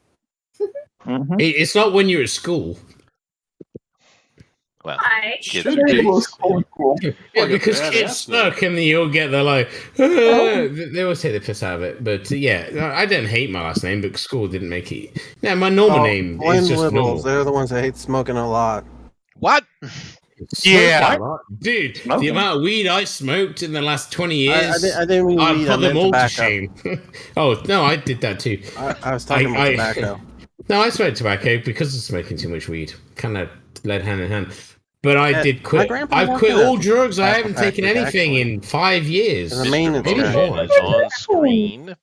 S3: It's not when you're at school.
S1: Well,
S7: kids
S1: are
S3: Yeah, because kids suck and you'll get the like. They always take the piss out of it. But yeah, I don't hate my last name, but school didn't make it. No, my normal name
S10: blame
S3: is just
S10: liberals.
S3: normal.
S10: They're the ones that hate smoking a lot.
S1: What?
S3: Yeah, dude, the amount of weed I smoked in the last 20 years,
S10: I didn't mean weed, I
S3: put them
S10: meant
S3: all to
S10: tobacco.
S3: shame. Oh no, I did that too.
S10: I was talking about tobacco.
S3: No, I smoked tobacco because of smoking too much weed. Kind of led hand in hand. But I did
S10: my
S3: quit.
S10: grandpa
S3: I've
S10: worked
S3: quit
S10: at a
S3: all drugs. I haven't
S10: tobacco
S3: taken
S10: factory,
S3: anything in 5 years.
S10: And the maintenance
S3: Maybe
S10: guy.
S3: more.
S1: Is on screen.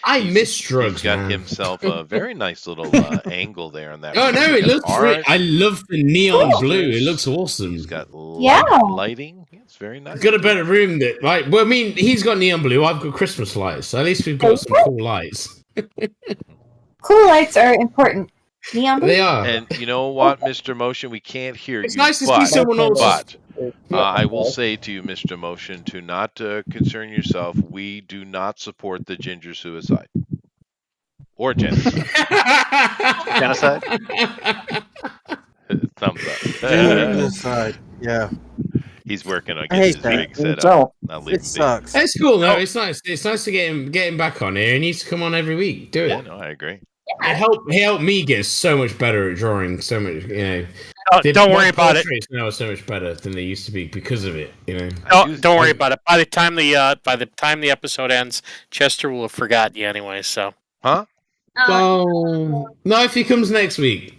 S3: I miss drugs.
S1: He's got
S3: man.
S1: himself a very nice little angle there on that.
S3: Oh no, it looks great.
S1: orange.
S3: I love the neon blue. It looks awesome.
S1: He's got
S11: Yeah.
S1: lighting. It's very nice.
S3: Got a better room that like. Well, I mean, he's got neon blue. I've got Christmas lights. So at least we've got some cool lights.
S11: Cool lights are important. Neon blue?
S3: They are.
S1: And you know what, Mr. Motion, we can't hear
S3: It's
S1: you.
S3: nice to see
S1: but,
S3: someone else.
S1: But I will say to you, Mr. Motion, to not concern yourself. We do not support the ginger suicide or genocide.
S9: Genocide?
S1: Thumbs up.
S10: Genocide. Yeah.
S1: He's working on
S10: I
S1: getting
S10: hate
S1: his
S10: that.
S1: rig set
S6: So,
S1: up. Not leaving
S10: It sucks.
S3: It's cool though. It's nice. It's nice to get him back on here. He needs to come on every week. Do it.
S1: Yeah, no, I agree.
S3: He helped me get so much better at drawing. So much,
S2: Don't worry about it.
S3: Portraits now are so much better than they used to be because of it.
S2: Don't worry about it. By the time the episode ends, Chester will have forgotten you anyway. So,
S1: huh?
S3: Well, no. If he comes next week,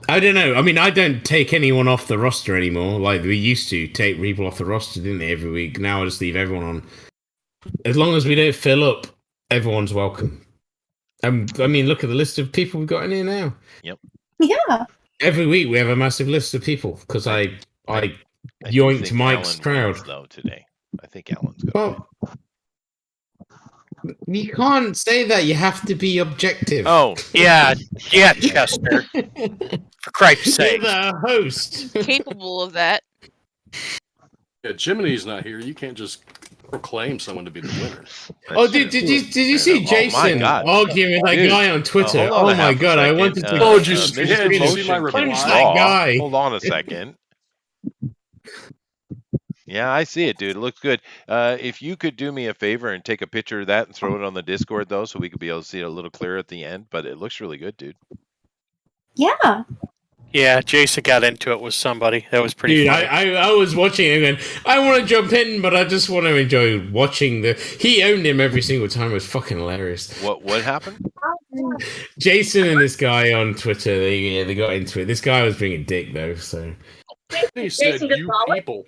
S3: I don't know. I mean, I don't take anyone off the roster anymore. Like we used to take people off the roster, didn't they? Every week. Now I just leave everyone on. As long as we don't fill up, everyone's welcome. I mean, look at the list of people we've got in here now.
S1: Yep.
S8: Yeah.
S3: Every week we have a massive list of people because I yoinked Mike's crowd.
S1: Though today, I think Alan's good.
S3: Well, you can't say that. You have to be objective.
S1: Oh,
S2: yeah, Chester. For Christ's sake,
S3: you're the host.
S12: Capable of that.
S7: Yeah, Jiminy's not here. You can't just proclaim someone to be the winner.
S3: Oh, did you see Jason arguing with that guy on Twitter? Oh my god, I wanted to.
S7: Oh, did you see my reply?
S3: Punch that guy.
S1: Hold on a second. Yeah, I see it, dude. It looks good. If you could do me a favor and take a picture of that and throw it on the Discord, though, so we could be able to see it a little clearer at the end. But it looks really good, dude.
S8: Yeah.
S2: Yeah, Jason got into it with somebody. That was pretty
S3: Dude,
S2: funny.
S3: I was watching it and I want to jump in, but I just want to enjoy watching he owned him every single time. It was fucking hilarious.
S1: What happened?
S3: Jason and this guy on Twitter, they got into it. This guy was being a dick, though, so.
S7: He said, you people.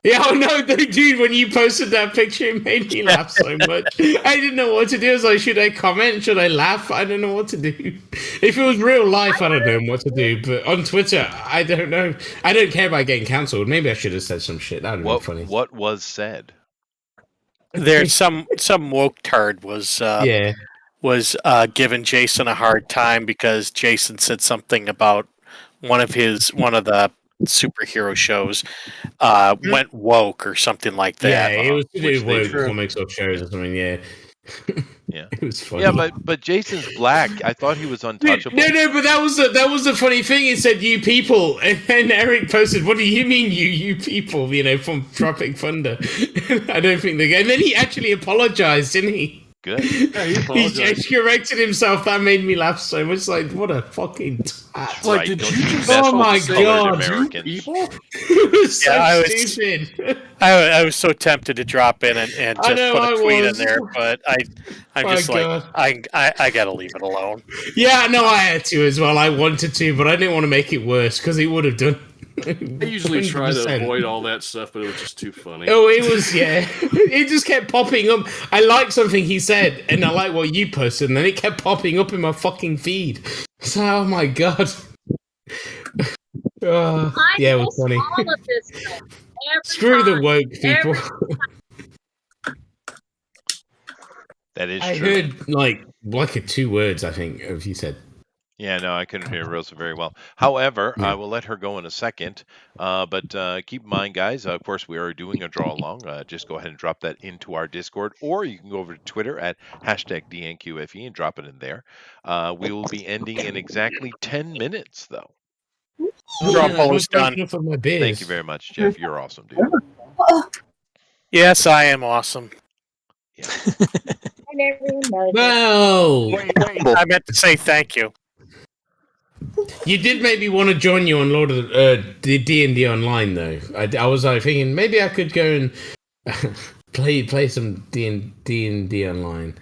S3: Yeah, oh no, dude, when you posted that picture, it made me laugh so much. I didn't know what to do. I was like, should I comment? Should I laugh? I don't know what to do. If it was real life, I don't know what to do. But on Twitter, I don't know. I don't care about getting cancelled. Maybe I should have said some shit. That would have been funny.
S1: What was said?
S2: There's some woke turd was giving Jason a hard time because Jason said something about one of the superhero shows went woke or something like that.
S3: Yeah, it was to do with comics or shows or something. Yeah.
S1: Yeah,
S3: it was funny.
S1: Yeah, but Jason's black. I thought he was untouchable.
S3: No, but that was the funny thing. He said "you people," and then Eric posted, "What do you mean, you people?" From Tropic Thunder. I don't think they. And then he actually apologized, didn't he?
S1: Good.
S7: Yeah,
S3: he corrected himself. That made me laugh so much. Like, what a fucking twat.
S7: Like, did you just
S3: oh my god,
S1: Americans.
S3: It was so stupid.
S2: I was so tempted to drop in and just put a tweet in there, but I'm just
S3: God.
S2: like, I gotta leave it alone.
S3: Yeah, no, I had to as well. I wanted to, but I didn't want to make it worse because he would have done.
S7: I usually try
S3: 100%.
S7: to avoid all that stuff, but it was just too funny.
S3: Oh, it was, yeah. It just kept popping up. I liked something he said, and I like what you posted, and then it kept popping up in my fucking feed. So, oh my god. Yeah, it was funny.
S13: All of this stuff.
S3: Screw the woke people.
S1: That is
S3: I
S1: true.
S3: heard, like 2 words, I think, of you said.
S1: Yeah, no, I couldn't hear Rosa very well. However, I will let her go in a second. But keep in mind, guys, of course, we are doing a draw along. Just go ahead and drop that into our Discord, or you can go over to Twitter at #DNQFE and drop it in there. We will be ending in exactly 10 minutes, though.
S2: Draw poll is done.
S1: Thank you very much, Jeff. You're awesome, dude.
S2: Yes, I am awesome.
S3: Well,
S2: I meant to say thank you.
S3: You did make me want to join you on Lord of the D&D Online, though. I was thinking maybe I could go and play some D&D Online.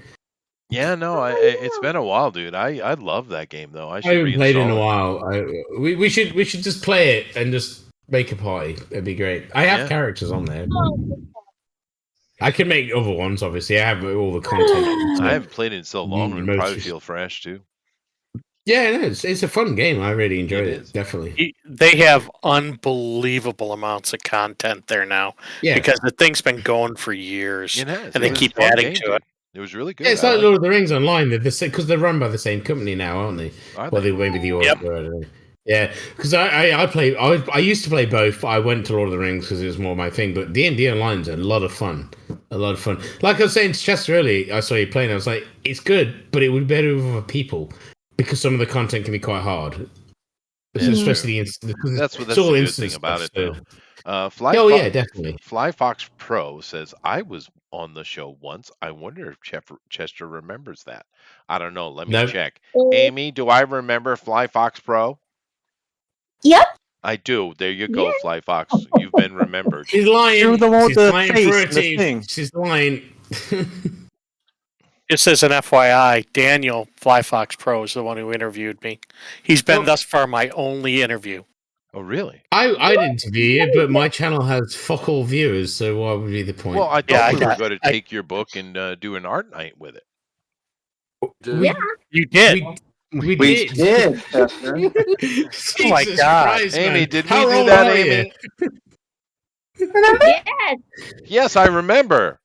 S1: Yeah, no, it's been a while, dude. I love that game, though. I
S3: haven't played in a while. We should just play it and just make a party. It'd be great. I have characters on there. I can make other ones, obviously. I have all the content.
S1: I haven't played it in so long, and it probably feel fresh, too.
S3: Yeah, it's a fun game. I really enjoyed it. Definitely.
S2: They have unbelievable amounts of content there now.
S3: Yeah.
S2: Because the thing's been going for years.
S1: It has.
S2: And they keep adding to it.
S1: It was really good.
S3: Yeah, it's like Lord of the Rings Online. They're the same because they're run by the same company now, aren't they?
S1: Well,
S3: they maybe the order. Yep. Yeah, because I used to play both. I went to Lord of the Rings because it was more my thing. But D&D Online's a lot of fun. A lot of fun. Like I was saying to Chester earlier, I saw you playing. I was like, it's good, but it would be better with other people because some of the content can be quite hard. Especially
S1: that's
S3: it's
S1: the
S3: all
S1: good
S3: instant
S1: thing about
S3: stuff,
S1: it,
S3: so-
S1: though.
S3: yeah, definitely.
S1: Fly Fox Pro says I was on the show once. I wonder if Chester remembers that. I don't know. Let me
S3: Nope.
S1: check. Amy, do I remember Fly Fox Pro?
S8: Yep.
S1: I do. There you go, Fly Fox. You've been remembered.
S3: She's lying.
S4: You're the one with
S3: She's
S4: the
S3: lying
S4: face
S3: for her
S4: and the
S3: teeth.
S4: thing.
S3: She's lying.
S2: Just as an FYI, Daniel Flyfox Pro is the one who interviewed me. He's been thus far my only interview.
S1: Oh, really?
S3: I'd interview you, but my channel has fuck all viewers, so what would be the point?
S1: Well, I thought we were going to take your book and do an art night with it.
S11: Yeah.
S2: You did.
S3: We
S6: did. Chester.
S2: Oh my God.
S3: Christ,
S1: Amy,
S3: man.
S1: did
S3: How
S1: we do
S3: old
S1: that,
S3: are
S1: Amy?
S8: Remember?
S13: Yes.
S1: Yes, I remember.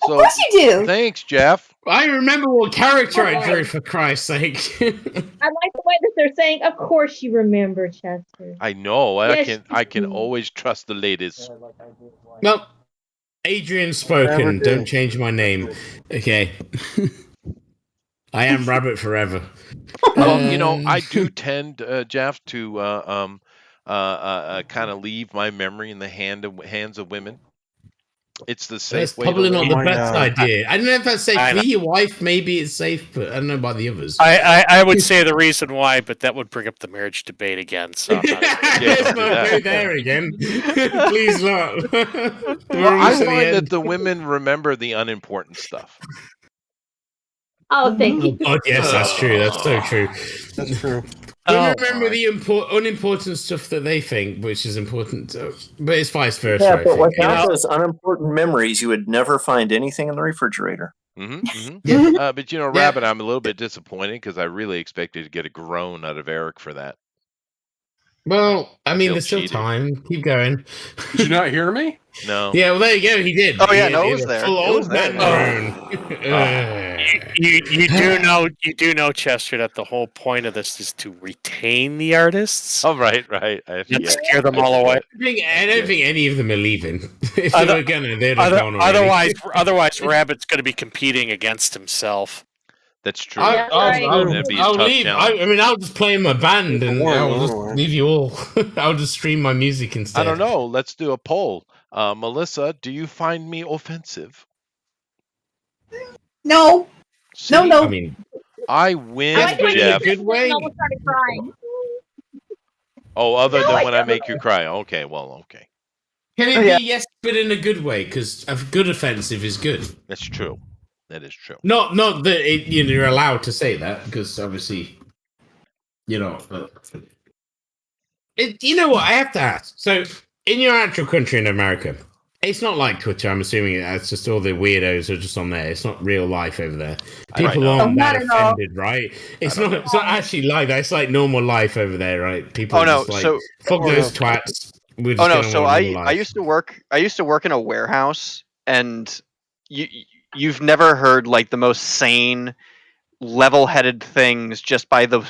S8: Of course you do.
S1: Thanks, Jeff.
S3: I remember what character I drew, for Christ's sake.
S13: I like the way that they're saying, of course you remember, Chester.
S1: I know.
S13: Yes,
S1: I can
S13: you do.
S1: always trust the ladies.
S3: Well, Adrian spoken. Don't change my name. Okay. I am Rabbit forever.
S1: Well, I do tend, Jeff, to kind of leave my memory in the hands of women. It's the safe
S3: That's
S1: way.
S3: probably
S1: to
S3: not
S1: leave.
S3: the best idea. I don't know if that's safe
S2: I
S3: for
S2: know.
S3: your wife. Maybe it's safe, but I don't know about the others.
S2: I would say the reason why, but that would bring up the marriage debate again. So I'm not
S3: Let's
S1: don't do
S3: not
S1: that.
S3: go there again. Please not.
S1: Well,
S3: We're
S1: I
S3: almost at the
S1: find that
S3: end.
S1: the women remember the unimportant stuff.
S13: Oh, thank you.
S3: Oh, yes, that's true. That's so true.
S10: That's true.
S3: Women remember the unimportant stuff that they think, which is important, but it's vice versa.
S6: Yeah,
S3: I
S6: but
S3: think.
S6: without those unimportant memories, you would never find anything in the refrigerator.
S1: But Rabbit, I'm a little bit disappointed because I really expected to get a groan out of Eric for that.
S3: Well, I mean,
S1: Still
S3: there's still
S1: cheated.
S3: time. Keep going.
S7: Did you not hear me?
S1: No.
S3: Yeah, well, there you go. He did.
S9: Oh, yeah,
S3: He
S9: no,
S3: did
S9: it was
S3: a
S9: there.
S3: Full
S9: It
S3: old
S9: was there.
S3: man groan.
S2: you do know, Chester, that the whole point of this is to retain the artists.
S1: Oh, right. I
S2: Not
S1: forget.
S2: scare them all away.
S3: I don't think any of them are leaving. If they were gonna, they'd have gone already.
S2: Otherwise, Rabbit's going to be competing against himself.
S1: That's true.
S3: I'll leave. I'll just play in my band and I'll just leave you all. I'll just stream my music instead.
S1: I don't know. Let's do a poll. Melissa, do you find me offensive?
S11: No.
S1: See?
S11: No.
S3: I mean,
S1: I win,
S13: I like when
S1: Jeff.
S13: you almost started crying.
S1: Oh, other
S11: No,
S1: than
S11: I
S1: when I
S11: don't.
S1: make you cry. Okay, well, okay.
S3: can it be yes, but in a good way? Because a good offensive is good.
S1: That's true. That is true.
S3: Not that you're allowed to say that because obviously, you know what? I have to ask. So, in your actual country in America, it's not like Twitter. I'm assuming it's just all the weirdos are just on there. It's not real life over there. People aren't
S11: Not
S3: that
S11: at all.
S3: offended, right? It's not. It's not actually like that. It's like normal life over there, right? People.
S9: Oh,
S3: are
S9: no,
S3: just like,
S9: so-
S3: fuck those twats. We're just
S9: Oh no,
S3: gonna
S9: so
S3: want
S9: I
S3: normal
S9: I
S3: life.
S9: used to work in a warehouse, and you've never heard like the most sane, level-headed things just by the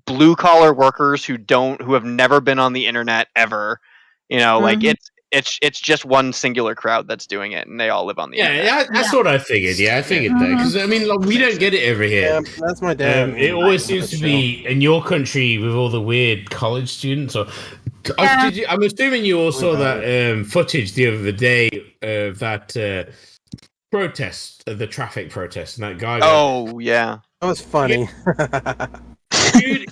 S9: blue collar workers who have never been on the internet ever. Like it's just one singular crowd that's doing it, and they all live on the internet.
S3: Yeah, that's what I figured. Yeah, I figured that because I mean, like, we don't get it over here.
S10: Yeah, that's my dad.
S3: It always seems to be in your country with all the weird college students. Or I'm assuming you all saw that footage the other day of that protest, the traffic protest, and that guy.
S9: Oh yeah,
S10: that was funny.
S3: Dude,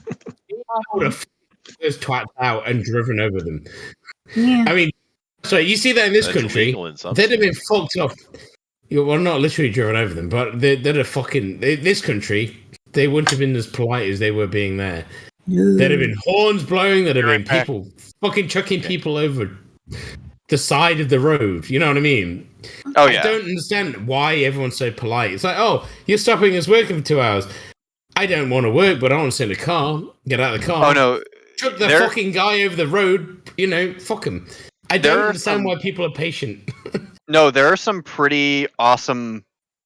S3: he would have those twats out and driven over them.
S8: Yeah.
S3: I mean, so you see that in this
S1: That's
S3: country,
S1: illegal in some
S3: they'd have been fucked off. Well, not literally driven over them, but they'd have this country, they wouldn't have been as polite as they were being there. There'd have been horns blowing, there'd have been people fucking chucking people over the side of the road. You know what I mean?
S9: Oh
S3: I
S9: yeah.
S3: don't understand why everyone's so polite. It's like, oh, you're stopping us working for 2 hours. I don't want to work, but I want to sit in a car. Get out of the car.
S9: Oh no.
S3: Chuck the fucking guy over the road. Fuck him. I don't understand why people are patient.
S9: No, there are some pretty awesome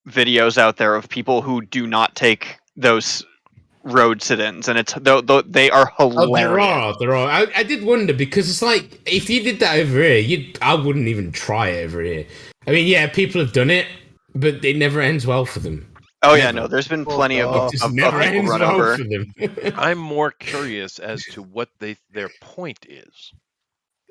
S9: videos out there of people who do not take those road sit-ins, and they are hilarious.
S3: There are. I did wonder because it's like if you did that over here, I wouldn't even try it over here. I mean, yeah, people have done it, but it never ends well for them.
S9: Oh yeah,
S3: Never.
S9: no. There's been plenty of
S3: Just
S9: of
S3: never
S9: people
S3: ends
S9: run
S3: well
S9: over.
S3: for them.
S1: I'm more curious as to what their point is.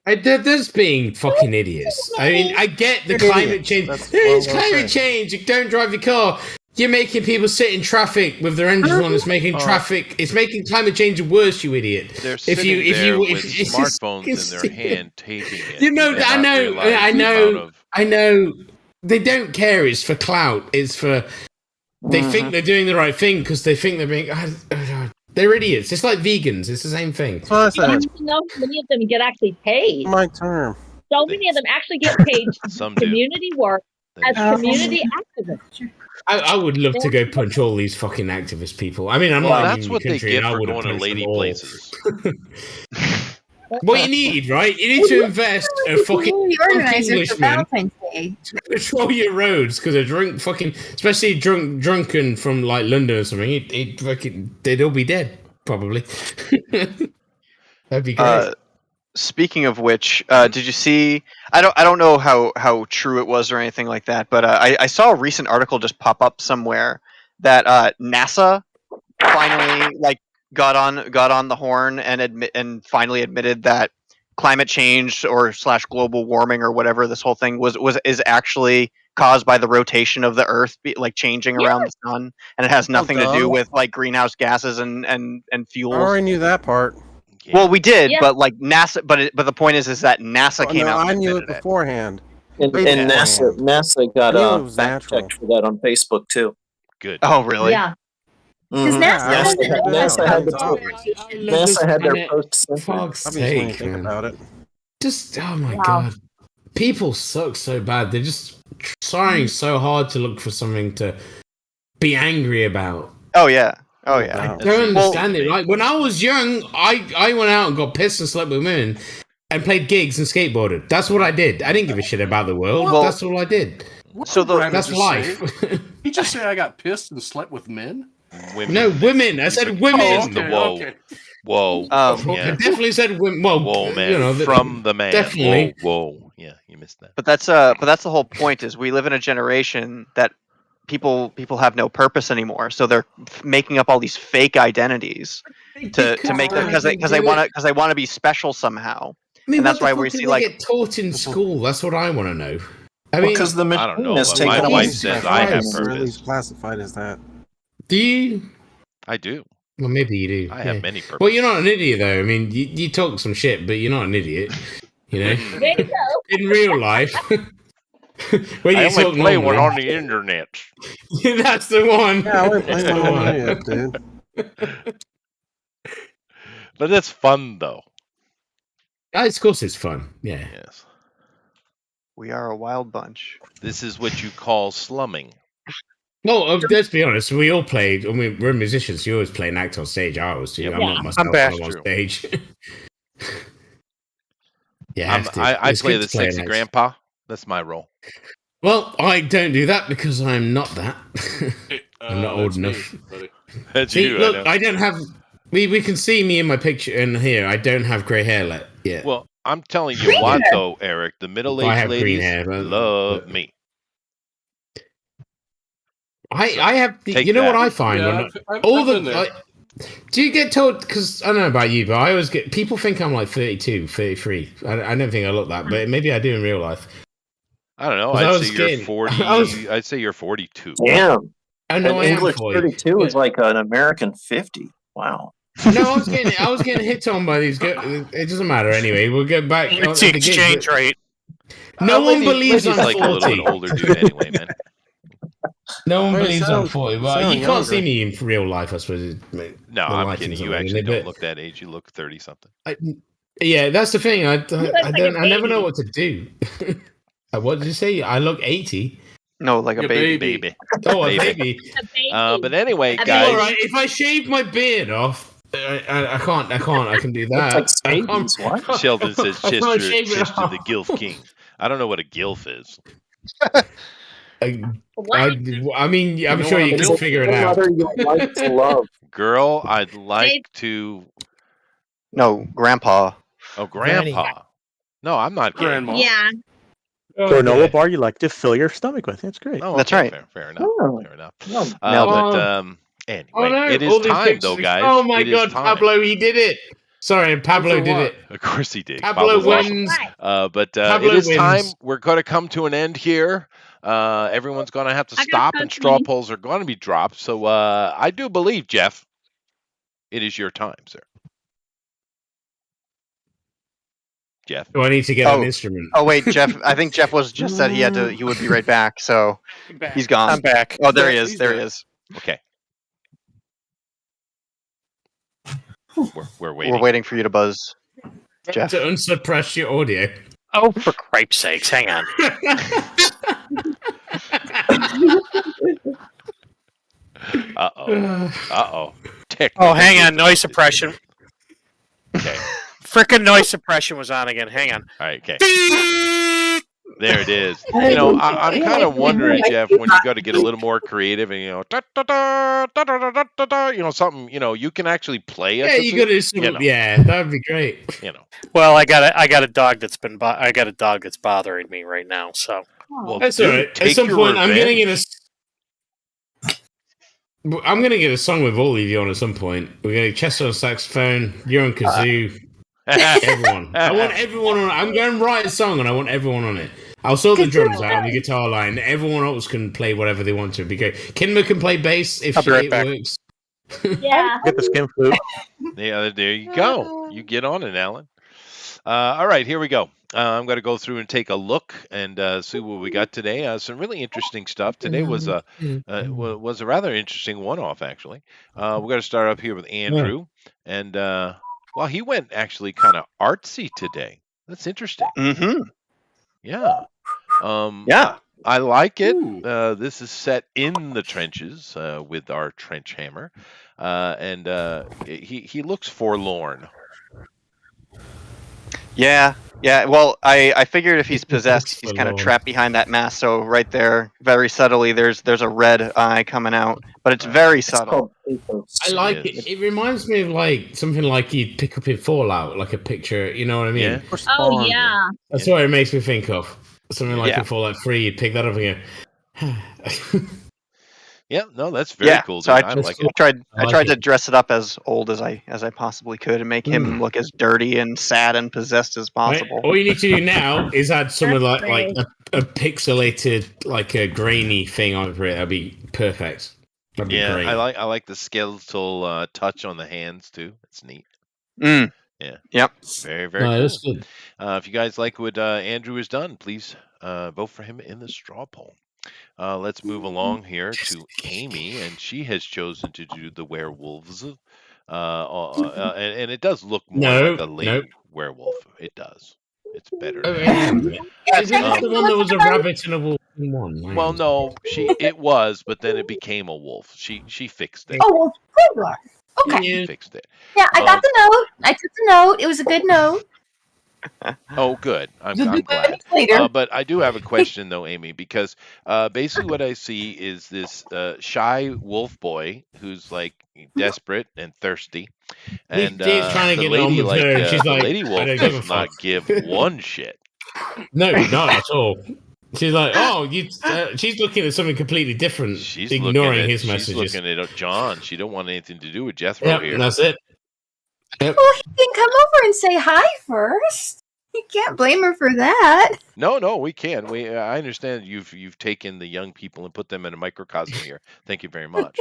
S3: They're just being fucking idiots. I mean, I get the
S10: They're
S3: climate
S10: idiots.
S3: change.
S10: That's
S3: It's
S10: what I'm
S3: climate
S10: saying.
S3: change. Don't drive your car. You're making people sit in traffic with their engines on. It's making traffic. It's making climate change worse. You idiot.
S1: They're sitting with smartphones in their hand, taping it.
S3: You know,
S1: and
S3: I
S1: not
S3: know,
S1: realize
S3: I
S1: the
S3: know,
S1: amount of-
S3: I know. They don't care. It's for clout. It's for. They think they're doing the right thing because they think they're being. They're idiots. It's like vegans. It's the same thing.
S10: That's what I
S13: You
S10: said.
S13: don't even know how many of them get actually paid.
S10: My term.
S13: So many of them actually get paid to
S1: Some
S13: do
S1: do.
S13: community work as community activists.
S3: I would love to go punch all these fucking activist people. I mean, I'm
S1: Well,
S3: not
S1: that's
S3: in
S1: what
S3: the
S1: they
S3: country,
S1: get
S3: and I
S1: for
S3: would
S1: going to lady places.
S3: What you need, right? You need to invest a fucking
S8: the
S3: drunk
S8: organizer for
S3: Englishman
S8: Valentine's Day.
S3: to patrol your roads because a drunk fucking, especially drunken from like London or something, they'd all be dead probably. That'd be great.
S9: Speaking of which, did you see? I don't know how true it was or anything like that, but I saw a recent article just pop up somewhere that NASA finally got on the horn and finally admitted that climate change or / global warming or whatever this whole thing is actually caused by the rotation of the Earth changing around the sun, and it has nothing to do with greenhouse gases and fuels.
S10: I already knew that part.
S9: Well, we did, but NASA. But the point is that NASA came out.
S10: I
S9: and
S10: knew it
S9: admitted
S10: beforehand.
S6: And NASA got
S10: I knew it was
S6: fact checked for that on Facebook too.
S1: Good.
S9: Oh, really?
S13: Yeah.
S8: Because
S6: NASA had their post
S3: Fuck's
S10: Obviously, when you
S3: sake,
S10: think
S3: man.
S10: about it.
S3: Just oh my god, people suck so bad. They're just trying so hard to look for something to be angry about.
S9: Oh yeah. Oh yeah.
S3: I don't understand it. Like when I was young, I went out and got pissed and slept with women and played gigs and skateboarded. That's what I did. I didn't give a shit about the world.
S9: Well,
S3: That's all I did.
S7: So
S3: that's life.
S7: You just say I got pissed and slept with men?
S1: Women.
S3: No, women. I said women.
S7: Oh, okay,
S1: Whoa.
S7: okay.
S1: Whoa.
S3: I
S1: Yeah.
S3: definitely said women. Well,
S1: Whoa, man.
S3: You know,
S1: From the man.
S3: Definitely.
S1: Whoa. Yeah, you missed that.
S9: But that's the whole point. Is we live in a generation that people have no purpose anymore, so they're making up all these fake identities to make them because they want to be special somehow.
S3: I mean,
S9: and that's
S3: what the
S9: why we
S3: fuck
S9: see
S3: do they get taught in school. That's what I want to know. I mean,
S6: because the
S1: I don't know,
S6: machine is
S1: but my
S6: taking
S1: wife says I have
S10: It's
S1: purpose.
S10: really classified as that.
S3: do you?
S1: I do.
S3: Well, maybe you do.
S1: I have many purposes.
S3: Well, you're not an idiot, though. I mean, you talk some shit, but you're not an idiot. You know,
S13: There you go.
S3: in real life. when
S1: I
S3: you
S1: only
S3: talk
S1: play one
S3: normally.
S1: on the internet.
S3: That's the one.
S10: Yeah, I went
S3: That's
S10: playing
S3: the
S10: one
S3: one.
S10: on dude.
S1: But it's fun though.
S3: Of course, it's fun. Yeah.
S1: Yes.
S9: We are a wild bunch.
S1: This is what you call slumming.
S3: Well, let's be honest. We all played. I mean, we're musicians. You always play and act on stage. I always do. I'm not myself when I'm on stage. Yeah,
S1: I play the sexy grandpa. That's my role.
S3: Well, I don't do that because I'm not that. I'm not old enough.
S1: That's
S3: See,
S1: you, I
S3: look,
S1: know.
S3: I don't have. We can see me in my picture in here. I don't have grey hair yet.
S1: Well, I'm telling you what, though, Eric. The
S3: I
S1: middle-aged
S3: have green
S1: ladies
S3: hair, but-
S1: love me.
S3: I have.
S1: Take
S3: You know
S1: that.
S3: what I find?
S7: Yeah,
S3: when
S7: I've
S3: all the
S7: been there.
S3: do you get told? Because I don't know about you, but I always get people think I'm like 32, 33. I don't think I look that, but maybe I do in real life.
S1: I don't know.
S3: 'Cause I
S1: I'd
S3: was
S1: say you're
S3: getting-
S1: 40.
S3: I was-
S1: I'd say you're 42.
S6: Damn.
S3: I know
S6: An
S3: I am
S6: English
S3: 40.
S6: 32 is like an American 50. Wow.
S3: No, I was getting hit on by these girls. It doesn't matter anyway. We'll get back.
S2: It's the exchange rate.
S3: No one believes
S1: Lady's
S3: I'm
S1: like a little
S3: 40.
S1: bit older dude anyway, man.
S3: No one
S10: Well, you
S3: believes I'm
S10: sound-
S3: 40. But
S10: sound
S3: you can't see
S10: younger.
S3: me in real life, I suppose.
S1: No, I'm kidding. You actually don't look that age. You look 30-something.
S3: Yeah, that's the thing. I never know
S13: baby.
S3: what to do. What did you say? I look 80.
S9: No, like a
S7: Yeah,
S9: baby.
S1: Baby.
S3: Oh, a
S1: Baby.
S3: baby.
S13: A baby.
S1: But anyway,
S13: I mean,
S1: guys.
S3: All right, if I shave my beard off, I can't. I can do that.
S6: It's like scabies. What?
S1: Sheldon says
S3: I'm gonna shave it
S1: Chester
S3: off.
S1: the Gilf King. I don't know what a Gilf is.
S3: I mean, I'm sure you
S6: It's
S3: can
S6: a
S3: figure it out.
S6: mother you like to love.
S1: Girl, I'd like to.
S9: No, grandpa.
S1: Oh, grandpa. No, I'm not gay.
S7: Grandma.
S13: Yeah.
S4: granola bar you like to fill your stomach with. That's great.
S1: Oh,
S9: That's
S1: okay,
S9: right.
S1: Fair enough.
S6: Oh.
S1: Fair enough.
S6: No.
S1: Anyway,
S3: Oh no!
S1: it is
S3: all these
S1: time
S3: pictures-
S1: though, guys.
S3: Oh my
S1: It is
S3: god,
S1: time.
S3: Pablo, he did it! Sorry, Pablo did it.
S1: Of course he did.
S3: Pablo
S1: Pablo's awesome.
S3: wins.
S1: But
S3: Pablo
S1: it is
S3: wins.
S1: time. We're going to come to an end here. Everyone's going to have to stop, and straw polls are going to be dropped. So I do believe, Jeff, it is your time, sir. Jeff.
S3: Do I need to get an instrument?
S9: Oh wait, Jeff. I think Jeff was just said he would be right back. So he's gone.
S2: I'm back.
S9: Oh, there he is. There he is.
S1: Okay. We're waiting.
S9: We're waiting for you to buzz, Jeff.
S3: To unsuppress your audio.
S2: Oh, for cripe's sakes, hang on.
S1: Uh-oh.
S2: Oh, hang on. Noise suppression.
S1: Okay.
S2: Frickin' noise suppression was on again. Hang on.
S1: All right, okay. There it is. You know, I'm kind of wondering, Jeff, when you got to get a little more creative and, something, you can actually play us.
S3: Yeah, you got to. Yeah, that would be great.
S2: Well, I got a dog that's bothering me right now. So
S3: that's all right. At some point, I'm gonna get a song with all of you on at some point. We're gonna Chester on saxophone, you're on kazoo. Everyone. I want everyone on it. I'm going to write a song and I want everyone on it. I'll sort the drums out and the guitar line. Everyone else can play whatever they want to. It'd be great. Kinma can play bass if it works.
S11: Yeah.
S4: Get the skin flute.
S1: Yeah, there you go. You get on it, Alan. All right, here we go. I'm going to go through and take a look and see what we got today. Some really interesting stuff. Today was a rather interesting one-off, actually. We're going to start up here with Andrew. And, well, he went actually kind of artsy today. That's interesting.
S9: Mm-hmm.
S1: Yeah.
S9: Yeah.
S1: I like it. This is set in the trenches with our trench hammer. And he looks forlorn.
S9: Yeah. Well, I figured if he's possessed, he's kind of trapped behind that mask. So right there, very subtly, there's a red eye coming out, but it's very subtle.
S3: I like it. It reminds me of like something like you'd pick up in Fallout, like a picture. You know what I mean?
S1: Yeah.
S13: Oh yeah.
S3: That's what it makes me think of. Something like
S1: Yeah.
S3: in Fallout 3, you'd pick that up and go.
S1: Yeah, no, that's very cool.
S9: So
S1: Dude.
S9: I
S1: like it.
S9: tried to dress it up as old as I possibly could and make him look as dirty and sad and possessed as possible.
S3: All you need to do now is add some of like a pixelated, like a grainy thing over it. That'd be perfect. That'd be great.
S1: I like the skeletal touch on the hands too. It's neat.
S9: Mm.
S1: Yeah.
S9: Yep.
S1: Very, very
S3: No,
S1: cool.
S3: that's good.
S1: If you guys like what Andrew has done, please vote for him in the straw poll. Let's move along here to Amy, and she has chosen to do the werewolves. And it does look more like a lady werewolf. It does. It's better.
S3: Oh, is it the one that was a rabbit and a wolf in one?
S1: Well, no, it was, but then it became a wolf. She fixed it.
S8: Oh, well, good luck. Okay.
S1: She fixed it.
S8: Yeah, I got the note. I took the note. It was a good note.
S1: Oh, good. I'm glad.
S8: Later.
S1: But I do have a question, though, Amy, because basically what I see is this shy wolf boy who's like desperate and thirsty, and
S3: He's trying to
S1: the
S3: get on
S1: lady
S3: with her, and she's
S1: the
S3: like,
S1: lady
S3: "I
S1: wolf
S3: don't give a
S1: does not
S3: fuck."
S1: give one shit.
S3: No, not at all. She's like, oh, she's looking at something completely different,
S1: She's
S3: ignoring his
S1: she's
S3: messages.
S1: looking at John. She don't want anything to do with Jethro
S3: Yep,
S1: here.
S3: and that's it. Yep.
S8: Well, he can come over and say hi first. You can't blame her for that.
S1: No, we can. I understand you've taken the young people and put them in a microcosm here. Thank you very much.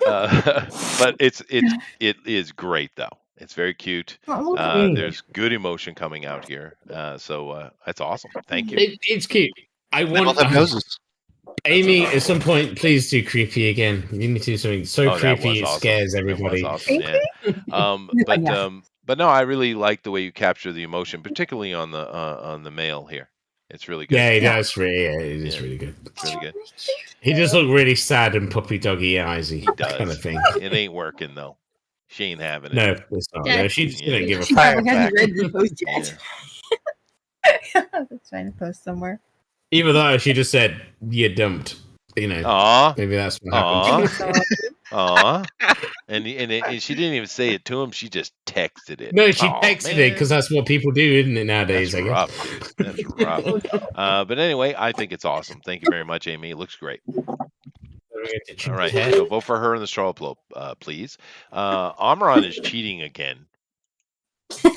S1: But it is great though. It's very cute. There's good emotion coming out here. So that's awesome. Thank you.
S3: It's cute. I want Amy, at some point, please do creepy again. You need to do something so
S1: That
S3: creepy
S1: was
S3: it
S1: awesome.
S3: scares
S1: That was
S3: everybody.
S1: awesome, yeah. But no, I really like the way you capture the emotion, particularly on the male here. It's really good.
S3: Yeah, he does. It is really good.
S1: It's really good.
S3: He does look really sad and puppy doggy eyesy
S1: Does.
S3: kind of thing.
S1: It ain't working though. She ain't having it.
S3: No, it's not. No, she's gonna give a
S8: She
S3: fire
S8: hasn't
S3: back.
S8: read the post yet. That's trying to post somewhere.
S3: Even though she just said you're dumped. You know,
S1: Aw.
S3: maybe that's what happened.
S1: Aw. And she didn't even say it to him. She just texted it.
S3: No, she texted it because that's what people do, isn't it, nowadays?
S1: That's
S3: I
S1: rough,
S3: guess.
S1: dude. That's rough. But anyway, I think it's awesome. Thank you very much, Amy. It looks great. All right, so vote for her in the straw poll, please. Amron is cheating again.
S3: No,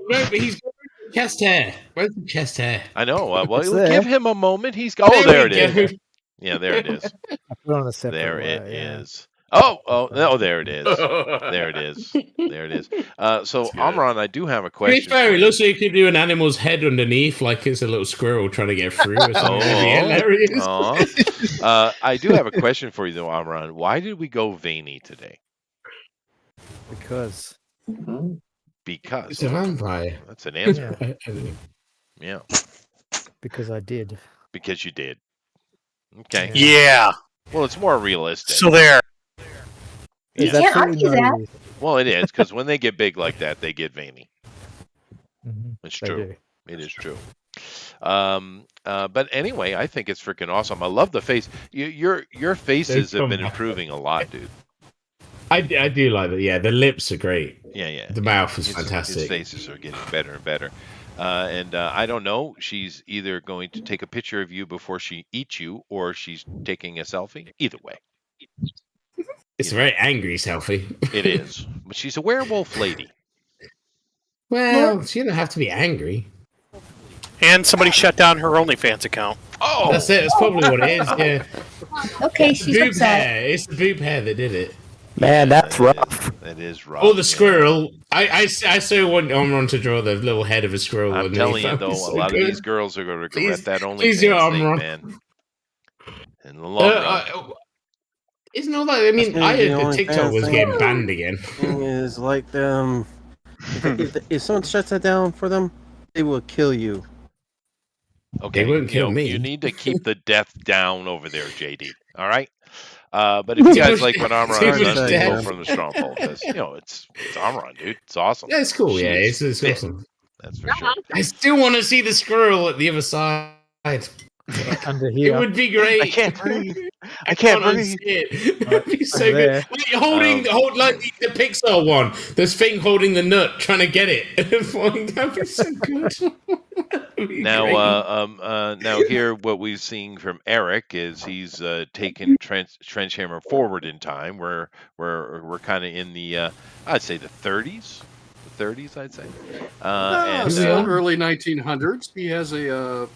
S3: but he's got chest hair. Where's the chest hair?
S1: I know. Well,
S3: It's there.
S1: give him a moment. There it
S3: we
S1: is.
S3: go.
S1: Yeah, there it is.
S15: I put on a separate
S1: There
S15: way,
S1: it
S15: yeah.
S1: is. Oh, there it is. There it is. There it is. So, Amron, I do have a
S3: To be
S1: question.
S3: fair, it looks like you could do an animal's head underneath, like it's a little squirrel trying to get through or something. That'd be hilarious.
S1: I do have a question for you, though, Amron. Why did we go veiny today?
S15: Because.
S1: Because.
S3: It's a vampire.
S1: That's an answer. Yeah.
S15: Because I did.
S1: Because you did. Okay.
S2: Yeah.
S1: Well, it's more realistic.
S2: So there.
S15: There's
S8: can't
S15: absolutely
S8: argue
S15: no
S8: that.
S15: reason.
S1: Well, it is, because when they get big like that, they get veiny. It's
S15: They
S1: true.
S15: do.
S1: It is true. But anyway, I think it's freaking awesome. I love the face. Your faces have been improving a lot, dude.
S3: I do like that. Yeah, the lips are great.
S1: Yeah.
S3: The mouth is
S1: His
S3: fantastic.
S1: faces are getting better and better. And I don't know. She's either going to take a picture of you before she eats you, or she's taking a selfie. Either way.
S3: It's a very angry selfie.
S1: It is. But she's a werewolf lady.
S3: Well, she doesn't have to be angry.
S2: And somebody shut down her OnlyFans account.
S1: Oh,
S3: That's it. That's probably what it is. Yeah.
S8: Okay,
S3: It's the
S8: she's
S3: boob
S8: upset.
S3: hair. It's the boob hair that did it.
S5: Man, that's rough.
S1: That is rough.
S3: Or the squirrel. I so want Omron to draw the little head of a squirrel.
S1: I'm
S3: underneath.
S1: telling you,
S3: That'd
S1: though,
S3: be
S1: a
S3: so
S1: lot
S3: good.
S1: of these girls are going to regret
S3: Please-
S1: that OnlyFans
S3: please do it,
S1: thing,
S3: Omron.
S1: man. In the long run.
S3: Isn't all that? I mean, I heard that TikTok was getting banned again.
S10: Thing is like if someone shuts that down for them, they will kill you.
S1: Okay,
S3: They wouldn't kill me.
S1: You need to keep the death down over there, JD. All right. But if you guys like what Amron
S3: Too
S1: has
S3: much
S1: done,
S3: death.
S1: go from the strong poll because it's Amron, dude. It's awesome.
S3: Yeah, it's cool.
S1: She
S3: Yeah,
S1: is
S3: it's
S1: fit.
S3: awesome.
S1: That's for sure.
S3: I still want to see the squirrel at the other side.
S15: Under
S3: It
S15: here.
S3: would be great.
S9: I can't breathe. I can't breathe.
S3: It'd be so
S15: there.
S3: good. Like hold like the Pixar one. This thing holding the nut, trying to get it. That'd be so good. That'd be
S1: Now,
S3: great.
S1: here what we've seen from Eric is he's taken Trenchhammer forward in time. We're kind of in the I'd say the 30s. The 30s, I'd say.
S7: So early 1900s. He has a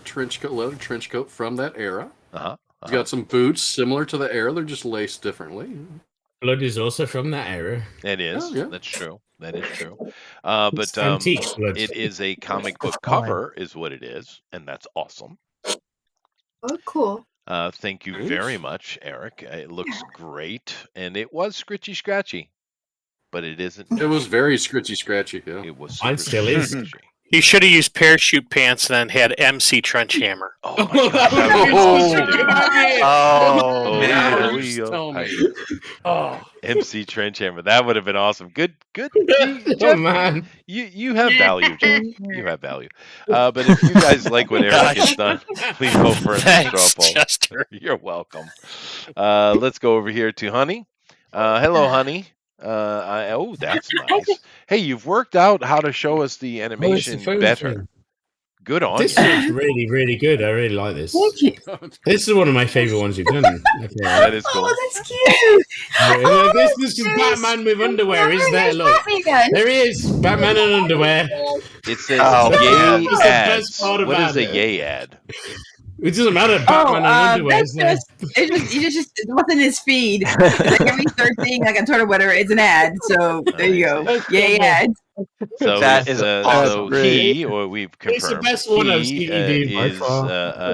S7: trench coat, leather trench coat from that era. He's got some boots similar to the era. They're just laced differently.
S3: Blood is also from that era.
S1: It is.
S7: Oh, yeah.
S1: That's true. That is true. But
S3: It's antique blood.
S1: it is a comic book cover, is what it is, and that's awesome.
S8: Oh, cool.
S1: Thank you very much, Eric. It looks great, and it was scritchy scratchy, but it isn't.
S7: It was very scritchy scratchy. Yeah.
S1: It was.
S3: Mine
S1: super
S3: still is.
S1: scratchy.
S2: You should have used parachute pants and then had MC Trenchhammer.
S1: Oh my God.
S9: Oh, man.
S1: MC Trenchhammer. That would have been awesome. Good.
S3: Oh
S1: Jeff,
S3: man.
S1: You have value, Jeff. You have value. But if you guys like what Eric has done, please vote for him in the
S2: Thanks,
S1: straw poll.
S2: Chester.
S1: You're welcome. Let's go over here to Honey. Hello, Honey. That's nice. Hey, you've worked out how to show us the animation
S3: phone
S1: better.
S3: thing.
S1: Good on
S3: This
S1: you.
S3: looks really, really good. I really like this.
S11: Thank you.
S3: This is one of my favorite ones you've done. Okay.
S1: That is cool.
S8: Oh, that's cute.
S3: This is Batman with underwear,
S8: Never
S3: isn't there?
S8: heard
S3: Look.
S8: Batman.
S3: There he is. Batman in underwear.
S1: It says
S9: Oh,
S1: yay
S3: That's the
S1: ads.
S3: best part
S1: What is
S3: about
S1: a
S3: it.
S1: yay ad?
S3: It doesn't matter. Batman in underwear.
S11: That's
S3: Isn't there?
S11: just it wasn't in his feed. Like every third thing, like on Twitter, whatever, it's an ad. So there you go.
S3: That's
S11: Yay,
S3: cool.
S11: ad.
S1: So
S9: That
S1: it's,
S9: is
S1: so
S9: awesome.
S1: he, or we've
S3: It's the
S1: confirmed,
S3: best one I've
S1: he
S3: seen you do by
S1: is
S3: far.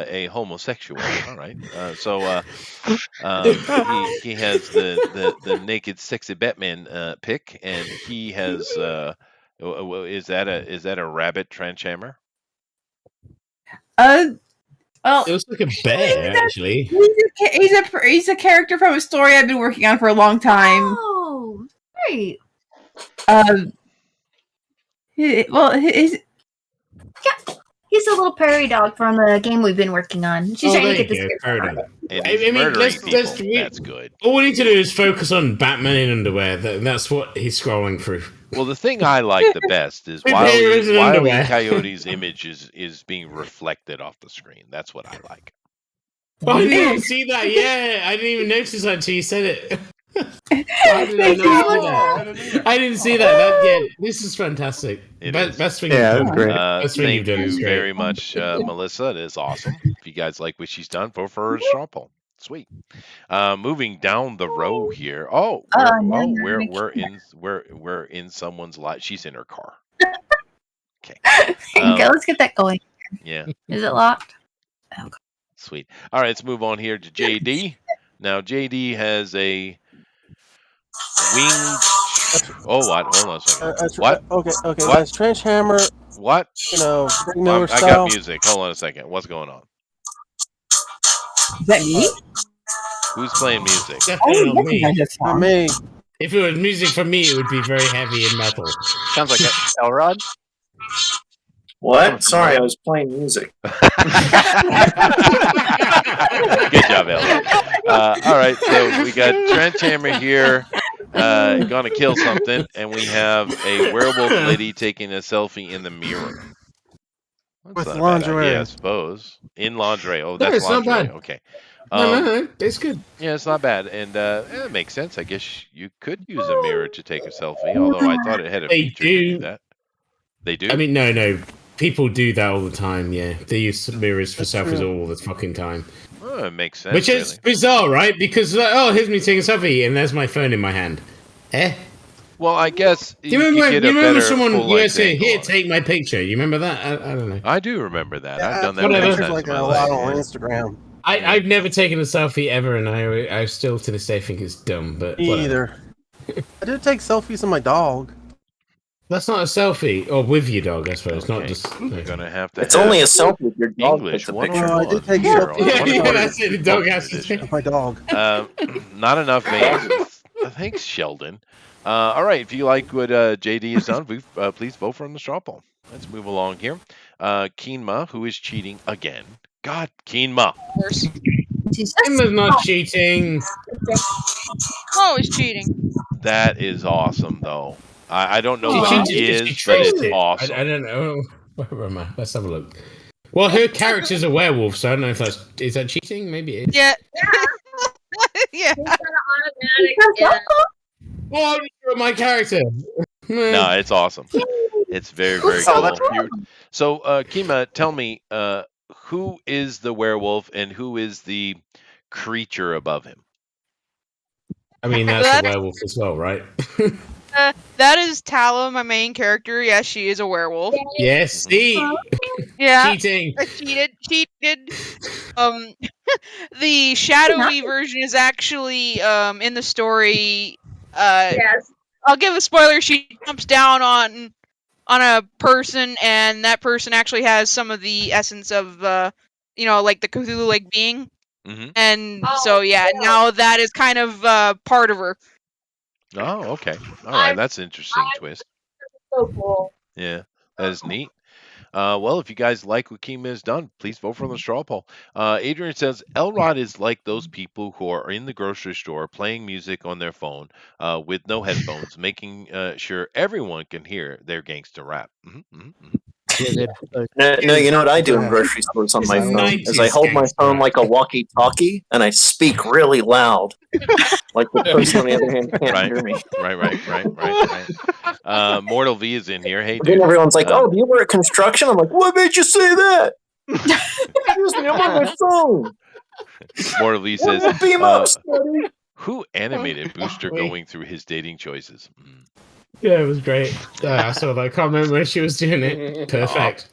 S1: a homosexual. All right. He has the naked sexy Batman pic, and he has is that a rabbit Trenchhammer?
S11: Well,
S3: It looks like a bear, actually.
S11: he's a character from a story I've been working on for a long time.
S8: Oh, great.
S11: Well, his
S8: He's a little prairie dog from the game we've been working on. She's trying to get this.
S1: And he's murdering people. That's good.
S3: All we need to do is focus on Batman in underwear. That's what he's scrolling through.
S1: Well, the thing I like the best is Wile E. Coyote's image is being reflected off the screen. That's what I like.
S3: Oh, I didn't even see that. Yeah, I didn't even notice that until you said it. I didn't see that. Yeah, this is fantastic. Best thing.
S9: Yeah, that's great.
S1: Thank you very much, Melissa. It is awesome. If you guys like what she's done, vote for her as straw poll. Sweet. Moving down the row here. We're in someone's life. She's in her car. Okay.
S8: Okay, let's get that going.
S1: Yeah.
S8: Is it locked?
S1: Okay. Sweet. All right, let's move on here to JD. Now JD has a winged. Oh, what? Hold on a second. What?
S10: Okay.
S1: What?
S10: That's Trench Hammer.
S1: What?
S10: Miller
S1: I
S10: style.
S1: got music. Hold on a second. What's going on?
S11: Is that me?
S1: Who's playing music?
S3: Me. If it was music for me, it would be very heavy and metal.
S9: Sounds like Elrod.
S6: What? Sorry, I was playing music.
S1: Good job, Elrod. All right, so we got Trench Hammer here, gonna kill something, and we have a werewolf lady taking a selfie in the mirror.
S10: With lingerie,
S1: I suppose. In lingerie. Oh,
S3: No,
S1: that's
S3: it's not
S1: lingerie.
S3: bad.
S1: Okay.
S3: No, it's good.
S1: Yeah, it's not bad, and it makes sense. I guess you could use a mirror to take a selfie, although I thought it had a feature to do that. They do.
S3: I mean, no. People do that all the time. Yeah, they use mirrors for selfies all the fucking time.
S1: Oh, it makes sense.
S3: Which is bizarre, right? Because here's me taking a selfie, and there's my phone in my hand.
S1: Well, I guess
S3: Do you remember someone
S1: full-length
S3: saying,
S1: angle
S3: "Here,
S1: on it.
S3: take my picture"? You remember that? I don't know.
S1: I do remember that. I've done that
S3: Whatever.
S1: many
S10: Pictures
S1: times
S10: like
S1: in my
S10: a lot
S1: life.
S10: on Instagram.
S3: I've never taken a selfie ever, and I still to this day think it's dumb. But
S10: Me
S3: whatever.
S10: either. I did take selfies of my dog.
S3: That's not a selfie, or with your dog, I suppose. Not just.
S1: You're gonna have to.
S6: It's
S1: have
S6: only a selfie if your dog
S1: English
S6: takes a
S1: 101
S6: picture.
S10: I did take
S1: here
S10: selfies.
S1: on
S3: Yeah, that's it. The dog has to
S1: edition.
S3: take.
S10: My dog.
S1: Not enough names. Thanks, Sheldon. All right, if you like what JD has done, please vote for him the straw poll. Let's move along here. Keenma, who is cheating again. God, Keenma.
S3: Keenma's not cheating.
S12: Oh, he's cheating.
S1: That is awesome, though. I don't know
S3: She
S1: what
S3: cheated
S1: he
S3: because
S1: is,
S3: she
S1: but
S3: traced
S1: it's
S3: it.
S1: awesome.
S3: I don't know. Where am I? Let's have a look. Well, her character's a werewolf, so I don't know if is that cheating? Maybe it is.
S12: Yeah. Yeah.
S3: Oh, you're my character.
S1: No, it's awesome. It's very, very
S6: Oh,
S1: cool.
S6: that's cute.
S1: So, Kima, tell me, who is the werewolf and who is the creature above him?
S3: I mean, that's a werewolf as well, right?
S12: That is Tala, my main character. Yes, she is a werewolf.
S3: Yes, see?
S12: Yeah.
S3: Cheating.
S12: I cheated. The shadowy version is actually in the story.
S13: Yes.
S12: I'll give a spoiler. She jumps down on a person, and that person actually has some of the essence of like the Cthulhu-like being.
S1: Mm-hmm.
S12: And so now that is kind of part of her.
S1: Oh, okay. All right, that's an interesting twist.
S13: So cool.
S1: Yeah, that is neat. Well, if you guys like what Kima has done, please vote for the straw poll. Adrian says, Elrod is like those people who are in the grocery store playing music on their phone with no headphones, making sure everyone can hear their gangster rap.
S6: No, you know what I do in grocery stores on my phone is I hold my phone like a walkie-talkie and I speak really loud, like the person on the other hand can't hear me.
S1: Right. Mortal V is in here. Hey,
S6: Then
S1: dude.
S6: everyone's like, "Oh, do you work at construction?" I'm like, "What made you say that?" Excuse me, I'm on my phone.
S1: Mortal V says,
S6: Beam up, Scotty.
S1: who animated Booster going through his dating choices?
S3: Yeah, it was great. I saw that comment when she was doing it. Perfect.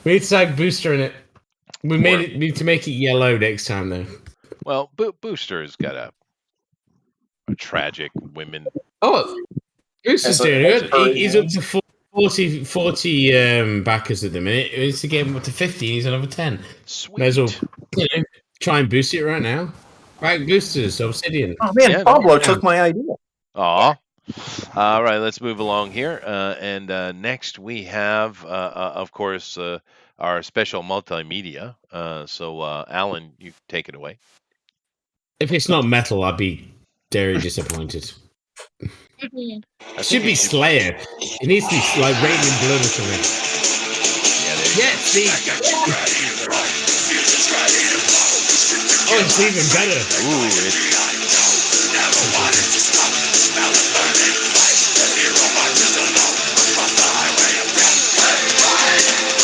S3: We need to tag Booster in it. We need to make it yellow next time, though.
S1: Well, Booster's got a tragic women.
S3: Oh, Booster's doing good. He's up to 40 backers at the minute. He's to get him up to 50. He's another 10.
S1: Sweet.
S3: May as well try and boost it right now. Right, Boosters, Obsidian.
S6: Oh man, Pablo took my idea.
S1: Aw. All right, let's move along here. And next we have, of course, our special multimedia. So, Alan, you take it away.
S3: If it's not metal, I'd be very disappointed. Should be Slayer. It needs to be like Rain in Blood or something. Yeah, see. Oh, it's even better.
S1: Ooh, it's...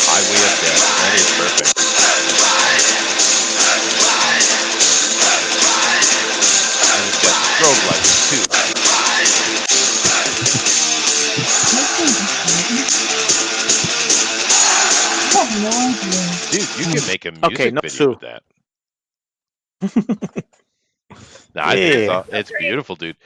S1: Highway of Death. That is perfect. And it's got strobe lights too. Dude, you can make a music video with that. No, I think it's beautiful, dude.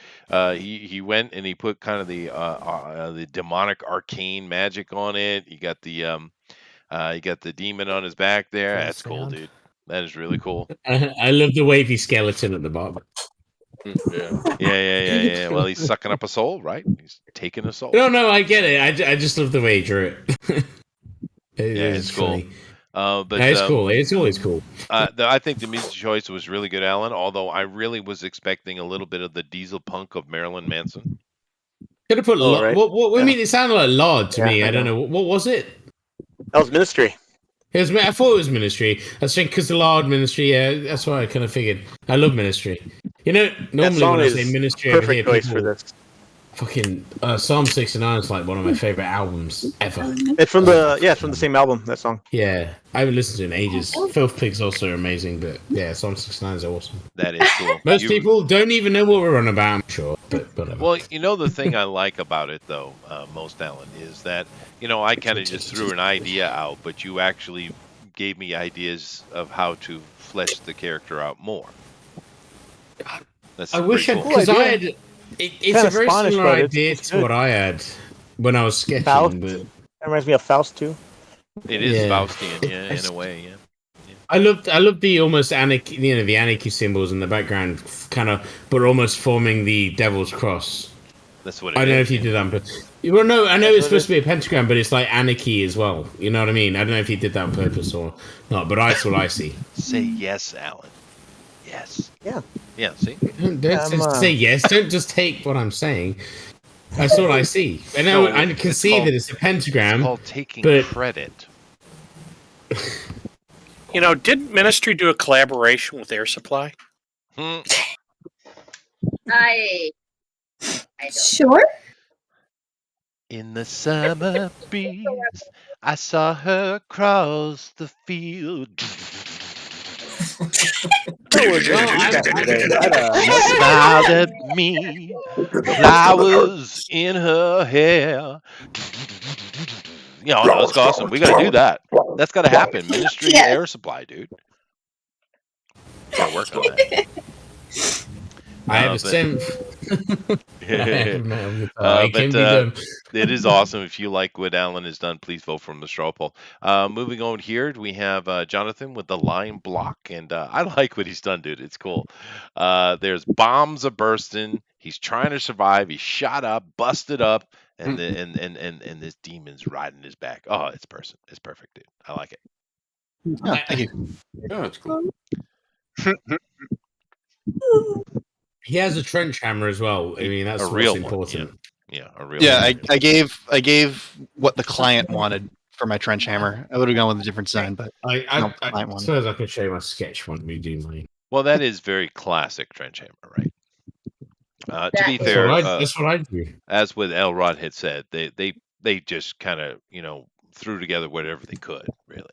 S1: He went and he put kind of the demonic arcane magic on it. You got the demon on his back there. That's cool, dude. That is really cool.
S3: I love the wavy skeleton at the bottom.
S1: Yeah. Well, he's sucking up a soul, right? He's taking a soul.
S3: No, I get it. I just love the way he drew it.
S1: It's cool. But
S3: it's cool. It's always cool.
S1: I think the music choice was really good, Alan. Although I really was expecting a little bit of the diesel punk of Marilyn Manson.
S3: Could have put right. What I mean, it sounded like Lord to me. I don't know. What was it?
S4: That was Ministry.
S3: I thought it was Ministry. I was thinking because the Lord Ministry. Yeah, that's why I kind of figured. I love Ministry. You know, normally when I say Ministry,
S4: perfect choice for this.
S3: Fucking Psalm 69 is like one of my favorite albums ever.
S4: It's from the same album. That song.
S3: Yeah, I haven't listened to it in ages. Filth Pigs also amazing, but yeah, Psalm 69 is awesome.
S1: That is cool.
S3: Most people don't even know what we're on about. I'm sure, but whatever.
S1: Well, you know the thing I like about it though, most Alan, is that I kind of just threw an idea out, but you actually gave me ideas of how to flesh the character out more. That's
S3: I wish
S1: cool.
S3: because I had. It's a very similar idea to what I had when I was sketching.
S4: Faust.
S3: But...
S4: That reminds me of Faust too.
S1: It is Faustian, in a way, yeah.
S3: I love the almost anarchy, the anarchy symbols in the background, kind of, but almost forming the Devil's Cross.
S1: That's what it is.
S3: I don't know if you did that, but I know it's supposed to be a pentagram, but it's like anarchy as well. You know what I mean? I don't know if you did that on purpose or not, but that's what I see.
S1: Say yes, Alan. Yes.
S4: Yeah.
S1: Yeah, see?
S3: Don't just say yes. Don't just take what I'm saying. That's what I see. I know I can see that it's a pentagram.
S1: It's called taking credit.
S2: Did Ministry do a collaboration with Air Supply?
S13: I
S8: Sure.
S1: In the summer breeze, I saw her cross the field. Smiled at me, flowers in her hair. That's awesome. We gotta do that. That's gotta happen. Ministry Air Supply, dude. Gotta work on that.
S3: I have a synth.
S1: It is awesome. If you like what Alan has done, please vote for him the straw poll. Moving on here, we have Jonathan with the line block, and I like what he's done, dude. It's cool. There's bombs are bursting. He's trying to survive. He's shot up, busted up, and this demon's riding his back. Oh, it's perfect, dude. I like it.
S14: Oh, thank you.
S7: Yeah, it's cool.
S3: He has a trench hammer as well. I mean, that's
S1: a
S3: what's
S1: real
S3: important.
S1: One, yeah, a real.
S14: Yeah, I gave what the client wanted for my trench hammer. I would have gone with a different design, but
S3: I suppose I could show you my sketch when we do mine.
S1: Well, that is very classic trench hammer, right? To be fair,
S3: that's what I do.
S1: As with Elrod had said, they just kind of threw together whatever they could, really,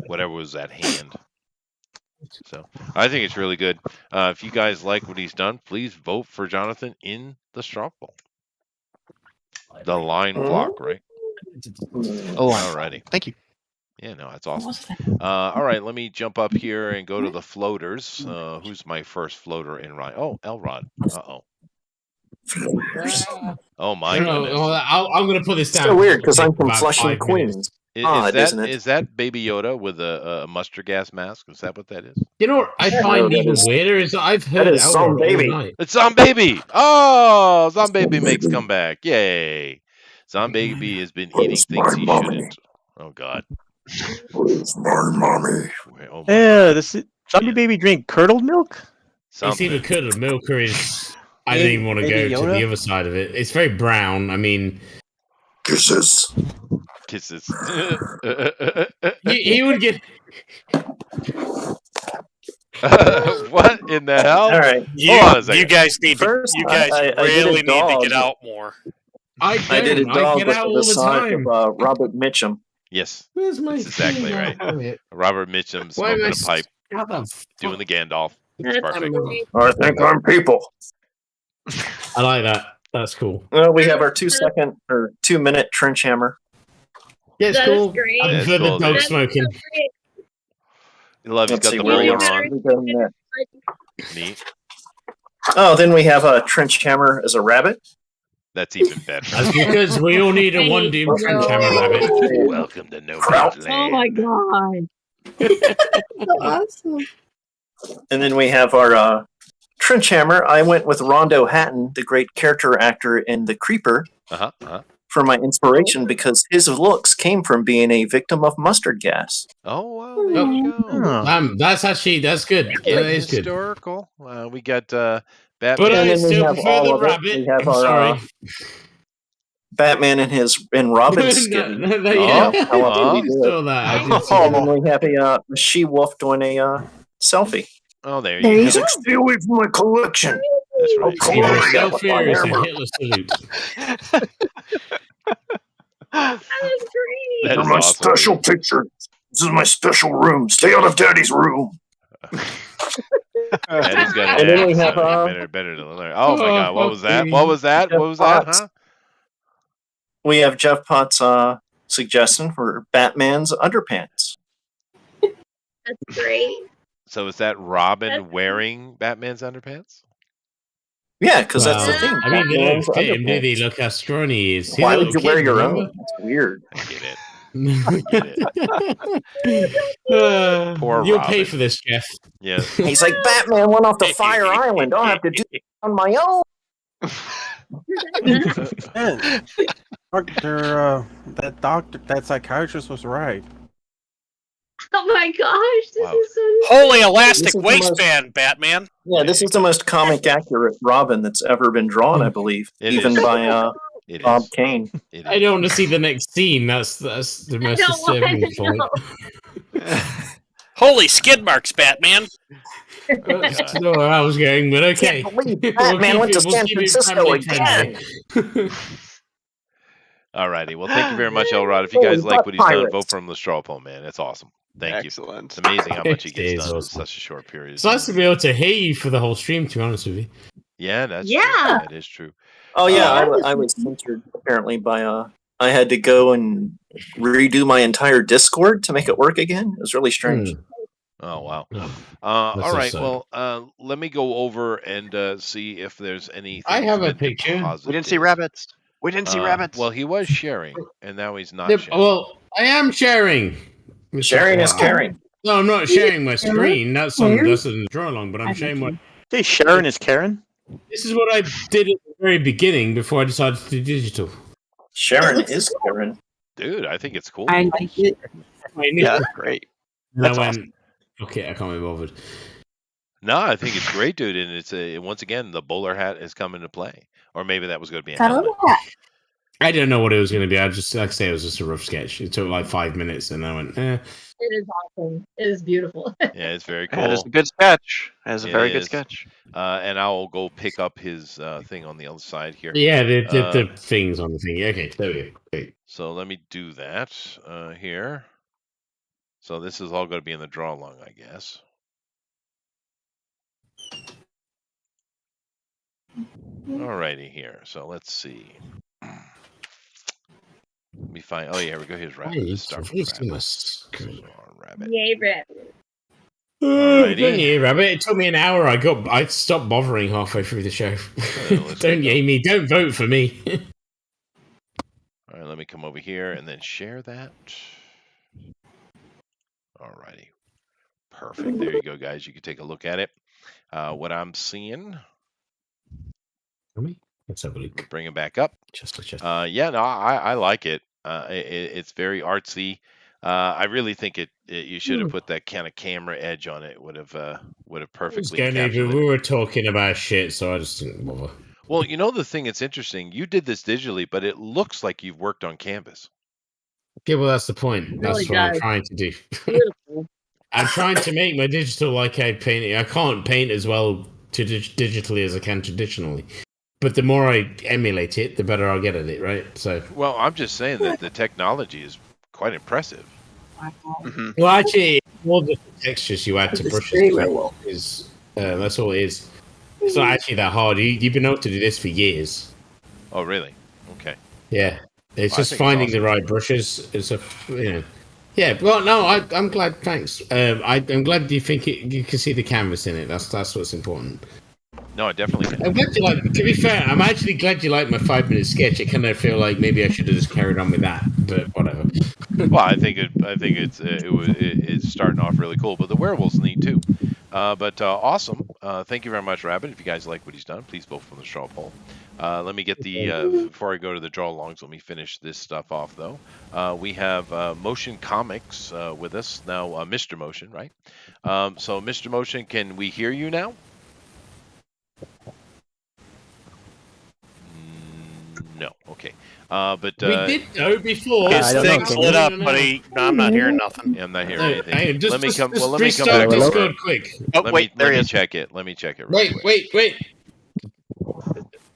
S1: whatever was at hand. So I think it's really good. If you guys like what he's done, please vote for Jonathan in the straw poll. The line block, right?
S14: Oh,
S1: alrighty.
S14: Thank you.
S1: Yeah, no, that's awesome. All right, let me jump up here and go to the floaters. Who's my first floater in right? Oh, Elrod. Uh-oh. Oh my goodness.
S3: I'm going to put this down.
S6: It's so weird because I'm from Flushing, Queens. odd, isn't it?
S1: Is that Baby Yoda with a mustard gas mask? Is that what that is?
S3: You know what I find even weirder is that I've heard
S6: is
S3: Elrond all
S6: Zombaby.
S3: night.
S1: It's Zombaby! Oh, Zombaby makes comeback. Yay. Zombaby has been eating things he shouldn't. Oh, God.
S6: Where's my mommy?
S1: Oh,
S4: Yeah, zombie baby drink curdled milk.
S3: It's either curdled milk or is. I don't even want to go
S4: Baby
S3: to
S4: Yoda?
S3: the other side of it. It's very brown. I mean,
S6: Kisses.
S1: Kisses.
S3: he would get.
S1: What in the hell?
S6: All right.
S1: Hold on a second.
S2: You guys need
S6: First,
S2: to. You guys
S6: I did a
S2: really need to
S6: dog.
S2: get out more.
S6: I did a dog
S3: get
S6: with
S3: out
S6: the
S3: all the
S6: side
S3: time.
S6: of Robert Mitchum.
S1: Yes,
S3: Where's my
S1: that's exactly right. Robert Mitchum
S3: Why am
S1: smoking
S3: I
S1: a pipe,
S3: How the
S1: doing the Gandalf. It's
S13: That's
S1: perfect.
S13: great.
S6: I think I'm people.
S3: I like that. That's cool.
S6: We have our 2 minute trench hammer.
S3: Yeah, it's
S13: That
S3: cool.
S13: is great.
S3: I
S1: That's
S3: prefer the
S1: cool,
S3: dog
S1: dude.
S3: smoking.
S1: You love. He's
S6: Let's
S1: got
S6: see,
S1: the
S6: where
S1: roller
S6: else
S1: on.
S6: we go next?
S1: Neat.
S6: Oh, then we have a trench hammer as a rabbit.
S1: That's even better.
S3: That's because we all need a one doom trench hammer rabbit.
S1: Welcome to No Man's
S13: Oh my
S1: Land.
S13: god.
S8: Awesome.
S6: And then we have our trench hammer. I went with Rondo Hatton, the great character actor in The Creeper, for my inspiration because his looks came from being a victim of mustard gas.
S1: Oh wow, there you go.
S3: That's good.
S1: Getting
S3: That is good.
S1: historical. We got
S3: But
S1: Batman.
S3: I
S6: And then we
S3: still
S6: have
S3: prefer
S6: all
S3: the
S6: of it.
S3: rabbit.
S6: We have
S3: I'm
S6: our
S3: sorry.
S6: Batman in Robin's skin.
S3: Yeah.
S6: How else would we do
S3: Saw
S6: it?
S3: that. I did see
S6: And
S3: that.
S6: then we have a she-wolf doing a selfie.
S1: Oh, there
S8: There
S1: you
S8: you
S1: go.
S8: go.
S6: Stay away from my collection.
S1: That's right.
S3: It's either a selfie or it's a Hitler salute.
S13: That is great.
S1: That
S6: They're
S1: is
S6: my
S1: awesome.
S6: special picture. This is my special room. Stay out of Daddy's room.
S1: That is gonna
S6: And then we have,
S1: better than Larry. Oh my God! What was that? What was that? What was that? Huh?
S6: We have Jeff Potts' suggestion for Batman's underpants.
S13: That's great.
S1: So is that Robin wearing Batman's underpants?
S6: Yeah, because that's the thing.
S3: I mean, they don't
S6: Batman's
S3: fit him, do they?
S6: underpants.
S3: Look how scrawny he is.
S6: Why
S3: He's a
S6: would you
S3: little
S6: wear
S3: kid,
S6: your
S3: remember?
S6: own? That's weird.
S1: I get it.
S3: Poor You'll pay
S1: Robin.
S3: for this, Jeff.
S1: Yeah.
S6: He's like, Batman went off to Fire Island. I'll have to do it on my own.
S10: Man, that psychiatrist was right.
S13: Oh my gosh, this is so.
S2: Holy
S6: This
S2: elastic
S6: is the most-
S2: waistband, Batman.
S6: Yeah, this is the most comic accurate Robin that's ever been drawn, I believe,
S1: It
S6: even
S1: is.
S6: by
S1: It
S6: Bob
S1: is.
S6: Kane.
S1: It
S3: I
S1: is.
S3: don't want to see the next scene. That's the most
S13: don't want
S3: disturbing
S13: to
S3: point.
S2: Holy skid marks, Batman.
S3: That's not where I was going, but okay.
S6: Can't believe Batman went to San Francisco again.
S1: Alrighty. Well, thank you very much, Elrod. If you guys like what he's done, vote for him the straw poll, man. That's awesome. Thank you.
S9: Excellent.
S1: It's amazing how much he
S3: It
S1: gets
S3: is
S1: done in
S3: awesome.
S1: such a short period.
S3: It's nice to be able to hear you for the whole stream, to be honest with you.
S1: Yeah, that's
S13: Yeah.
S1: true. That is true.
S6: Oh yeah, I was censored apparently by I had to go and redo my entire Discord to make it work again. It was really strange.
S1: Oh wow.
S3: That's
S1: All
S3: so
S1: right.
S3: sad.
S1: Well, let me go over and see if there's anything.
S3: I have a picture.
S9: We didn't see rabbits. We didn't see rabbits.
S1: Well, he was sharing, and now he's not
S3: Yeah,
S1: sharing.
S3: well, I am sharing.
S6: Sharing is caring.
S3: No, I'm not sharing my screen. That's in the draw along, but I'm sharing my.
S4: Hey, Sharon is Karen.
S3: This is what I did at the very beginning before I decided to do digital.
S6: Sharon is Karen.
S1: Dude, I think it's cool.
S11: I like it.
S9: Yeah, great.
S3: And I
S9: That's
S3: went, okay, I can't be bothered.
S1: No, I think it's great, dude. And it's once again the bowler hat has come into play, or maybe that was going to be a
S8: Got a
S1: helmet.
S8: little hat.
S3: I didn't know what it was going to be. I just, like I say, it was just a rough sketch. It took like 5 minutes, and I went, eh.
S13: It is awesome. It is beautiful.
S1: Yeah, it's very cool.
S9: That is a good sketch. That is a
S1: It
S9: very good
S1: is.
S9: sketch.
S1: And I'll go pick up his thing on the other side here.
S3: Yeah, the things on the thing. Okay, there we go. Okay.
S1: So let me do that here. So this is all going to be in the draw along, I guess. Alrighty here. So let's see. Let me find. Oh yeah, here we go. Here's rabbit.
S3: Hey,
S1: Let's start
S3: it's
S1: with
S3: Christmas.
S1: rabbit.
S13: Yay, rabbit.
S3: Don't yay, rabbit. It took me an hour. I stopped bothering halfway through the show. Don't yay me. Don't vote for me.
S1: All right, let me come over here and then share that. All righty. Perfect. There you go, guys. You can take a look at it. What I'm seeing.
S3: Let's have a look.
S1: Bring it back up.
S3: Just.
S1: Yeah, no, I like it. It's very artsy. I really think you should have put that kind of camera edge on it. Would have perfectly encapsulated.
S3: We were talking about shit, so I just didn't bother.
S1: Well, you know the thing that's interesting. You did this digitally, but it looks like you've worked on canvas.
S3: Yeah, well, that's the point. That's what I'm trying to do. I'm trying to make my digital like I paint. I can't paint as well digitally as I can traditionally. But the more I emulate it, the better I'll get at it, right? So.
S1: Well, I'm just saying that the technology is quite impressive.
S3: Mm-hmm. Well, actually, all the textures you add to brushes that's all it is. It's not actually that hard. You've been able to do this for years.
S1: Oh, really? Okay.
S3: Yeah, it's just finding the right brushes. It's Yeah, well, no, I'm glad. Thanks. I'm glad you think you can see the canvas in it. That's what's important.
S1: No, I definitely can.
S3: I'm glad you like. To be fair, I'm actually glad you like my 5-minute sketch. It kind of feel like maybe I should have just carried on with that, but whatever.
S1: Well, I think it's starting off really cool, but the werewolf's neat too. But awesome. Thank you very much, Rabbit. If you guys like what he's done, please vote for the straw poll. Let me get before I go to the draw alongs, let me finish this stuff off though. We have Motion Comics with us now, Mr. Motion, right? So Mr. Motion, can we hear you now? No. Okay. But
S3: we did know before.
S2: His thing's lit up, but I'm not hearing nothing.
S1: Yeah, I'm not hearing anything.
S3: Let
S1: me come
S3: back. Discord quick.
S1: Let me check it. Let me check it.
S3: Wait.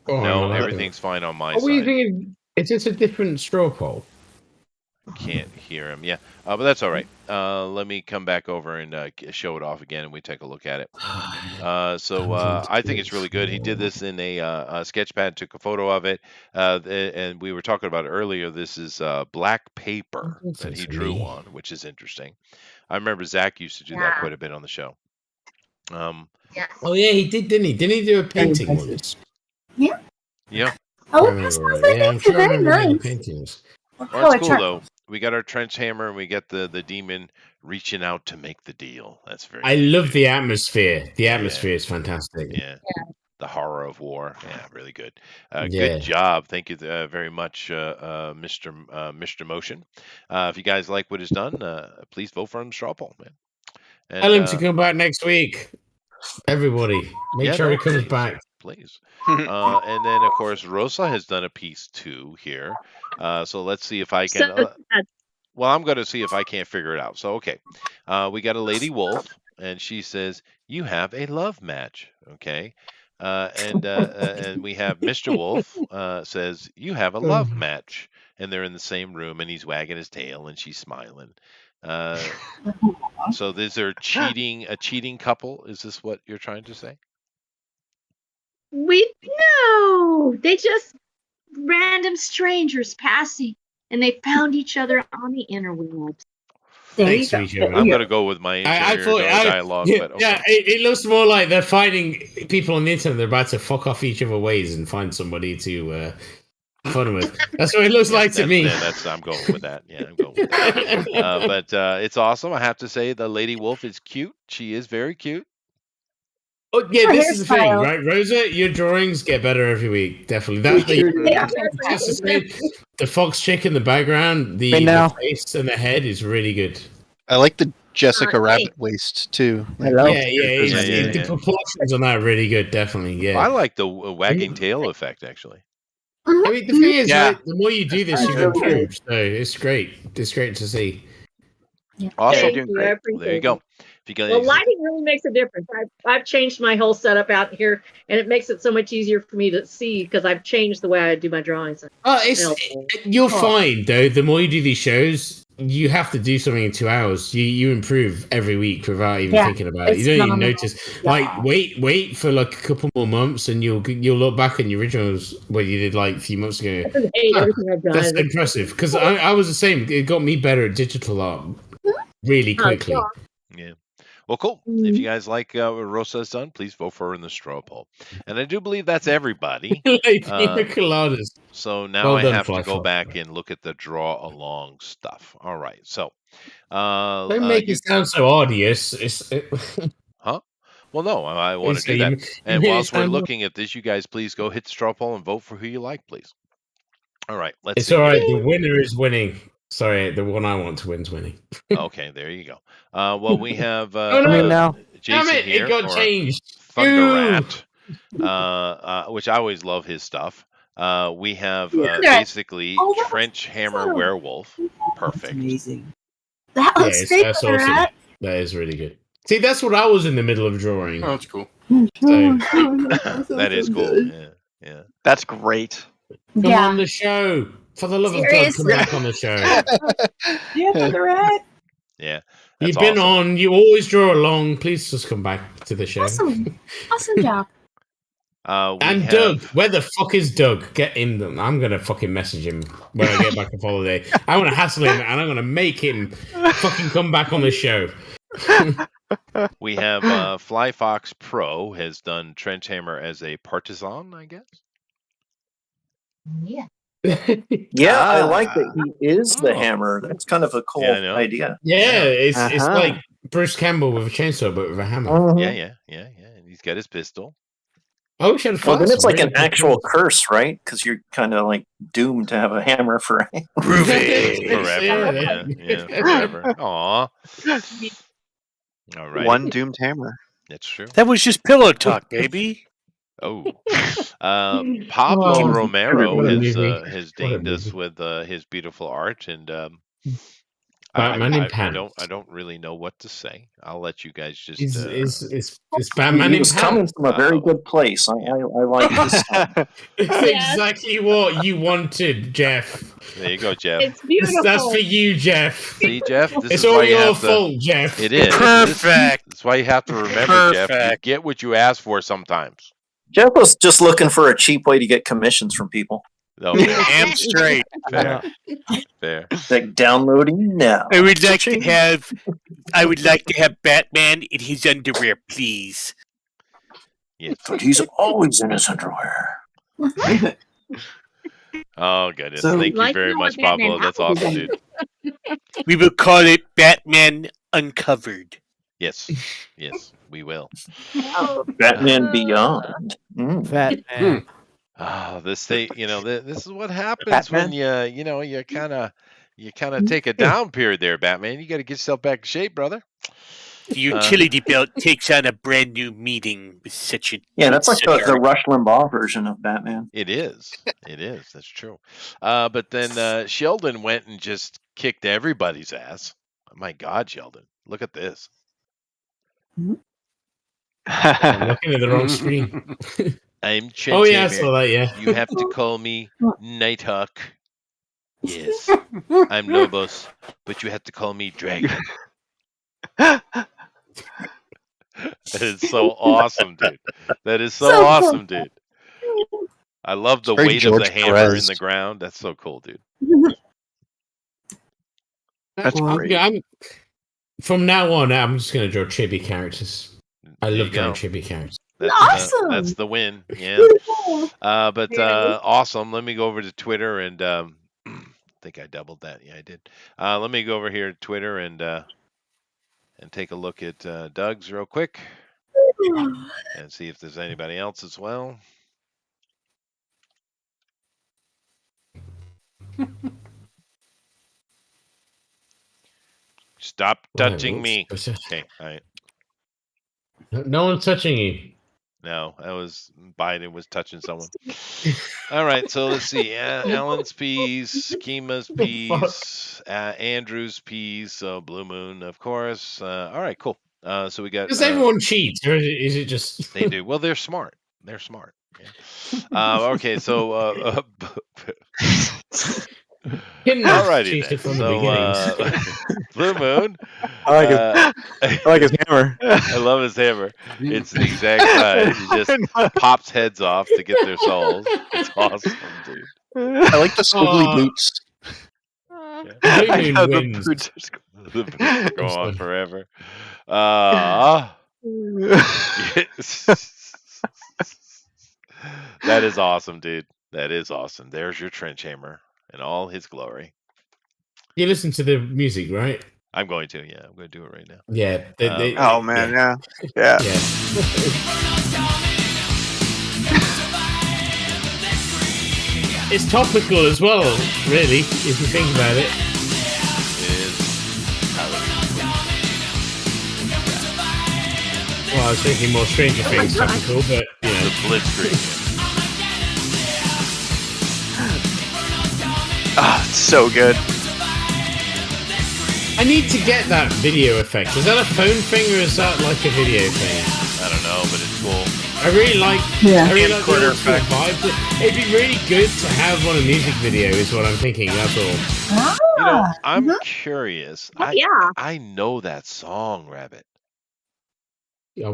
S1: No, everything's fine on my
S3: side.
S1: What are you
S3: thinking? Is this a different straw poll?
S1: Can't hear him. Yeah, but that's all right. Let me come back over and show it off again, and we take a look at it. I think it's really good. He did this in a sketchpad, took a photo of it, and we were talking about it earlier. This is black paper that he drew on, which is interesting. I remember Zach used to do that quite a bit on the show.
S11: Yeah.
S3: Oh yeah, he did, didn't he? Didn't he do a painting once?
S8: Yeah.
S1: Yeah.
S8: Oh, that's very nice.
S3: Paintings.
S1: Well, that's cool though. We got our trench hammer and we got the demon reaching out to make the deal. That's very.
S3: I love the atmosphere. The atmosphere is fantastic.
S1: Yeah. The horror of war. Yeah, really good. Good job. Thank you very much, Mr. Motion. If you guys like what he's done, please vote for him, straw poll, man. And,
S3: tell him to come back next week. Everybody, make sure he comes back.
S1: Please. And then, of course, Rosa has done a piece too here. So let's see if I can. Well, I'm going to see if I can't figure it out. So, okay. We got a Lady Wolf, and she says, "You have a love match." Okay. And we have Mr. Wolf says, "You have a love match." And they're in the same room, and he's wagging his tail, and she's smiling. So these are a cheating couple. Is this what you're trying to say?
S13: No, they just random strangers passing, and they found each other on the interwebs.
S3: Thanks, Misha.
S1: I'm going to go with my dialogue.
S3: Yeah,
S1: but okay.
S3: Yeah, it looks more like they're finding people on the internet. They're about to fuck off each other ways and find somebody to fun with. That's what it looks like to me.
S1: I'm going with that. Yeah, I'm going with that. But it's awesome. I have to say, the Lady Wolf is cute. She is very cute.
S3: Oh yeah, this is the thing, right, Rosa? Your drawings get better every week. Definitely. The fox chick in the background, the face and the head is really good.
S14: I like the Jessica Rabbit waist too.
S3: Yeah. The proportions on that are really good. Definitely, yeah.
S1: I like the wagging tail effect actually.
S3: I mean, the thing is, right, the more you do this, you improve. So it's great. It's great to see.
S1: Awesome.
S13: There
S1: you go.
S13: Well, lighting really makes a difference. I've changed my whole setup out here, and it makes it so much easier for me to see because I've changed the way I do my drawings.
S3: You'll find though, the more you do these shows, you have to do something in 2 hours. You improve every week without even thinking about it. You don't even notice. Like wait for like a couple more months, and you'll look back on your originals what you did like a few months ago. That's impressive because I was the same. It got me better at digital art really quickly.
S1: Yeah. Well, cool. If you guys like what Rosa has done, please vote for her in the straw poll. And I do believe that's everybody.
S3: Pina coladas.
S1: So now
S3: Well
S1: I
S3: done,
S1: have to
S3: Fly
S1: go
S3: Fox.
S1: back and look at the draw along stuff. All right. So,
S3: Don't make it sound so odious.
S1: huh? Well, no, I want to
S3: So
S1: do
S3: you-
S1: that. And
S3: you
S1: whilst we're
S3: sound-
S1: looking at this, you guys please go hit the straw poll and vote for who you like, please. All right. Let's
S3: It's
S1: see.
S3: all right. The winner is winning. Sorry, the one I want to win's winning.
S1: Okay, there you go. Well, we have
S3: Oh, no.
S5: now.
S1: Jason
S3: Damn it,
S1: here,
S3: it got
S1: or
S3: changed.
S1: Thunder Rat, which I always love his stuff. We have basically Trench Hammer Werewolf. Perfect.
S11: Amazing.
S8: That looks
S3: Yes,
S8: great,
S3: that's
S8: Thunder
S3: awesome.
S8: Rat.
S3: That is really good. See, that's what I was in the middle of drawing.
S7: Oh, that's cool.
S3: So,
S1: That is cool. Yeah.
S9: That's great.
S3: come
S8: Yeah.
S3: on the show. For the love of God, come
S8: Seriously.
S3: back on the show.
S11: Yeah, Thunder Rat.
S1: Yeah.
S3: You've
S1: That's
S3: been
S1: awesome.
S3: on. You always draw along. Please just come back to the show.
S8: Awesome. Awesome job.
S1: We
S3: And
S1: have-
S3: Doug, where the fuck is Doug? Get him. I'm gonna fucking message him when I get back off holiday. I want to hassle him, and I'm gonna make him fucking come back on the show.
S1: We have Fly Fox Pro has done Trench Hammer as a partisan, I guess.
S13: Yeah.
S6: Yeah, I like that he is the
S1: Oh.
S6: hammer. That's kind of a cool
S1: Yeah, I know.
S6: idea.
S3: Yeah, it's
S9: Uh-huh.
S3: like Bruce Campbell with a chainsaw, but with a hammer.
S1: Yeah. And he's got his pistol.
S3: I wish I'd
S6: Well, then
S3: find
S6: it's like
S3: some
S6: an
S3: really
S6: actual
S3: good
S6: curse, right? Because you're kind of like doomed to have a hammer for.
S1: Groovy forever.
S3: Yeah.
S1: Yeah, forever. Aw. All right.
S9: One doomed hammer.
S1: That's true.
S2: That was just pillow talk, baby.
S1: Oh, Pablo
S3: Oh,
S1: Romero
S3: what a
S1: has
S3: movie.
S1: has
S3: What a
S1: dinged us
S3: movie.
S1: with his beautiful art, and
S3: Batman in
S1: I
S3: pants.
S1: don't really know what to say. I'll let you guys just.
S3: Is Batman
S6: He
S3: in
S6: was coming
S3: pants?
S6: from a very good place. I like this.
S3: It's
S13: Yes.
S3: exactly what you wanted, Jeff.
S1: There you go, Jeff.
S13: It's beautiful.
S3: That's for you, Jeff.
S1: See, Jeff, this
S3: It's
S1: is
S3: all
S1: why you
S3: your
S1: have to.
S3: fault, Jeff.
S1: It is
S2: Perfect.
S1: That's why you have to remember, Jeff. You
S2: Perfect.
S1: get what you ask for sometimes.
S6: Jeff was just looking for a cheap way to get commissions from people.
S1: No,
S2: Damn straight.
S1: fair, fair.
S6: Like downloading now.
S2: I would like to have Batman in his underwear, please.
S1: Yes.
S6: But he's always in his underwear.
S1: Oh goodness!
S6: So-
S1: Thank you
S13: Like
S1: very
S13: to know
S1: much,
S13: what Batman
S1: Pablo. That's
S13: happens
S1: awesome,
S13: in.
S1: dude.
S2: We will call it Batman Uncovered.
S1: Yes, yes, we will.
S6: Batman Beyond. Mm.
S5: Fat man.
S1: This thing, this is what happens
S9: Batman?
S1: when you kind of take a down period there, Batman. You got to get yourself back in shape, brother.
S2: The utility belt takes on a brand new meaning with such a
S6: Yeah, that's like
S2: such
S6: the Rush Limbaugh version of Batman.
S1: It is. It is. That's true. But then Sheldon went and just kicked everybody's ass. My God, Sheldon, look at this.
S3: I'm looking at the wrong screen.
S1: I'm
S3: Oh yeah, I
S1: Trench
S3: saw that. Yeah.
S1: You have to call me Nighthawk. Yes, I'm Lobos, but you have to call me Dragon. That is so awesome, dude. That is so
S8: So
S1: awesome, dude. I love the
S14: Very
S1: weight of
S14: George
S1: the hammer
S14: Perez.
S1: in the ground. That's so cool, dude.
S9: That's
S3: Well,
S9: great.
S3: from now on, I'm just going to draw chibi characters. I
S1: There
S3: love
S1: you go.
S3: drawing chibi characters.
S1: That's
S8: Awesome.
S1: that's the win. Yeah.
S8: Beautiful.
S1: But awesome. Let me go over to Twitter and I think I doubled that. Yeah, I did. Let me go over here to Twitter and take a look at Doug's real quick and see if there's anybody else as well. Stop touching me. Okay, all right.
S3: No one's touching you.
S1: No, that was Biden was touching someone. All right, so let's see. Alan's piece, Kima's piece, Andrew's piece, so Blue Moon, of course. All right, cool. So we got.
S3: Does everyone cheat, or is it just?
S1: They do. Well, they're smart. They're smart. Yeah. Okay, so. Alrighty
S3: cheated
S1: then.
S3: from the
S1: So, Blue Moon.
S4: I like his hammer.
S1: I love his hammer. It's the exact size. He just pops heads off to get their souls. It's awesome, dude.
S14: I like the squiggly boots.
S3: Blue Moon
S9: The
S3: wins.
S9: boots.
S1: The boots go on forever. That is awesome, dude. That is awesome. There's your trench hammer in all his glory.
S3: You listen to the music, right?
S1: I'm going to, yeah. I'm going to do it right now.
S3: Yeah.
S9: Oh man, yeah.
S3: It's topical as well, really, if you think about it. Well, I was thinking more Stranger Things topical, but you know.
S1: The Blitzkrieg.
S9: It's so good.
S3: I need to get that video effect. Is that a phone thing or is that like a video thing?
S1: I don't know, but it's cool.
S3: I really like
S2: Yeah.
S3: I really like the
S2: Camcorder
S3: old school
S2: effect.
S3: vibe. It'd be really good to have on a music video is what I'm thinking, that's all.
S1: You know, I'm curious.
S13: Yeah.
S1: I know that song, Rabbit.
S3: Yeah.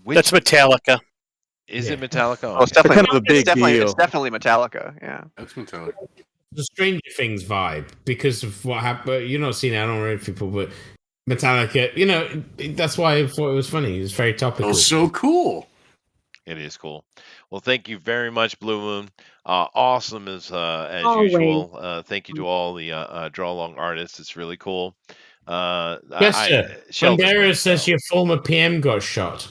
S2: That's Metallica.
S1: Is it Metallica?
S9: Oh, it's definitely It's definitely Metallica. Yeah,
S7: that's Metallica.
S3: The Stranger Things vibe because of what happened. You're not seeing it, I don't know if people, but Metallica, you know, that's why I thought it was funny. It was very topical.
S7: Oh, so cool.
S1: It is cool. Well, thank you very much, Blue Moon. Awesome as
S8: Always.
S1: usual. Thank you to all the draw along artists. It's really cool.
S3: Yes, sir.
S1: Sheldon,
S3: Bandera says your former PM got shot.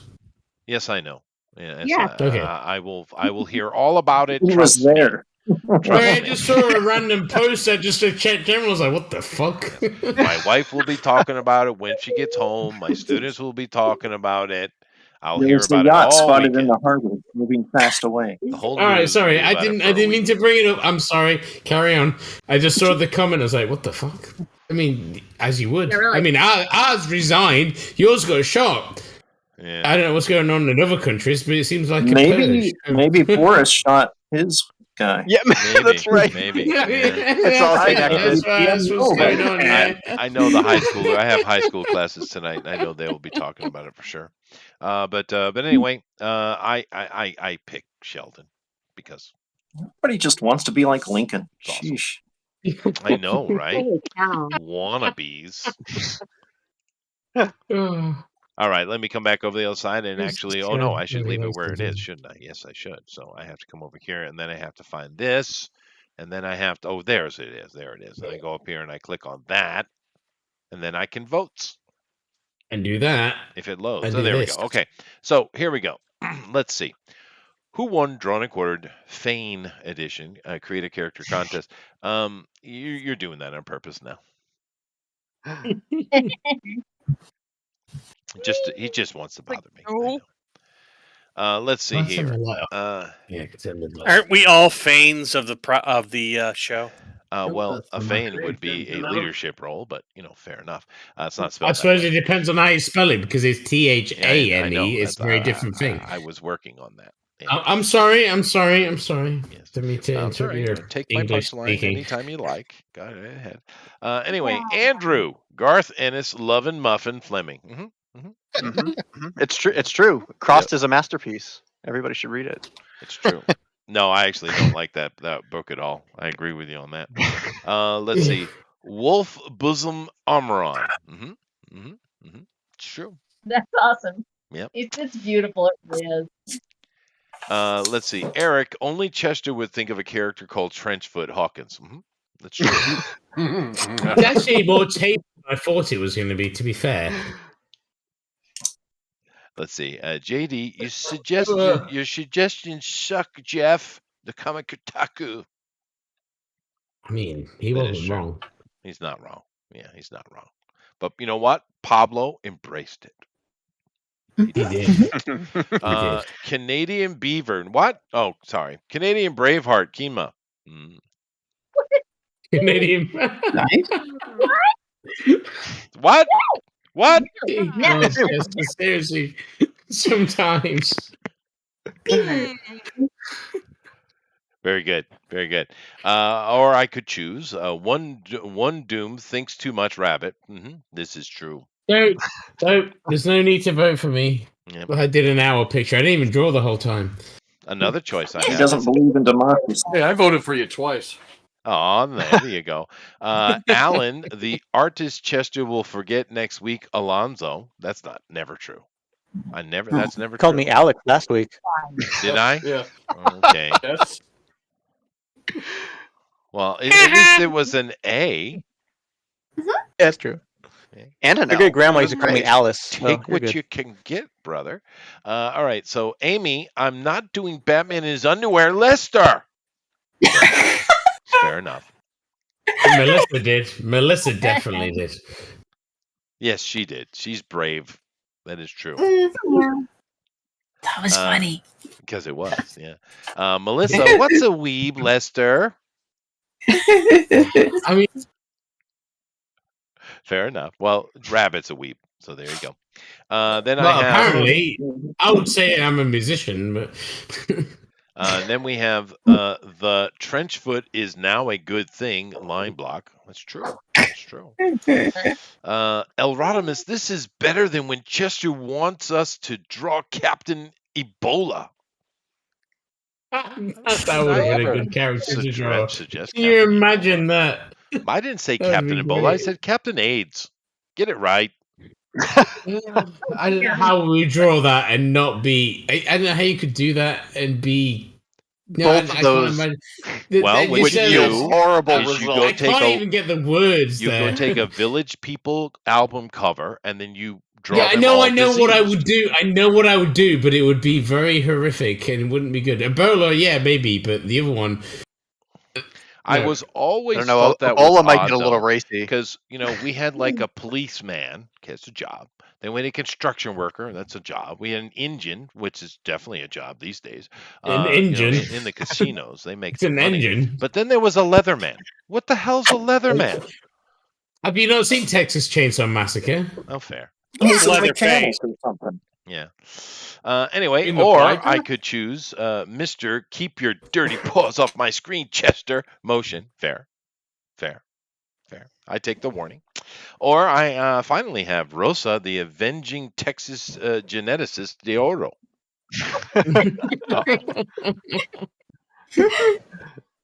S1: yes, I know. Yeah.
S3: Yeah. Okay.
S1: I will hear all about it.
S6: He was
S1: Trust me.
S6: there.
S3: I just saw a random post that just a chat general was like, what the fuck?
S1: My wife will be talking about it when she gets home. My students will be talking about it. I'll hear
S6: There's the
S1: about it
S6: yacht
S1: all
S6: spotted
S1: weekend.
S6: in the harbor, moving fast away.
S1: The whole
S3: All right,
S1: news
S3: sorry,
S1: will be
S3: I
S1: about it
S3: didn't
S1: for a
S3: mean
S1: week.
S3: to bring it up. I'm sorry. Carry on. I just saw the comment. I was like, what the fuck? I mean, as you would.
S13: Yeah, really.
S3: I mean, ours resigned. Yours got shot.
S1: Yeah.
S3: I don't know what's going on in other countries, but it seems like
S6: Maybe
S3: a purge.
S6: maybe Boris shot his guy.
S9: Yeah,
S1: Maybe,
S9: that's right.
S1: Maybe.
S9: It's all connected.
S3: That's what's going on. Yeah.
S1: I know the high school. I have high school classes tonight. I know they will be talking about it for sure. But anyway, I pick Sheldon because
S6: Everybody just wants to be like Lincoln. Sheesh.
S1: I know, right?
S13: Holy cow.
S1: Wannabes. All right, let me come back over the other side and actually. Oh no, I should leave it where it is, shouldn't I? Yes, I should. So I have to come over here, and then I have to find this, and then I have to. Oh, there's it is. There it is. And I go up here and I click on that, and then I can vote.
S3: And do that.
S1: If it loads.
S3: And
S1: So
S3: do
S1: there
S3: this.
S1: we go. Okay. So here we go. Let's see. Who won Drawn and Quartered Fane Edition? Create a character contest. You're doing that on purpose now. He just wants to bother me. Let's see
S3: That's
S1: here.
S3: a lot.
S1: Yeah,
S2: Aren't we all fanes of the show?
S1: Well, a Fane would be a leadership role, but fair enough. It's not spelled.
S3: I
S1: that
S3: suppose
S1: way.
S3: it depends on how you spell it because it's THANE.
S1: I know,
S3: It's a very different thing.
S1: I was working on that.
S3: I'm sorry. I'm sorry. Didn't mean to
S1: That's all
S3: interrupt
S1: right.
S3: your
S1: Take my
S3: English
S1: punchline
S3: speaking.
S1: anytime you like. Go ahead. Anyway, Andrew, Garth Ennis, Love and Muffin Fleming.
S9: It's true. It's true. Crossed is a masterpiece. Everybody should read it.
S1: It's true. No, I actually don't like that book at all. I agree with you on that. Let's see. Wolf Bosom Armoron. It's true.
S13: That's awesome.
S1: Yep.
S13: It's beautiful. It really is.
S1: Let's see. Eric, only Chester would think of a character called Trenchfoot Hawkins. That's true.
S3: It's actually more tape than I thought it was going to be, to be fair.
S1: Let's see. JD, your suggestions suck, Jeff. The comic Kotaku.
S3: I mean, he
S1: That is
S3: wasn't
S1: true.
S3: wrong.
S1: He's not wrong. Yeah, he's not wrong. But you know what? Pablo embraced it.
S3: He did.
S1: Canadian Beaver. What? Oh, sorry. Canadian Braveheart. Kima.
S3: Canadian.
S1: What? What?
S3: Yes, seriously. Sometimes.
S1: Very good. Very good. Or I could choose one Doom thinks too much rabbit. This is true.
S3: Don't. There's no need to vote for me.
S1: Yep.
S3: I did an hour picture. I didn't even draw the whole time.
S1: Another choice I
S6: He
S1: have.
S6: doesn't believe in democracy.
S7: Hey, I voted for you twice.
S1: Oh, there you go. Alan, the artist Chester will forget next week. Alonzo, that's never true. That's never
S9: Called
S1: true.
S9: me Alex last week.
S1: Did I?
S7: Yeah.
S1: Okay.
S7: Yes.
S1: Well, at least it was an A.
S9: That's true. And an
S1: My
S9: great grandma used to call me
S1: Great.
S9: Alice. so
S1: Take
S9: you're
S1: what
S9: good.
S1: you can get, brother. All right. So, Amy, I'm not doing Batman in his underwear. Lester. Fair enough.
S3: Melissa did. Melissa definitely did.
S1: Yes, she did. She's brave. That is true.
S11: That was funny.
S1: Because it was, yeah. Melissa, what's a weeb, Lester?
S3: I mean,
S1: fair enough. Well, Rabbit's a weeb, so there you go. Then
S3: well,
S1: I have.
S3: apparently, I would say I'm a musician, but.
S1: Then we have the trench foot is now a good thing line block. That's true. That's true. Elrodimus, this is better than when Chester wants us to draw Captain Ebola.
S3: That would have been a good character to draw.
S1: Suggest
S3: Can you imagine that?
S1: I didn't say
S3: That would
S1: Captain
S3: be
S1: Ebola.
S3: great.
S1: I said Captain AIDS. Get it right.
S3: I don't know how we draw that and not be. I don't know how you could do that and be. No,
S9: Both of
S3: can't
S9: those.
S3: imagine-
S1: Well, what you do
S9: horrible
S1: is you
S9: result.
S1: go
S3: I
S1: take
S3: can't
S1: a
S3: even get the words
S1: you
S3: there.
S1: go take a Village People album cover and then you draw.
S3: Yeah, I
S1: them
S3: know.
S1: all
S3: I know what I
S1: diseased.
S3: would do. I know what I would do, but it would be very horrific and it wouldn't be good. Ebola, yeah, maybe, but the other one.
S1: I
S3: No.
S1: was always
S9: I don't know.
S1: thought that
S9: Ebola
S1: was
S9: might
S1: odd,
S9: get a little
S1: though,
S9: racy.
S1: because we had like a policeman, gets a job. Then we had a construction worker, that's a job. We had an engine, which is definitely a job these days.
S3: An
S1: you know,
S3: engine?
S1: in the casinos, they make
S3: It's an
S1: some money.
S3: engine.
S1: But then there was a Leatherman. What the hell's a Leatherman?
S3: Have you not seen Texas Chainsaw Massacre?
S1: Oh, fair.
S6: He's a
S2: Leather
S6: mechanic
S2: face.
S6: or something.
S1: Yeah. Anyway,
S3: In the
S1: or
S3: biker?
S1: I could choose Mr. Keep Your Dirty Paws Off My Screen, Chester. Motion. Fair. Fair. Fair. I take the warning. Or I finally have Rosa, the Avenging Texas Geneticist de Oro.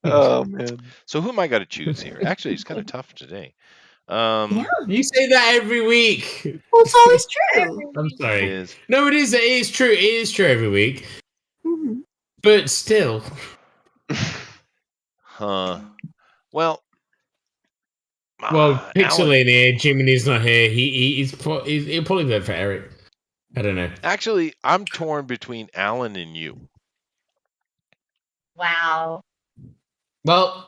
S9: Oh man.
S1: So who am I got to choose here? Actually, it's kind of tough today.
S3: You say that every week.
S8: Well, it's always true.
S3: I'm
S1: It
S3: sorry.
S1: is.
S3: No, it is. It is true. It is true every week. But still,
S1: Well,
S3: well,
S1: Alan-
S3: Pixelated here. Jimmy's not here. He'll probably vote for Eric. I don't know.
S1: Actually, I'm torn between Alan and you.
S13: Wow.
S3: Well,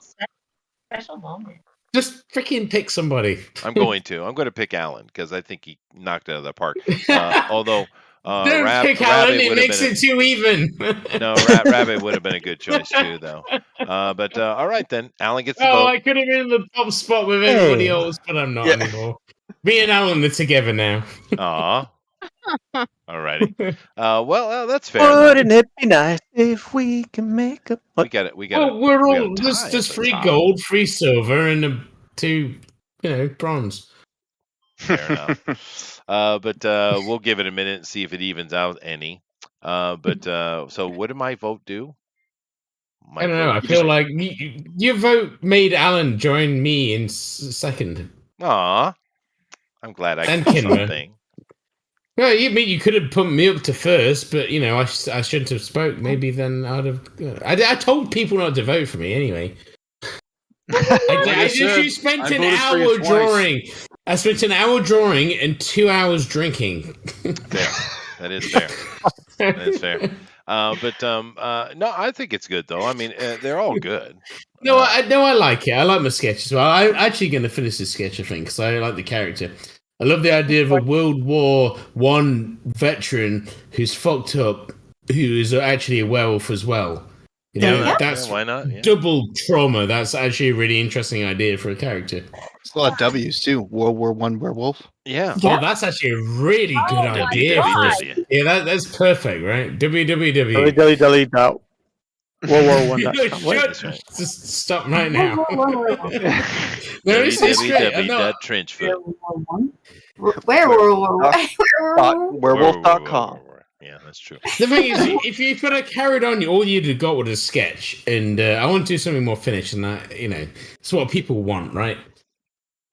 S13: Special moment.
S3: just freaking pick somebody.
S1: I'm going to pick Alan because I think he knocked it out of the park. Although
S3: Don't pick Alan. It makes it too even.
S1: No, Rabbit would have been a good choice too, though. But all right then, Alan gets the
S3: Oh,
S1: vote.
S3: I could have been in the top spot with everybody
S10: Hey.
S3: else, but I'm not anymore. Me and Alan are together now.
S1: Aw. Alrighty. Well, that's fair.
S9: Wouldn't it be nice if we can make a?
S1: We got it. We got
S3: Well,
S1: it.
S3: we're
S1: we got
S3: all
S1: a
S3: there's
S1: tie
S3: there's
S1: at the
S3: 3
S1: top.
S3: gold, 3 silver, and 2, bronze.
S1: Fair enough. But we'll give it a minute and see if it evens out any. So what did my vote do? My
S3: I don't know. I
S1: vote-
S3: feel like your vote made Alan join me in second.
S1: Aw. I'm glad I
S3: And
S1: got
S3: Kinmer.
S1: something.
S3: Well, you could have put me up to first, but I shouldn't have spoke. Maybe then I'd have. I told people not to vote for me anyway. You spent
S7: I
S3: an
S7: voted for you
S3: hour
S7: twice.
S3: drawing. I spent an hour drawing and 2 hours drinking.
S1: Fair. That is fair. That is fair. No, I think it's good though. I mean, they're all good.
S3: No, I like it. I like my sketch as well. I'm actually going to finish this sketch, I think, because I like the character. I love the idea of a World War I veteran who's fucked up, who is actually a werewolf as well. That's
S1: why not? Yeah.
S3: double trauma. That's actually a really interesting idea for a character.
S14: It's a lot of W's too. World War One werewolf.
S1: Yeah.
S3: Oh, that's actually a really good idea. For us. Yeah, that's perfect, right? www.
S9: www.worldwar1.com.
S3: Just stop right now. No, it's great. I know.
S1: www.trenchfoot.
S8: Where were
S9: Werewolf.com.
S1: Yeah, that's true.
S3: The thing is, if you could have carried on, all you'd have got was a sketch, and I want to do something more finished, and that, you know, it's what people want, right?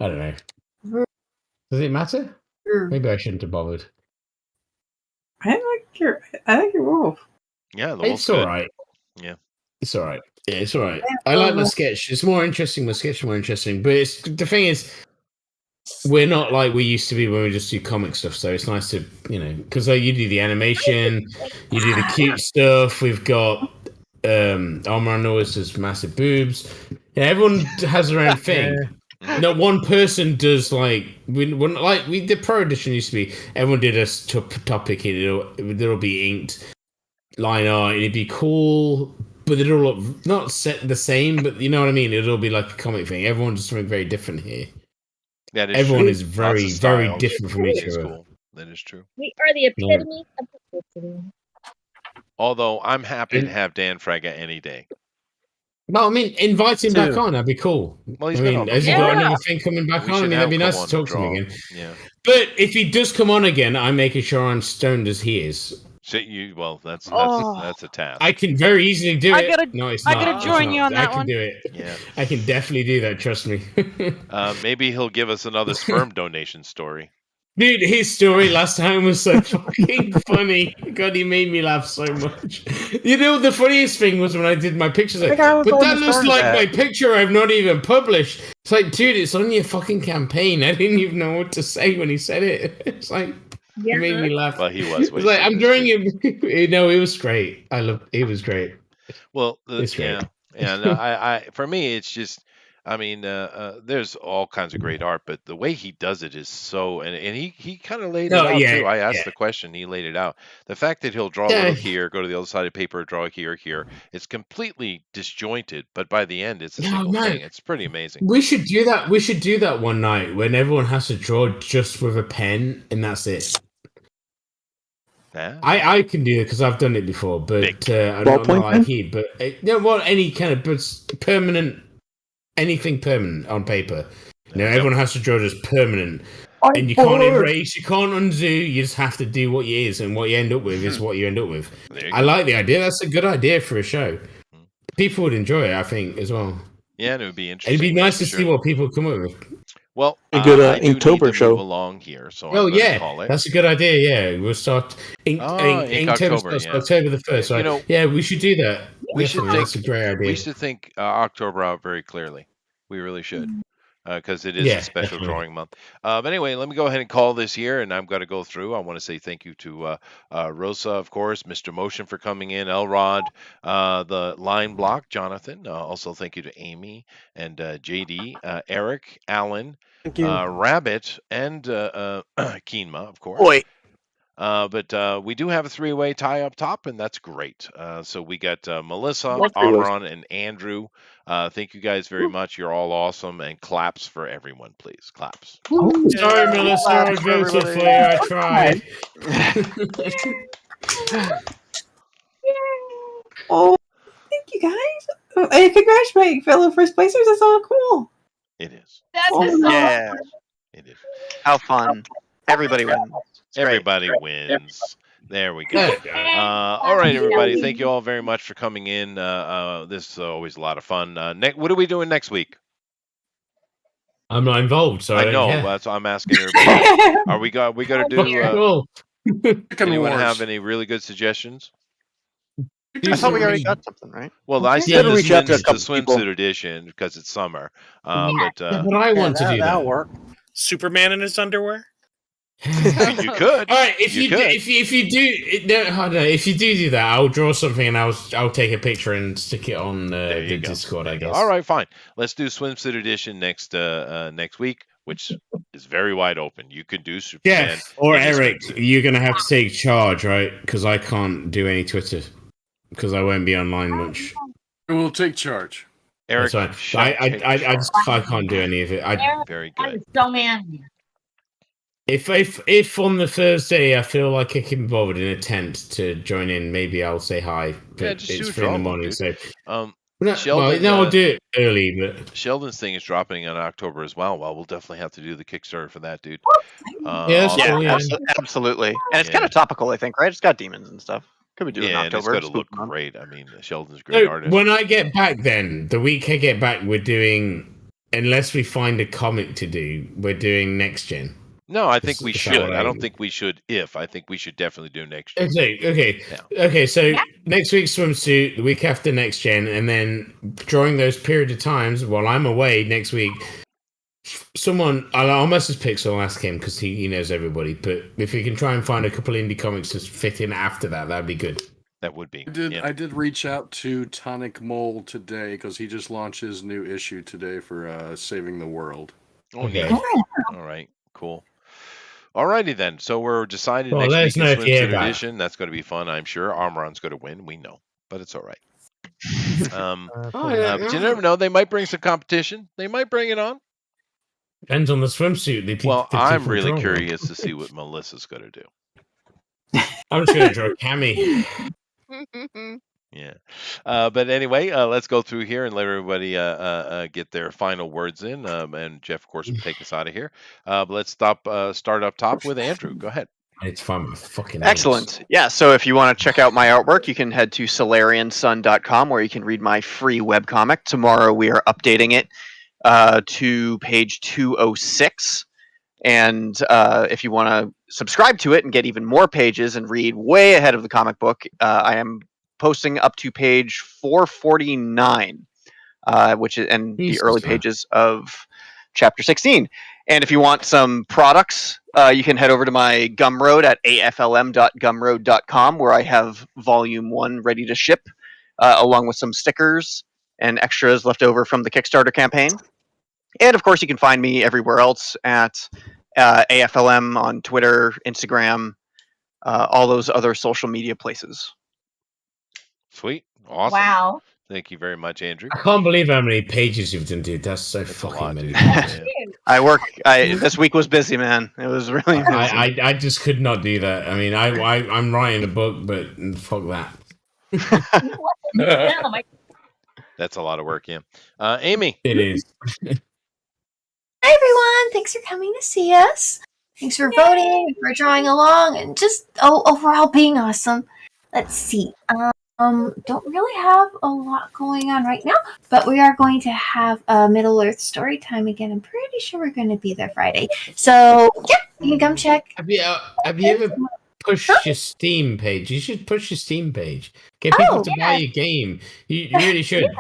S3: I don't know. Does it matter? Maybe I shouldn't have bothered.
S11: I like your wolf.
S1: Yeah,
S3: it's all right.
S1: Yeah,
S3: it's all right. Yeah, it's all right. I like the sketch. It's more interesting. The sketch is more interesting, but it's the thing is, we're not like we used to be when we just do comic stuff. So it's nice to, you know, because you do the animation, you do the cute stuff. We've got Armor always does massive boobs. Yeah, everyone has their own thing. No one person does like the Pro Edition used to be. Everyone did a topic. It'll be inked line art. It'd be cool, but it'll look not set the same. But you know what I mean. It'll be like a comic thing. Everyone does something very different here.
S1: That is
S3: Everyone
S1: true.
S3: is very, very different from each other.
S1: Cool. That is true.
S13: We are the epitome of diversity.
S1: Although I'm happy to have Dan Fraga any day.
S3: No, I mean, invite him back on. That'd be cool.
S1: Well, he's
S3: I mean, has he got another thing coming back on? I mean, that'd be nice to talk to him again.
S1: Yeah.
S3: But if he does come on again, I'm making sure I'm stoned as he is.
S1: So that's a task.
S3: I can very easily do it.
S12: I gotta join you on that
S3: one. I can do it.
S1: Yeah.
S3: I can definitely do that. Trust me.
S1: Maybe he'll give us another sperm donation story.
S3: Dude, his story last time was so fucking funny. God, he made me laugh so much. You know, the funniest thing was when I did my pictures. Like, but that looks like my picture I've not even published. It's like, dude, it's on your fucking campaign. I didn't even know what to say when he said it. It's like, it made me laugh.
S1: Well, he was.
S3: It was like, I'm drawing him. No, it was great. It was great.
S1: Well,
S3: It's great.
S1: yeah. No, I for me, it's just. I mean, there's all kinds of great art, but the way he does it is so, and he kind of laid it out too. I asked the question, he laid it out. The fact that he'll draw a little here, go to the other side of the paper, draw here, it's completely disjointed, but by the end, it's a single thing. It's pretty amazing.
S3: We should do that. We should do that one night when everyone has to draw just with a pen, and that's it.
S1: Yeah.
S3: I can do it because I've done it before, but I don't know like he. But any kind of permanent. Anything permanent on paper. You know, everyone has to draw just permanent. And you can't erase, you can't undo, you just have to do what it is, and what you end up with is what you end up with. I like the idea. That's a good idea for a show. People would enjoy it, I think, as well.
S1: Yeah, and it would be interesting.
S3: It'd be nice to see what people come up with.
S1: Well,
S10: a good Inktober show.
S1: Move along here, so
S3: that's a good idea. Yeah, we'll start October the 1st. Right? You know, yeah, we should do that. That's a great idea.
S1: We should think October out very clearly. We really should, because it is a special drawing month. But anyway, let me go ahead and call this here, and I'm going to go through. I want to say thank you to Rosa, of course, Mr. Motion for coming in, Elrod, the line block, Jonathan. Also, thank you to Amy and JD, Eric, Alan, Rabbit, and Keenma, of course.
S9: Oi.
S1: But we do have a three-way tie up top, and that's great. So we got Melissa, Amaron, and Andrew. Thank you guys very much. You're all awesome. And claps for everyone, please. Claps.
S3: Sorry, Melissa. I voted for you. I tried.
S11: Oh, thank you guys. Hey, congrats, my fellow first placers. That's all cool.
S1: It is.
S9: Yeah.
S1: It is.
S9: How fun. Everybody wins.
S1: Everybody wins. There we go. All right, everybody. Thank you all very much for coming in. This is always a lot of fun. What are we doing next week?
S3: I'm not involved, so
S1: I know. That's what I'm asking everybody. Are we going to do? Anyone have any really good suggestions?
S9: I thought we already got something, right?
S1: Well, I said the swimsuit edition because it's summer. But
S3: I want to do
S2: that'll work. Superman in his underwear.
S1: You could.
S3: All right, if you do that, I'll draw something and I'll take a picture and stick it on the Discord. I guess.
S1: All right, fine. Let's do swimsuit edition next week, which is very wide open. You could do Superman.
S3: Jeff or Eric, you're gonna have to take charge, right? Because I can't do any Twitter because I won't be online much.
S7: We'll take charge.
S1: Eric,
S3: I can't do any of it.
S1: Very good.
S13: So man.
S3: If on the Thursday I feel like I can be bothered and attempt to join in, maybe I'll say hi. But it's 3 in the morning, so We'll do it early, but
S1: Sheldon's thing is dropping in October as well. Well, we'll definitely have to do the Kickstarter for that, dude.
S9: Absolutely. And it's kind of topical, I think, right? It's got demons and stuff. Could we do it in
S1: and
S9: October?
S1: it's going to look great. I mean, Sheldon's a great artist.
S3: When I get back, then the week I get back, we're doing. Unless we find a comic to do, we're doing next gen.
S1: No, I think we should. I don't think we should. I think we should definitely do next gen.
S3: Okay. So next week's swimsuit, the week after next gen, and then during those period of times while I'm away next week, I'll message Pixel and ask him because he knows everybody. But if we can try and find a couple indie comics to fit in after that'd be good.
S1: That would be.
S7: I did reach out to Tonic Mole today because he just launched his new issue today for Saving the World.
S1: Oh, okay. All right. Cool. Alrighty then. So we're decided
S3: Well,
S1: next week
S3: let
S1: is
S3: us know if you hear
S1: swimsuit
S3: back.
S1: edition. That's going to be fun, I'm sure. Armoron's going to win. We know, but it's all right. But you never know. They might bring some competition. They might bring it on.
S3: Depends on the swimsuit.
S1: I'm really curious to see what Melissa's going to do.
S3: I'm just going to draw Cammy.
S1: Yeah. But anyway, let's go through here and let everybody get their final words in. And Jeff, of course, will take us out of here. But let's start up top with Andrew. Go ahead.
S3: It's fun with fucking
S9: Excellent. Yeah, so if you want to check out my artwork, you can head to solariansun.com where you can read my free webcomic. Tomorrow we are updating it to page 206. And if you want to subscribe to it and get even more pages and read way ahead of the comic book, I am posting up to page 449, which is the early pages of chapter 16. And if you want some products, you can head over to my Gumroad at aflm.gumroad.com, where I have volume 1 ready to ship, along with some stickers and extras left over from the Kickstarter campaign. And of course, you can find me everywhere else at AFLM on Twitter, Instagram, all those other social media places.
S1: Sweet. Awesome.
S11: Wow.
S1: Thank you very much, Andrew.
S3: I can't believe how many pages you've done, dude. That's so fucking many.
S9: This week was busy, man. It was really busy.
S3: I just could not do that. I mean, I'm writing a book, but fuck that.
S1: That's a lot of work, yeah. Amy.
S3: It is.
S8: Hi everyone, thanks for coming to see us. Thanks for voting, for drawing along, and just overall being awesome. Let's see. Don't really have a lot going on right now, but we are going to have a Middle Earth story time again. I'm pretty sure we're going to be there Friday. So yeah, you can come check.
S3: Have you ever pushed your Steam page? You should push your Steam page. Get people to buy your game. You really should.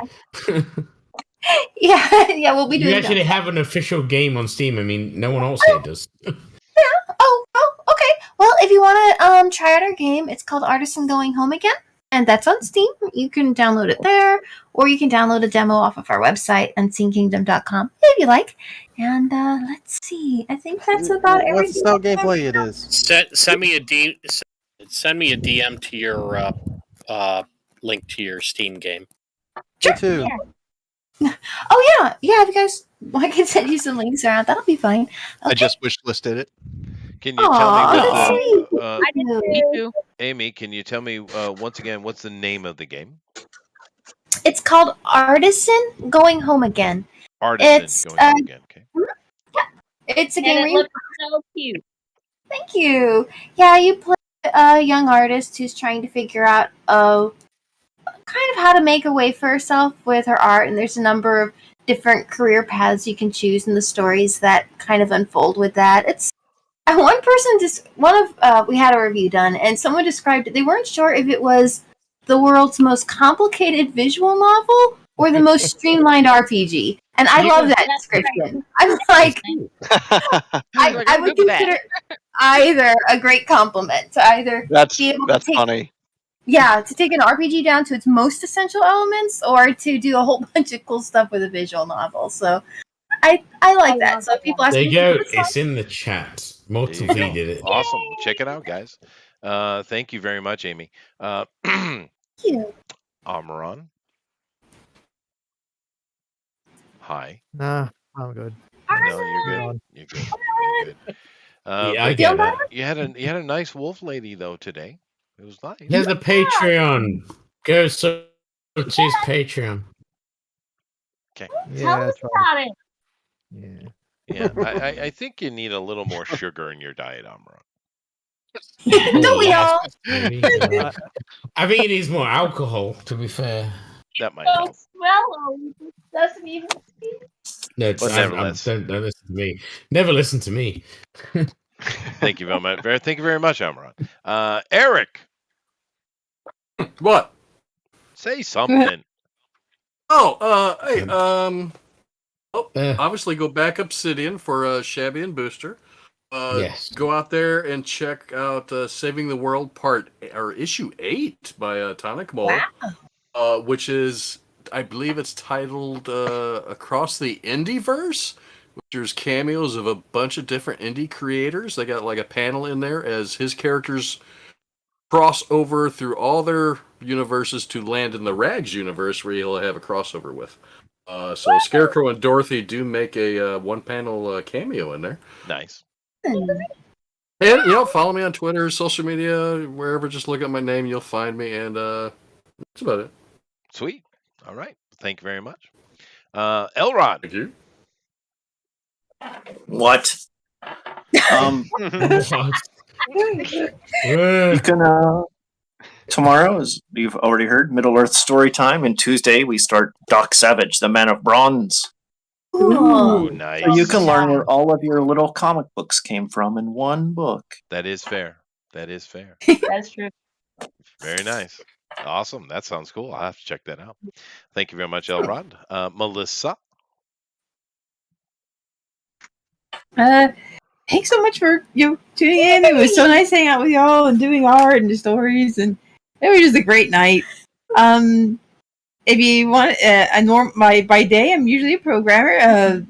S8: Yeah, we'll be doing
S3: You actually
S8: that.
S3: have an official game on Steam. I mean, no one else here does.
S8: Okay. Well, if you want to try out our game, it's called Artisan Going Home Again, and that's on Steam. You can download it there, or you can download a demo off of our website, unseenkingdom.com, if you like. And let's see. I think that's about
S10: What
S8: everything.
S10: style gameplay it is?
S2: Send me a DM to your link to your Steam game.
S10: Me too.
S8: Oh yeah. If you guys, I can send you some links around. That'll be fine.
S14: I just wish listed it.
S1: Can you tell me
S8: I
S12: Me too.
S1: Amy, can you tell me once again what's the name of the game?
S8: It's called Artisan Going Home Again.
S1: Artisan Going Home Again. Okay.
S8: It's a
S13: And
S8: game
S13: it
S8: where you
S13: looks so cute.
S8: Thank you. Yeah, you play a young artist who's trying to figure out kind of how to make a way for herself with her art, and there's a number of different career paths you can choose in the stories that kind of unfold with that. It's we had a review done, and someone described it. They weren't sure if it was the world's most complicated visual novel or the most streamlined RPG. And I love that description. I'm like, I would consider either a great compliment to either be able to take,
S9: funny.
S8: Yeah, to take an RPG down to its most essential elements, or to do a whole bunch of cool stuff with a visual novel. So I like that. So if people ask
S3: There
S8: me,
S3: you go.
S8: "What's that?"
S3: It's in the chat. Multi-V did it.
S1: Awesome. Well, check it out, guys. Thank you very much, Amy.
S8: Thank you.
S1: Amaran. Hi.
S15: Nah, I'm good.
S1: No, you're good. You're good. You're good.
S3: Yeah, I
S1: but
S3: get it.
S1: you had a nice wolf lady though today. It was nice.
S3: He has a Patreon. Go to his Patreon.
S1: Okay.
S13: Tell us about it.
S15: Yeah.
S1: Yeah, I think you need a little more sugar in your diet, Amra.
S8: Don't we all?
S3: I think it needs more alcohol, to be fair.
S1: That might
S13: Don't
S1: help.
S13: swallow. It doesn't even speak.
S3: No, it's,
S1: But nevertheless.
S3: don't listen to me. Never listen to me.
S1: Thank you very much. Thank you very much, Amra. Eric.
S7: What?
S1: Say something.
S7: Obviously go back Obsidian for Shabby and Booster.
S3: Yes.
S7: Go out there and check out Saving the World issue 8 by Tonic Mole, which is, I believe it's titled Across the Indieverse, which there's cameos of a bunch of different indie creators. They got like a panel in there as his characters cross over through all their universes to land in the Rags universe, where he'll have a crossover with. So Scarecrow and Dorothy do make a one-panel cameo in there.
S1: Nice.
S7: And, follow me on Twitter, social media, wherever. Just look up my name, you'll find me, and that's about it.
S1: Sweet. All right. Thank you very much. Elrod.
S7: Thank you.
S6: What? You can tomorrow, as you've already heard, Middle Earth story time, and Tuesday we start Doc Savage, the Man of Bronze.
S1: Ooh, nice.
S6: So you can learn where all of your little comic books came from in one book.
S1: That is fair. That is fair.
S13: That's true.
S1: Very nice. Awesome. That sounds cool. I'll have to check that out. Thank you very much, Elrod. Melissa.
S11: Thanks so much for tuning in. It was so nice hanging out with y'all and doing art and the stories, and it was just a great night. If you want by day, I'm usually a programmer.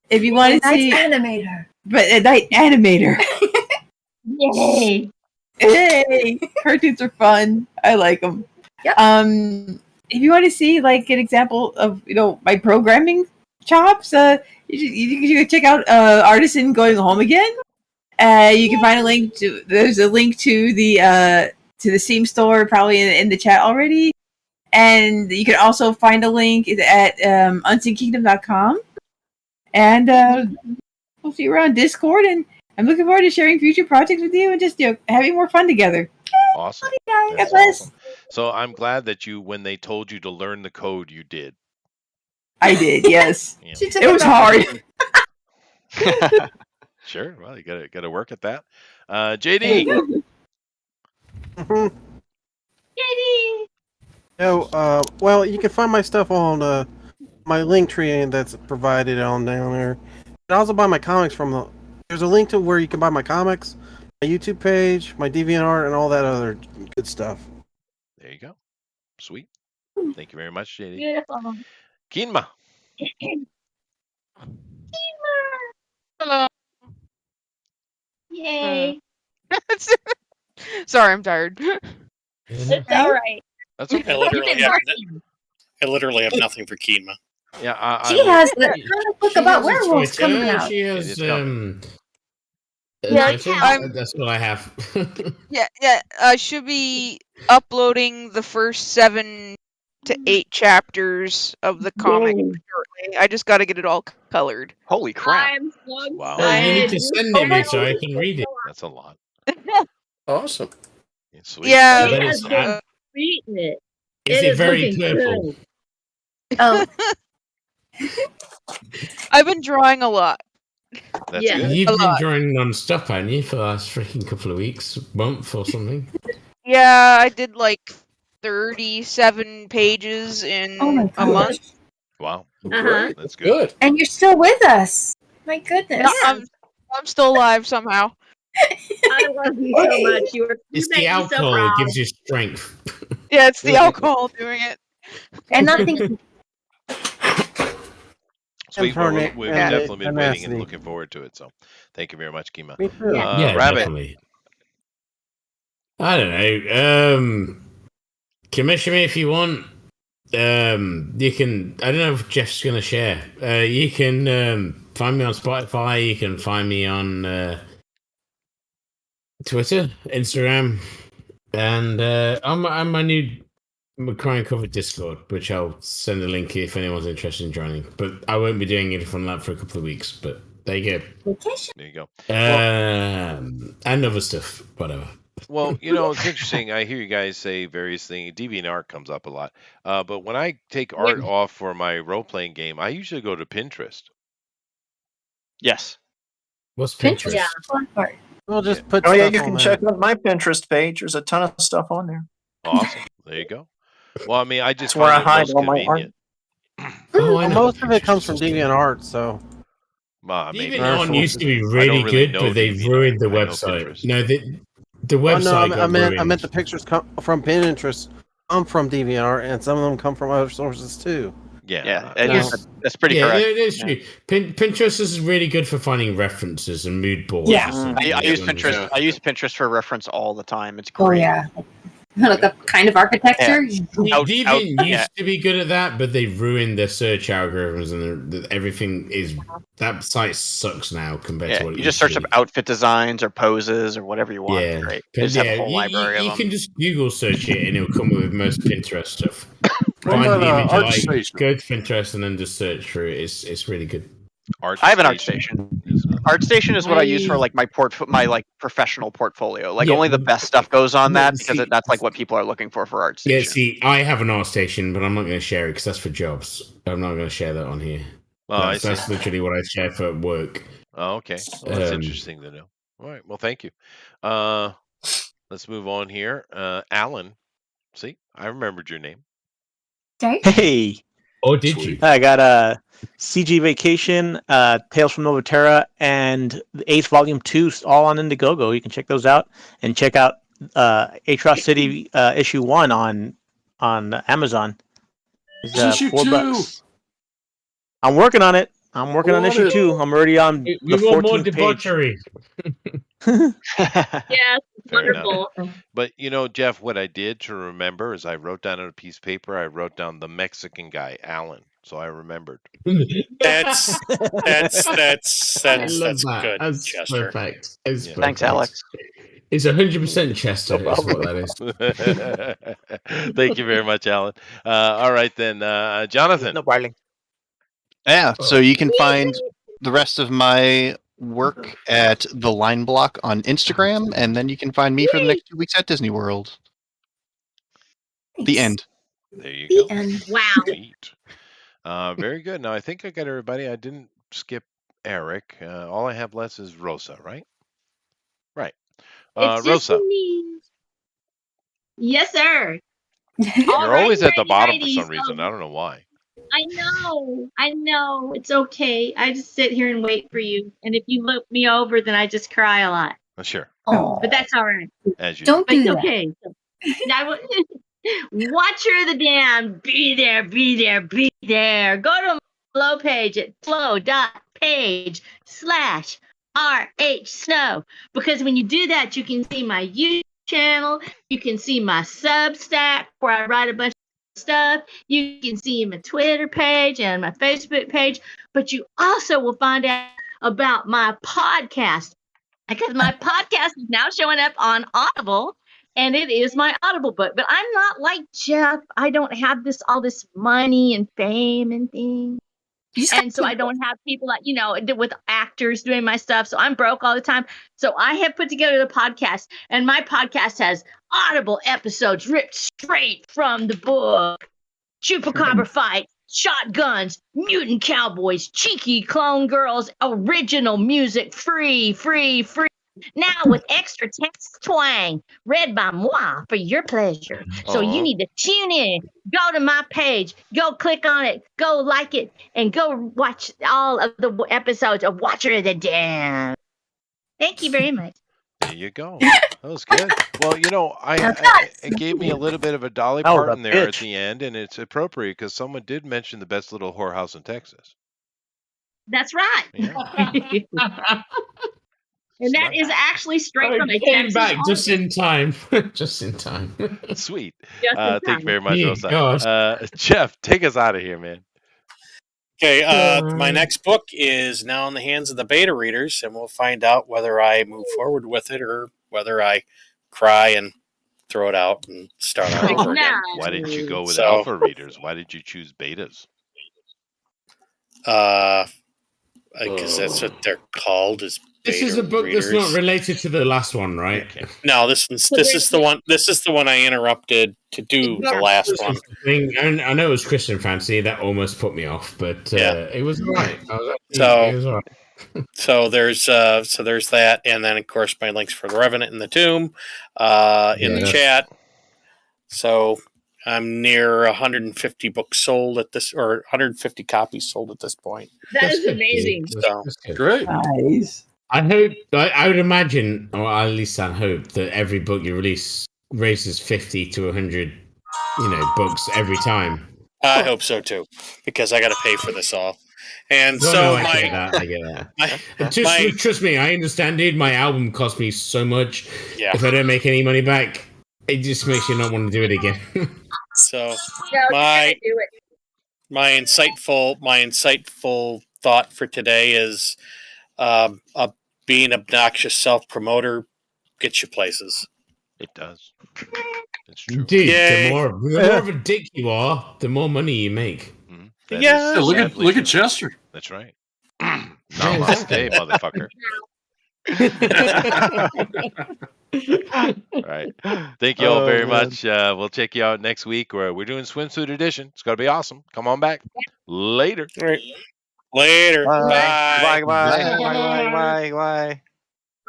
S11: If you want to see
S8: animator,
S11: but a night animator.
S13: Yay!
S11: Hey, cartoons are fun. I like them.
S8: Yep.
S11: If you want to see like an example of my programming chops, you can check out Artisan Going Home Again. You can find a link to. There's a link to the Steam store probably in the chat already, and you can also find a link at unsenkingdom.com. And we'll see you around Discord, and I'm looking forward to sharing future projects with you and just having more fun together.
S1: Awesome.
S11: God
S1: That's
S11: bless.
S1: awesome. So I'm glad that when they told you to learn the code, you did.
S11: I did, yes.
S1: Yeah.
S11: It was hard.
S1: Sure. Well, you got to work at that. JD.
S13: JD.
S10: Well, you can find my stuff on my link tree that's provided on down there. You can also buy my comics from there's a link to where you can buy my comics, my YouTube page, my DeviantArt, and all that other good stuff.
S1: There you go. Sweet. Thank you very much, JD.
S13: Beautiful.
S1: Kinma.
S12: Hello.
S13: Yay.
S12: Sorry, I'm tired.
S13: It's all right.
S1: That's okay.
S2: I literally have nothing for Keenma.
S1: Yeah,
S8: She has the comic book about werewolves coming out.
S3: She has
S12: Yeah,
S3: that's what I have.
S12: Yeah. I should be uploading the first 7 to 8 chapters of the comic shortly. I just got to get it all colored.
S9: Holy crap!
S13: I'm so
S1: Wow.
S3: Well, you need to send it me so I can read it.
S1: That's a lot.
S7: Awesome.
S1: Sweet.
S12: Yeah.
S13: She has been reading it.
S3: Is it very
S13: looking
S3: purple?
S13: good.
S8: Oh,
S12: I've been drawing a lot.
S1: That's
S13: Yeah.
S1: good.
S3: You've
S12: A
S3: been
S12: lot.
S3: drawing non-stop, haven't you, for the last freaking couple of weeks, month or something?
S12: Yeah, I did like 37 pages in
S8: Oh my
S12: a month.
S1: Wow.
S13: Uh-huh.
S1: That's good.
S7: Good.
S8: and you're still with us. My goodness.
S12: I'm still alive somehow.
S13: I love you so much. You
S3: It's
S13: make
S3: the
S13: me so
S3: alcohol that
S13: proud.
S3: gives you strength.
S12: Yeah, it's the alcohol doing it.
S8: And nothing.
S1: Sweet. Well,
S10: Incarnate
S1: we've definitely been waiting and
S10: tenacity.
S1: looking forward to it. So thank you very much, Kima.
S10: Me too.
S3: Yeah,
S1: Rabbit.
S3: definitely. I don't know. Commission me if you want. You can. I don't know if Jeff's gonna share. You can find me on Spotify. You can find me on Twitter, Instagram, and I'm my new McCryan Cover Discord, which I'll send a link if anyone's interested in joining. But I won't be doing anything from that for a couple of weeks. But there you go.
S1: There you go.
S3: And other stuff, whatever.
S1: Well, it's interesting. I hear you guys say various things. DeviantArt comes up a lot. But when I take art off for my role-playing game, I usually go to Pinterest.
S9: Yes.
S3: What's Pinterest?
S8: Yeah, fun part.
S10: We'll just put.
S6: Oh yeah,
S10: stuff
S6: you
S10: on
S6: can
S10: there.
S6: check out my Pinterest page. There's a ton of stuff on there.
S1: Awesome. There you go. Well, I mean, I just
S6: That's where I
S1: find
S6: hide
S1: it most
S6: all my art.
S1: convenient.
S10: Well, most of it comes from DeviantArt, so.
S1: Maybe.
S3: DeviantArt used to be
S1: I
S3: really
S1: don't really
S3: good,
S1: know
S3: but they've
S1: DeviantArt.
S3: ruined the
S1: I know
S3: website.
S1: Pinterest.
S3: No, the
S10: Oh,
S3: website
S10: no,
S3: got
S10: I meant
S3: ruined.
S10: the pictures come from Pinterest, come from DeviantArt, and some of them come from other sources too.
S1: Yeah,
S9: that's pretty
S3: yeah,
S9: correct.
S3: it is true. Pinterest is really good for finding references and mood boards.
S11: Yeah.
S3: and stuff
S9: I
S3: like
S9: use
S3: that.
S9: Pinterest. I use Pinterest for reference all the time. It's
S11: Oh
S9: great.
S11: yeah. Like a kind of architecture.
S3: Deviant used to be good at that, but they've ruined their search algorithms and everything is that site sucks now compared to what it
S9: You
S3: used
S9: just search
S3: to
S9: up
S3: be.
S9: outfit designs or poses or whatever you want. It's great. They just have a whole library of
S3: you
S9: them.
S3: can just Google search it and it'll come up with most Pinterest stuff.
S7: What
S3: Find
S7: about,
S3: the image you like,
S7: ArtStation?
S3: go to Pinterest and then just search through it. It's really good.
S9: I have an ArtStation. ArtStation is what I use for like my professional portfolio. Like
S3: Yeah,
S9: only the best stuff goes on
S3: no,
S9: that because
S3: see-
S9: that's like what people are looking for ArtStation.
S3: Yeah, see, I have an ArtStation, but I'm not going to share it because that's for jobs. I'm not going to share that on here.
S1: Oh, I see.
S3: That's literally what I share for work.
S1: Oh, okay. Well, that's
S3: Um,
S1: interesting to know. All right. Well, thank you. Let's move on here. Alan. See, I remembered your name.
S16: Hey.
S3: Oh, did you?
S16: I got CG Vacation, Tales from Novaterra, and the Ace Volume 2 all on Indiegogo. You can check those out. And check out Atros City issue 1 on Amazon. It's,
S7: Issue
S16: $4. I'm working on it. I'm working on issue 2. I'm already on
S3: We
S16: the
S3: want more
S16: 14th page.
S3: debauchery.
S13: Yes,
S1: Fair enough.
S13: wonderful.
S1: But Jeff, what I did to remember is I wrote down on a piece of paper. I wrote down the Mexican guy, Alan. So I remembered.
S2: That's
S3: love
S2: that's
S3: that.
S2: good,
S3: That's
S2: Chester.
S3: perfect. It's
S1: Yeah.
S9: Thanks,
S3: perfect.
S9: Alex.
S3: It's 100% Chester.
S9: No
S3: Is what that is.
S1: Thank you very much, Alan. All right then, Jonathan.
S9: No problem.
S14: Yeah, so you can find the rest of my work at the Line Block on Instagram, and then you can find me for the next 2 weeks at Disney World. The end.
S1: There you
S8: The
S1: go.
S8: end.
S13: Wow.
S1: Sweet. Very good. Now I think I got everybody. I didn't skip Eric. All I have left is Rosa, right? Right.
S13: It's just
S1: Rosa,
S13: me. Yes, sir.
S1: you're always at the bottom for some reason. I don't know why.
S13: I know. It's okay. I just sit here and wait for you. And if you look me over, then I just cry a lot.
S1: Sure,
S8: Oh,
S13: But that's all right.
S1: as you.
S8: don't
S13: But
S8: do
S13: it's
S8: that.
S13: okay. Watcher of the Dam, be there, be there, be there. Go to my flow page at flow.page/RH Snow. Because when you do that, you can see my YouTube channel. You can see my Substack where I write a bunch of stuff. You can see my Twitter page and my Facebook page. But you also will find out about my podcast. Because my podcast is now showing up on Audible. And it is my Audible book. But I'm not like Jeff. I don't have all this money and fame and things. And so I don't have people like, with actors doing my stuff. So I'm broke all the time. So I have put together the podcast. And my podcast has Audible episodes ripped straight from the book. Chupacabra fight, shotguns, mutant cowboys, cheeky clone girls, original music, free. Now with extra text twang, read by moi for your pleasure. So you need to tune in, go to my page, go click on it, go like it, and go watch all of the episodes of Watcher of the Dam. Thank you very much.
S1: There you go. That was good. Well, it gave me a little bit of a Dolly
S16: Oh,
S1: Parton
S16: the
S1: there at
S16: bitch.
S1: the end, and it's appropriate because someone did mention the best little whorehouse in Texas.
S13: That's right.
S1: Yeah.
S13: And that is actually straight from
S3: I
S13: a
S3: came
S13: Texas
S3: back
S13: artist.
S3: just in time. Just in time.
S1: Sweet.
S13: Just in
S1: Thank you
S13: time.
S1: very much,
S3: Yeah,
S1: Rosa.
S3: gosh.
S1: Jeff, take us out of here, man.
S2: Okay, my next book is now in the hands of the beta readers, and we'll find out whether I move forward with it or whether I cry and throw it out and start all over again.
S1: Why didn't you go with
S2: So-
S1: alpha readers? Why did you choose betas?
S2: Because that's what they're called. Is
S3: This is
S2: beta
S3: a book
S2: readers.
S3: that's not related to the last one, right?
S2: No, this is the one. This is the one I interrupted to do the last one.
S3: I know it was Christian Fantasy that almost put me off, but it was alright.
S2: So-
S3: it was alright.
S2: So there's that, and then of course my links for the Revenant and the Tomb in the
S3: Yeah.
S2: chat. So I'm near 150 books sold at this, or 150 copies sold at this point.
S13: That is amazing.
S2: So
S7: Great.
S11: Nice.
S3: I hope. I would imagine, or at least I hope, that every book you release raises 50 to 100, books every time.
S2: I hope so too, because I got to pay for this all. And
S3: No,
S2: so
S3: no, I
S2: my,
S3: get that. I get that.
S2: my-
S3: Trust me, I understand, dude. My album cost me so much.
S2: Yeah.
S3: If I don't make any money back, it just makes you not want to do it again.
S2: so
S13: No,
S2: my
S13: do it.
S2: my insightful thought for today is being obnoxious self promoter gets you places.
S1: It does. It's true.
S3: Dude,
S2: Yay.
S3: the more of a dick you are, the more money you make.
S1: That
S2: Yeah.
S1: is
S7: Yeah, look
S1: sadly
S7: at
S1: true.
S7: Chester.
S1: That's right. Namaste, motherfucker. All right. Thank you all very much. We'll check you out next week where we're doing Swimsuit Edition. It's going to be awesome. Come on back. Later.
S2: Right. Later.
S9: Bye.
S2: Bye.
S9: Bye.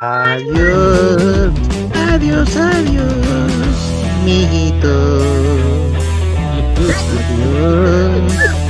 S10: Adiós, adiós, adiós, mijito. Adiós.